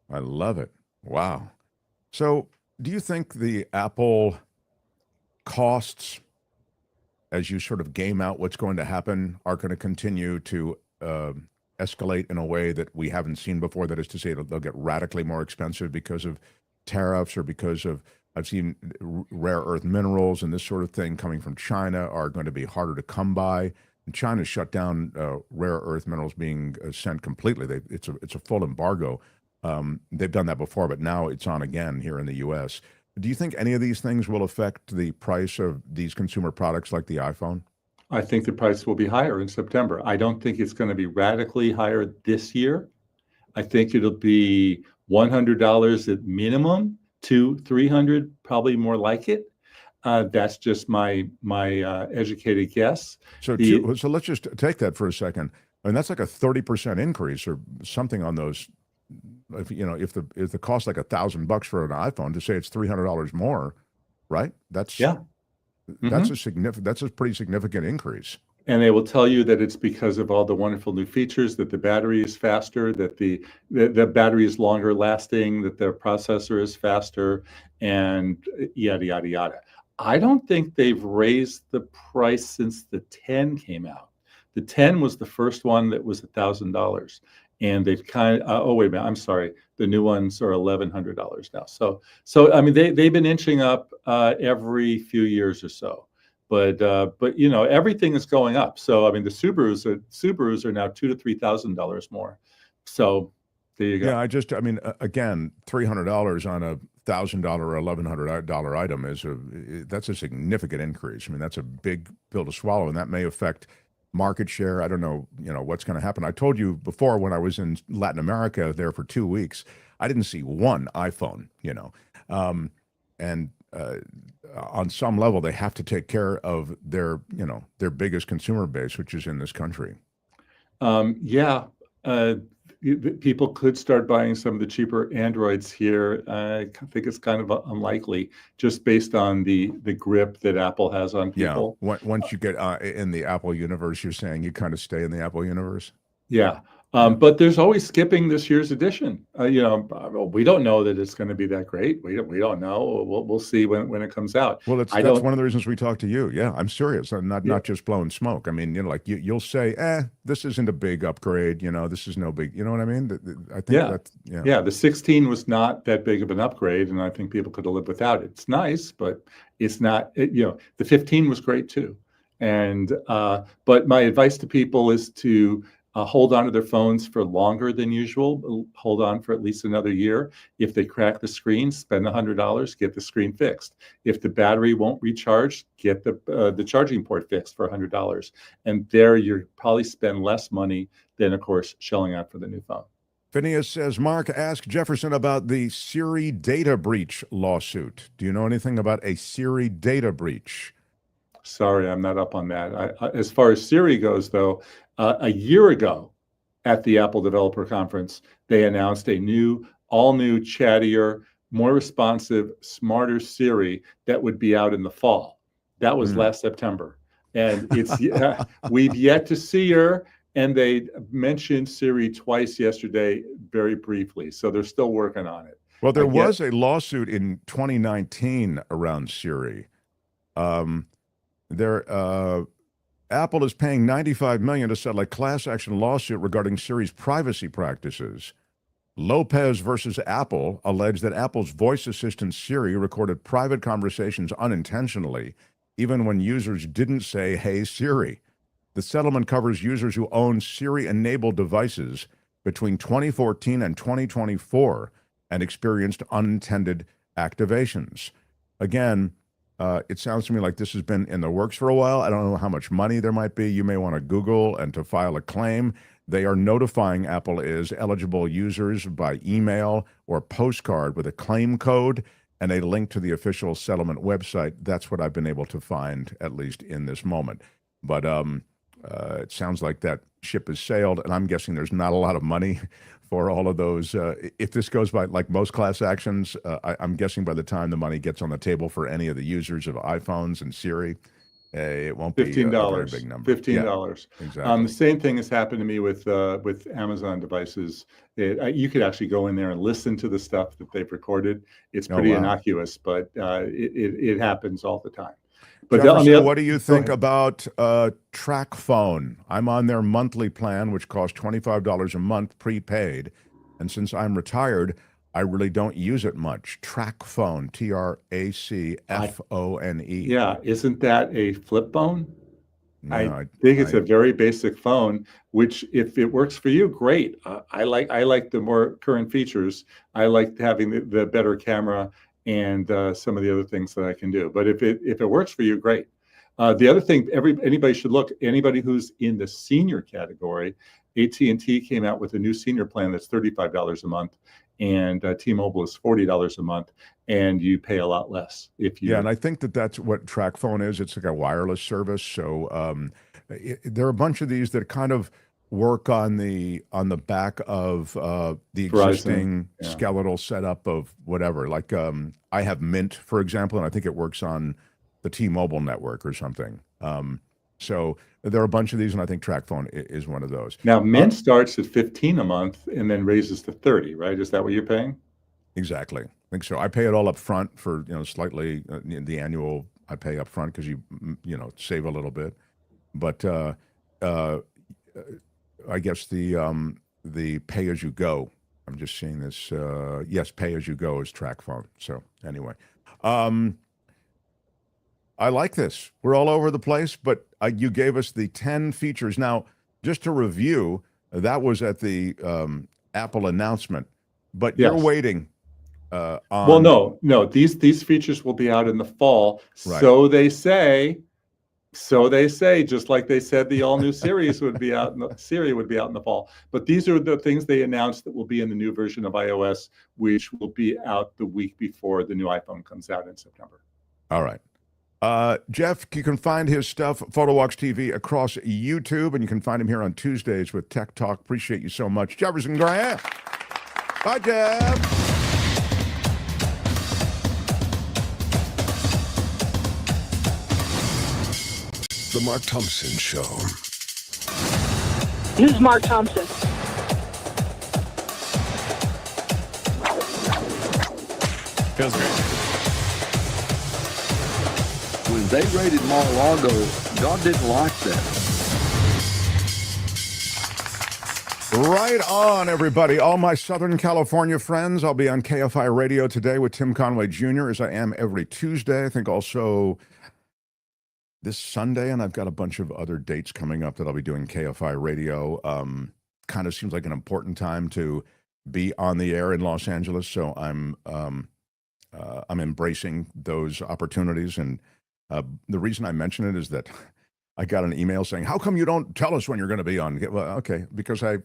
I love it. Wow. So do you think the Apple costs, as you sort of game out what's going to happen, are going to continue to escalate in a way that we haven't seen before? That is to say, they'll get radically more expensive because of tariffs or because of, I've seen rare earth minerals and this sort of thing coming from China are going to be harder to come by. And China shut down rare earth minerals being sent completely. It's a full embargo. They've done that before, but now it's on again here in the U.S. Do you think any of these things will affect the price of these consumer products like the iPhone? I think the price will be higher in September. I don't think it's going to be radically higher this year. I think it'll be $100 at minimum, $200-300, probably more like it. That's just my educated guess. So let's just take that for a second. I mean, that's like a 30% increase or something on those. If the cost like $1,000 for an iPhone, to say it's $300 more, right? That's that's a pretty significant increase. And they will tell you that it's because of all the wonderful new features, that the battery is faster, that the battery is longer lasting, that the processor is faster, and yada, yada, yada. I don't think they've raised the price since the 10 came out. The 10 was the first one that was $1,000. And they've oh, wait a minute, I'm sorry. The new ones are $1,100 now. So I mean, they've been inching up every few years or so. But everything is going up. So I mean, the Subarus are now $2,000 to $3,000 more. So there you go. Yeah, again, $300 on a $1,000 or $1,100 item that's a significant increase. I mean, that's a big pill to swallow, and that may affect market share. I don't know, what's going to happen. I told you before, when I was in Latin America there for 2 weeks, I didn't see one iPhone, and on some level they have to take care of their biggest consumer base, which is in this country. People could start buying some of the cheaper Androids here. I think it's kind of unlikely, just based on the grip that Apple has on people. Yeah, once you get in the Apple universe, you're saying you kind of stay in the Apple universe? Yeah. But there's always skipping this year's edition. We don't know that it's going to be that great. We don't know. We'll see when it comes out. Well, that's one of the reasons we talked to you. Yeah, I'm serious. I'm not just blowing smoke. I mean, you'll say, this isn't a big upgrade. This is no big. You know what I mean? I think the 16 was not that big of an upgrade, and I think people could have lived without it. It's nice, but it's not. The 15 was great too. And but my advice to people is to hold on to their phones for longer than usual. Hold on for at least another year. If they crack the screen, spend $100, get the screen fixed. If the battery won't recharge, get the charging port fixed for $100. And there you probably spend less money than, of course, shelling out for the new phone. Phineas says, Mark, ask Jefferson about the Siri data breach lawsuit. Do you know anything about a Siri data breach? Sorry, I'm not up on that. As far as Siri goes, though, a year ago at the Apple Developer Conference, they announced all new, chattier, more responsive, smarter Siri that would be out in the fall. That was last September. And we've yet to see her. And they mentioned Siri twice yesterday, very briefly. So they're still working on it. Well, there was a lawsuit in 2019 around Siri. Apple is paying $95 million to settle a class action lawsuit regarding Siri's privacy practices. Lopez versus Apple alleged that Apple's voice assistant Siri recorded private conversations unintentionally, even when users didn't say, "Hey, Siri." The settlement covers users who own Siri-enabled devices between 2014 and 2024 and experienced unintended activations. Again, it sounds to me like this has been in the works for a while. I don't know how much money there might be. You may want to Google and to file a claim. They are notifying Apple is eligible users by email or postcard with a claim code and a link to the official settlement website. That's what I've been able to find, at least in this moment. But it sounds like that ship has sailed, and I'm guessing there's not a lot of money for all of those. If this goes by like most class actions, I'm guessing by the time the money gets on the table for any of the users of iPhones and Siri, it won't be a very big number. $15. Yeah, exactly. The same thing has happened to me with Amazon devices. You could actually go in there and listen to the stuff that they've recorded. It's pretty innocuous, but it happens all the time. But Jefferson, what do you think about Track Phone? I'm on their monthly plan, which costs $25 a month prepaid. And since I'm retired, I really don't use it much. Track Phone, TRACFONE. Yeah, isn't that a flip phone? No, I think it's a very basic phone, which if it works for you, great. I like the more current features. I like having the better camera and some of the other things that I can do. But if it works for you, great. The other thing, anybody should look. Anybody who's in the senior category, AT&T came out with a new senior plan that's $35 a month, and T-Mobile is $40 a month, and you pay a lot less if you. Yeah, and I think that's what Track Phone is. It's like a wireless service. So there are a bunch of these that kind of work on the back of the existing skeletal setup of whatever. Like I have Mint, for example, and I think it works on the T-Mobile network or something. So there are a bunch of these, and I think Track Phone is one of those. Now, Mint starts at $15 a month and then raises to $30, right? Is that what you're paying? Exactly. I think so. I pay it all up front for, slightly the annual I pay up front because you save a little bit. But I guess the pay as you go. I'm just seeing this. Yes, pay as you go is Track Phone. So anyway, I like this. We're all over the place, but you gave us the 10 features. Now, just to review, that was at the Apple announcement, but you're waiting on. Well, no. These features will be out in the fall. Right. So they say. Just like they said the all-new series would be out. Siri would be out in the fall. But these are the things they announced that will be in the new version of iOS, which will be out the week before the new iPhone comes out in September. All right. Jeff, you can find his stuff, PhotoWalks TV, across YouTube, and you can find him here on Tuesdays with Tech Talk. Appreciate you so much. Jefferson Graham. Bye, Jeff. The Mark Thompson Show. Who's Mark Thompson? Feels great. When they raided Mar-a-Lago, God didn't like that. Right on, everybody. All my Southern California friends, I'll be on KFI Radio today with Tim Conway Jr., as I am every Tuesday. I think also this Sunday, and I've got a bunch of other dates coming up that I'll be doing KFI Radio. Kind of seems like an important time to be on the air in Los Angeles, so I'm embracing those opportunities. And the reason I mention it is that I got an email saying, "How come you don't tell us when you're going to be on?" Well, okay, because I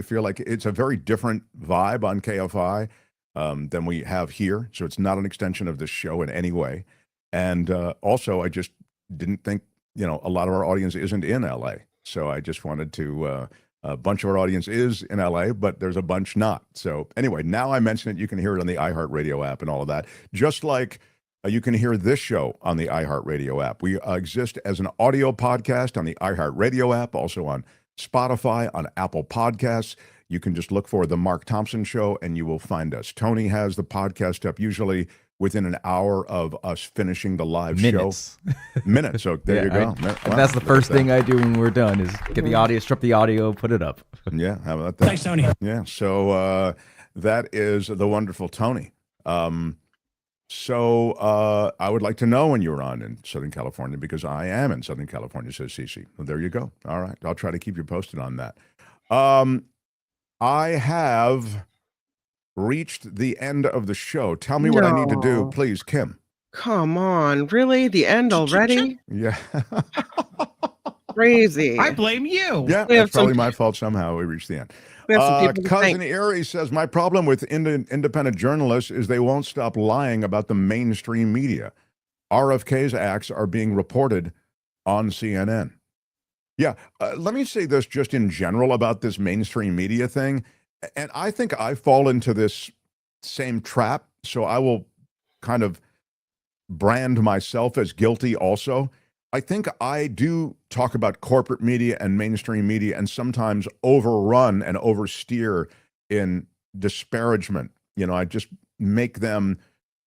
feel like it's a very different vibe on KFI than we have here, so it's not an extension of this show in any way. And also, I just didn't think, a lot of our audience isn't in LA. So I just wanted to, a bunch of our audience is in LA, but there's a bunch not. So anyway, now I mention it, you can hear it on the iHeartRadio app and all of that. Just like you can hear this show on the iHeartRadio app. We exist as an audio podcast on the iHeartRadio app, also on Spotify, on Apple Podcasts. You can just look for The Mark Thompson Show and you will find us. Tony has the podcast up usually within an hour of us finishing the live show. Minutes. So there you go. Wow, that's the first thing I do when we're done is get the audio, strip the audio, put it up. Yeah, how about that? Thanks, Tony. Yeah, so that is the wonderful Tony. So I would like to know when you're on in Southern California, because I am in Southern California, says Cece. Well, there you go. All right, I'll try to keep you posted on that. I have reached the end of the show. Tell me what I need to do, please, Kim. Come on, really? The end already? Yeah. crazy. I blame you. Yeah, that's probably my fault somehow. We reached the end. We have some people to Cousin thank. Erie says, my problem with independent journalists is they won't stop lying about the mainstream media. RFK's acts are being reported on CNN. Yeah, let me say this just in general about this mainstream media thing. And I think I fall into this same trap, so I will kind of brand myself as guilty also. I think I do talk about corporate media and mainstream media and sometimes overrun and oversteer in disparagement. You know, I just make them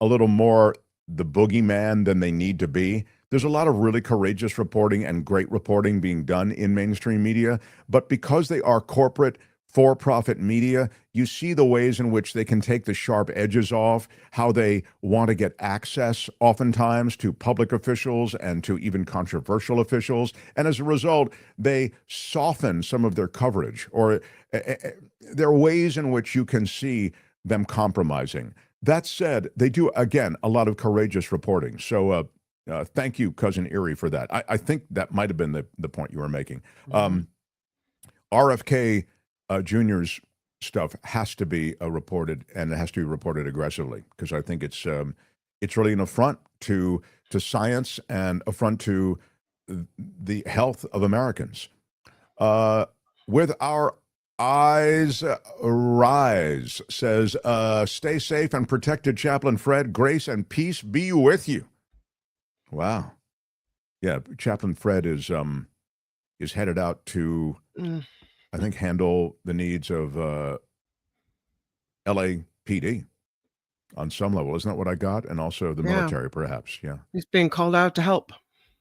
a little more the boogeyman than they need to be. There's a lot of really courageous reporting and great reporting being done in mainstream media, but because they are corporate for-profit media, you see the ways in which they can take the sharp edges off, how they want to get access oftentimes to public officials and to even controversial officials. And as a result, they soften some of their coverage, or there are ways in which you can see them compromising. That said, they do, again, a lot of courageous reporting. So thank you, Cousin Erie, for that. I think that might have been the point you were making. RFK Jr.'s stuff has to be reported, and it has to be reported aggressively, because I think it's really an affront to science and affront to the health of Americans. With our eyes rise says, stay safe and protected, Chaplain Fred. Grace and peace be with you. Wow. Yeah, Chaplain Fred is headed out to I think handle the needs of LAPD on some level. Isn't that what I got? And also the military, perhaps. Yeah. He's being called out to help.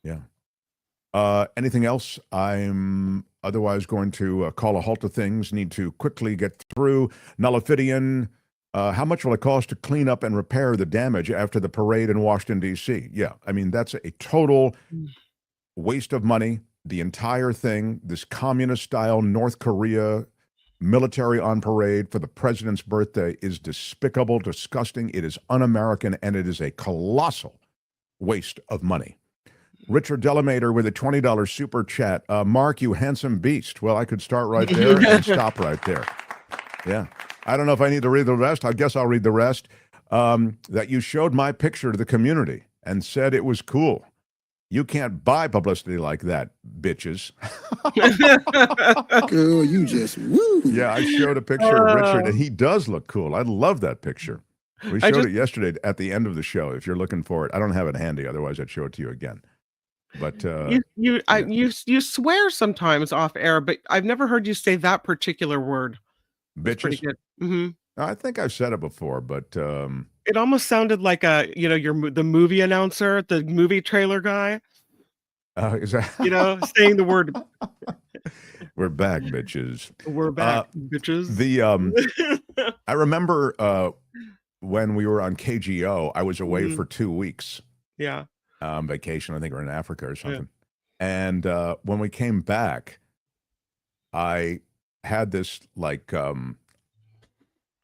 Yeah. Anything else? I'm otherwise going to call a halt to things. Need to quickly get through. Nullifidian, how much will it cost to clean up and repair the damage after the parade in Washington, D.C.? Yeah. I mean, that's a total waste of money. The entire thing, this communist-style North Korea military on parade for the president's birthday, is despicable, disgusting. It is un-American, and it is a colossal waste of money. Richard Delamater with a $20 super chat. Mark, you handsome beast. Well, I could start right there and stop right there. Yeah. I don't know if I need to read the rest. I guess I'll read the rest. That you showed my picture to the community and said it was cool. You can't buy publicity like that, bitches. Girl, you just woo. Yeah, I showed a picture of Richard, and he does look cool. I love that picture. We showed it yesterday at the end of the show. If you're looking for it, I don't have it handy. Otherwise, I'd show it to you again. But you swear sometimes off air, but I've never heard you say that particular word. Bitches. Pretty good. Mm-hmm. I think I've said it before, but it almost sounded like the movie announcer, the movie trailer guy. Is that saying the word? We're back, bitches. We're back, bitches. I remember when we were on KGO, I was away for 2 weeks. Yeah. Vacation. I think we're in Africa or something. Yeah. And when we came back, I had this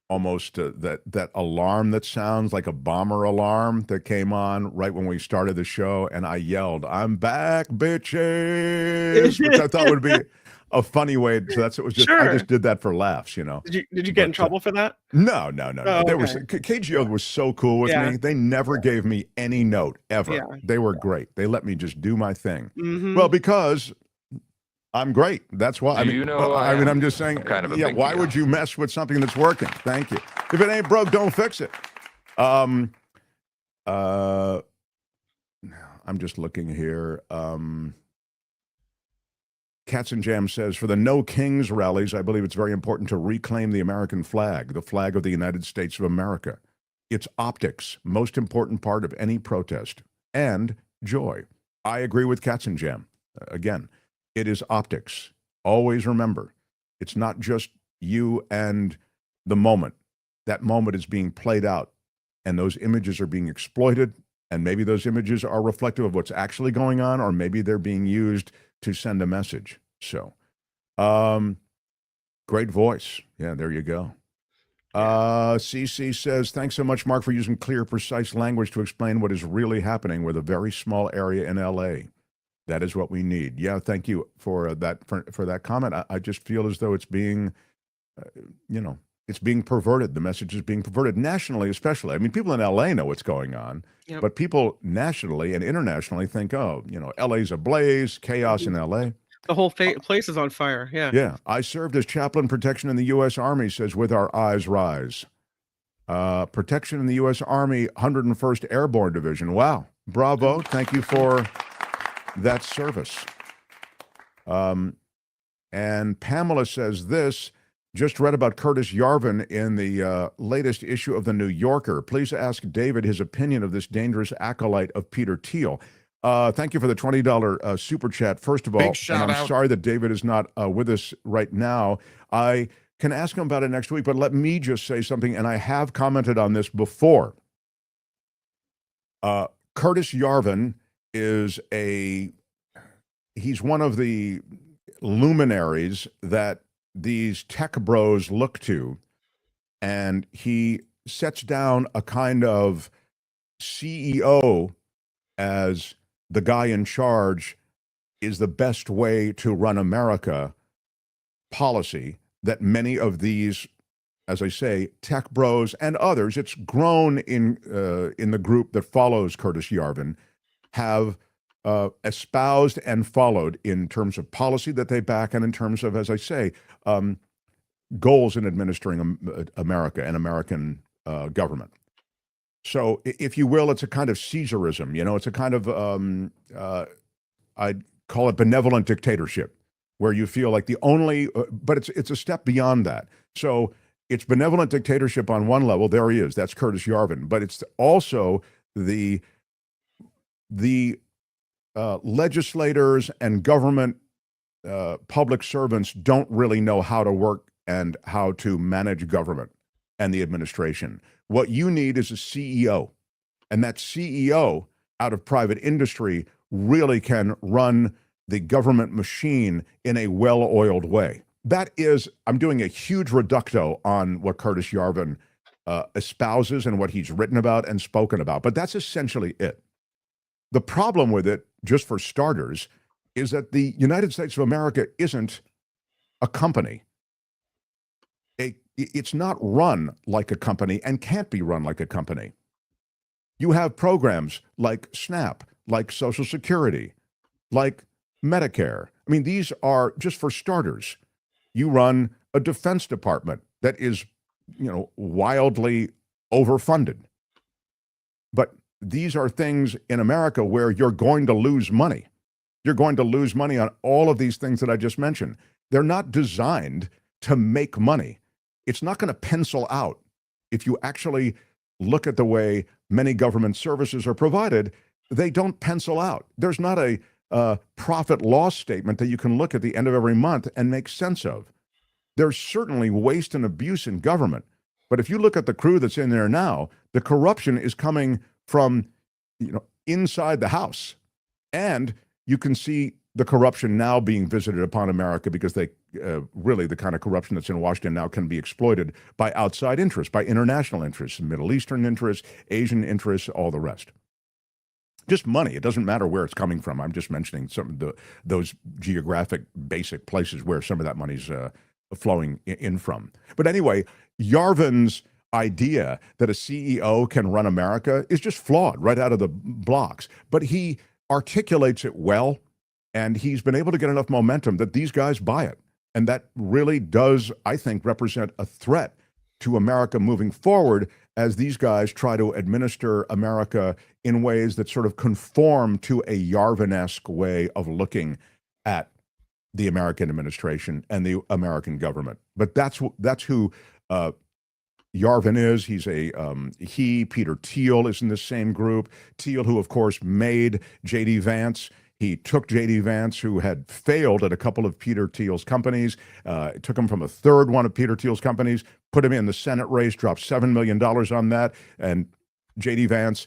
almost that alarm that sounds like a bomber alarm that came on right when we started the show, and I yelled, "I'm back, bitches," which I thought would be a funny way. So I just did that for laughs, Did you get in trouble for that? No. Oh, KGO was so cool with me. They never gave me any note ever. Yeah. They were great. They let me just do my thing. Mm-hmm. Well, because I'm great. That's why. I'm just saying. Why would you mess with something that's working? Thank you. If it ain't broke, don't fix it. I'm just looking here. Cats and Jam says, for the No Kings rallies, I believe it's very important to reclaim the American flag, the flag of the United States of America. It's optics, most important part of any protest, and joy. I agree with Cats and Jam. Again, it is optics. Always remember, it's not just you and the moment. That moment is being played out, and those images are being exploited, and maybe those images are reflective of what's actually going on, or maybe they're being used to send a message. So, great voice. Yeah, there you go. CC says, thanks so much, Mark, for using clear, precise language to explain what is really happening with a very small area in LA. That is what we need. Yeah, thank you for that comment. I just feel as though it's being, it's being perverted. The message is being perverted nationally, especially. I mean, people in LA know what's going on, but people nationally and internationally think, oh, LA's ablaze, chaos in LA. The whole place is on fire. Yeah. Yeah. I served as chaplain protection in the U.S. Army, says With Our Eyes Rise. Protection in the U.S. Army, 101st Airborne Division. Wow. Bravo. Thank you for that service. And Pamela says this, just read about Curtis Yarvin in the latest issue of The New Yorker. Please ask David his opinion of this dangerous acolyte of Peter Thiel. Thank you for the $20 super chat, first of all. And I'm sorry that David is not with us right now. I can ask him about it next week, but let me just say something, and I have commented on this before. Curtis Yarvin is he's one of the luminaries that these tech bros look to, and he sets down a kind of CEO as the guy in charge is the best way to run America policy that many of these, as I say, tech bros and others, it's grown in the group that follows Curtis Yarvin, have espoused and followed in terms of policy that they back and in terms of, as I say, goals in administering America and American government. So, if you will, it's a kind of Caesarism. It's a kind of, I'd call it benevolent dictatorship, where you feel like the only, but it's a step beyond that. So, it's benevolent dictatorship on one level. There he is. That's Curtis Yarvin. But it's also the legislators and government public servants don't really know how to work and how to manage government and the administration. What you need is a CEO, and that CEO out of private industry really can run the government machine in a well-oiled way. That is, I'm doing a huge reducto on what Curtis Yarvin espouses and what he's written about and spoken about, but that's essentially it. The problem with it, just for starters, is that the United States of America isn't a company. It's not run like a company and can't be run like a company. You have programs like SNAP, like Social Security, like Medicare. I mean, these are, just for starters, you run a Defense Department that is, wildly overfunded. But these are things in America where you're going to lose money. You're going to lose money on all of these things that I just mentioned. They're not designed to make money. It's not going to pencil out. If you actually look at the way many government services are provided, they don't pencil out. There's not a profit loss statement that you can look at the end of every month and make sense of. There's certainly waste and abuse in government. But if you look at the crew that's in there now, the corruption is coming from inside the house. And you can see the corruption now being visited upon America because they really, the kind of corruption that's in Washington now can be exploited by outside interests, by international interests, Middle Eastern interests, Asian interests, all the rest. Just money. It doesn't matter where it's coming from. I'm just mentioning some of those geographic basic places where some of that money's flowing in from. But anyway, Yarvin's idea that a CEO can run America is just flawed right out of the blocks. But he articulates it well, and he's been able to get enough momentum that these guys buy it. And that really does, I think, represent a threat to America moving forward as these guys try to administer America in ways that sort of conform to a Yarvin-esque way of looking at the American administration and the American government. But that's who Yarvin is. He's Peter Thiel is in the same group. Thiel, who of course made J.D. Vance. He took J.D. Vance, who had failed at a couple of Peter Thiel's companies, took him from a third one of Peter Thiel's companies, put him in the Senate race, dropped $7 million on that, and J.D. Vance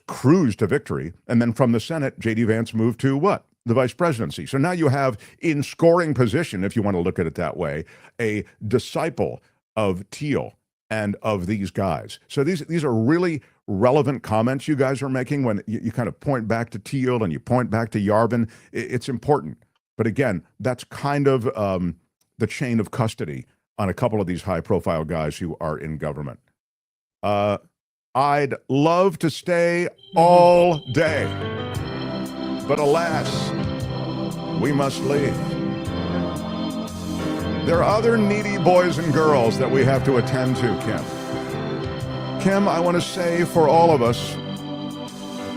cruised to victory. And then from the Senate, J.D. Vance moved to what? The vice presidency. So now you have, in scoring position, if you want to look at it that way, a disciple of Thiel and of these guys. So these are really relevant comments you guys are making when you kind of point back to Teal and you point back to Yarvin. It's important. But again, that's kind of the chain of custody on a couple of these high-profile guys who are in government. I'd love to stay all day, but alas, we must leave. There are other needy boys and girls that we have to attend to, Kim. Kim, I want to say for all of us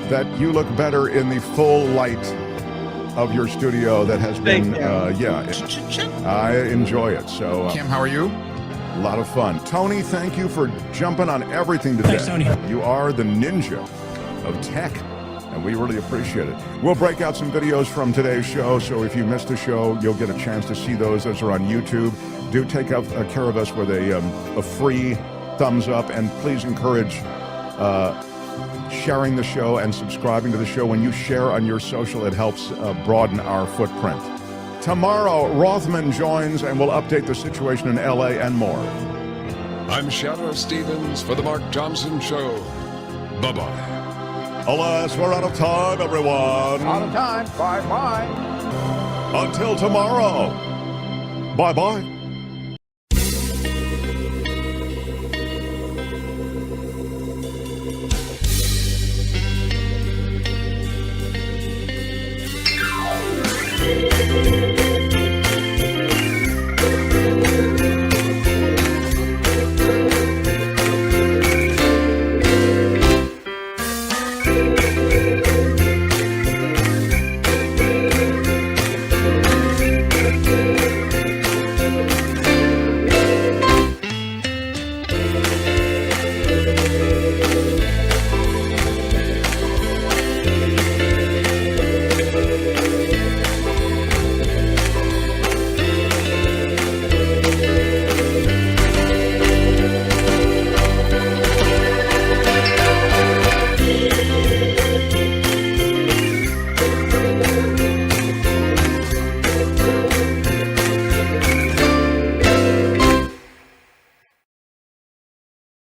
that you look better in the full light of your studio that has been, I enjoy it. So, Kim, how are you? A lot of fun. Tony, thank you for jumping on everything today. Thanks, Tony. You are the ninja of tech, and we really appreciate it. We'll break out some videos from today's show, so if you missed a show, you'll get a chance to see those. Those are on YouTube. Do take care of us with a free thumbs up, and please encourage sharing the show and subscribing to the show. When you share on your social, it helps broaden our footprint. Tomorrow, Rothman joins and we'll update the situation in LA and more. I'm Shadow Stevens for The Mark Thompson Show. Bye-bye. Alas, we're out of time, everyone. Out of time. Bye-bye. Until tomorrow. Bye-bye.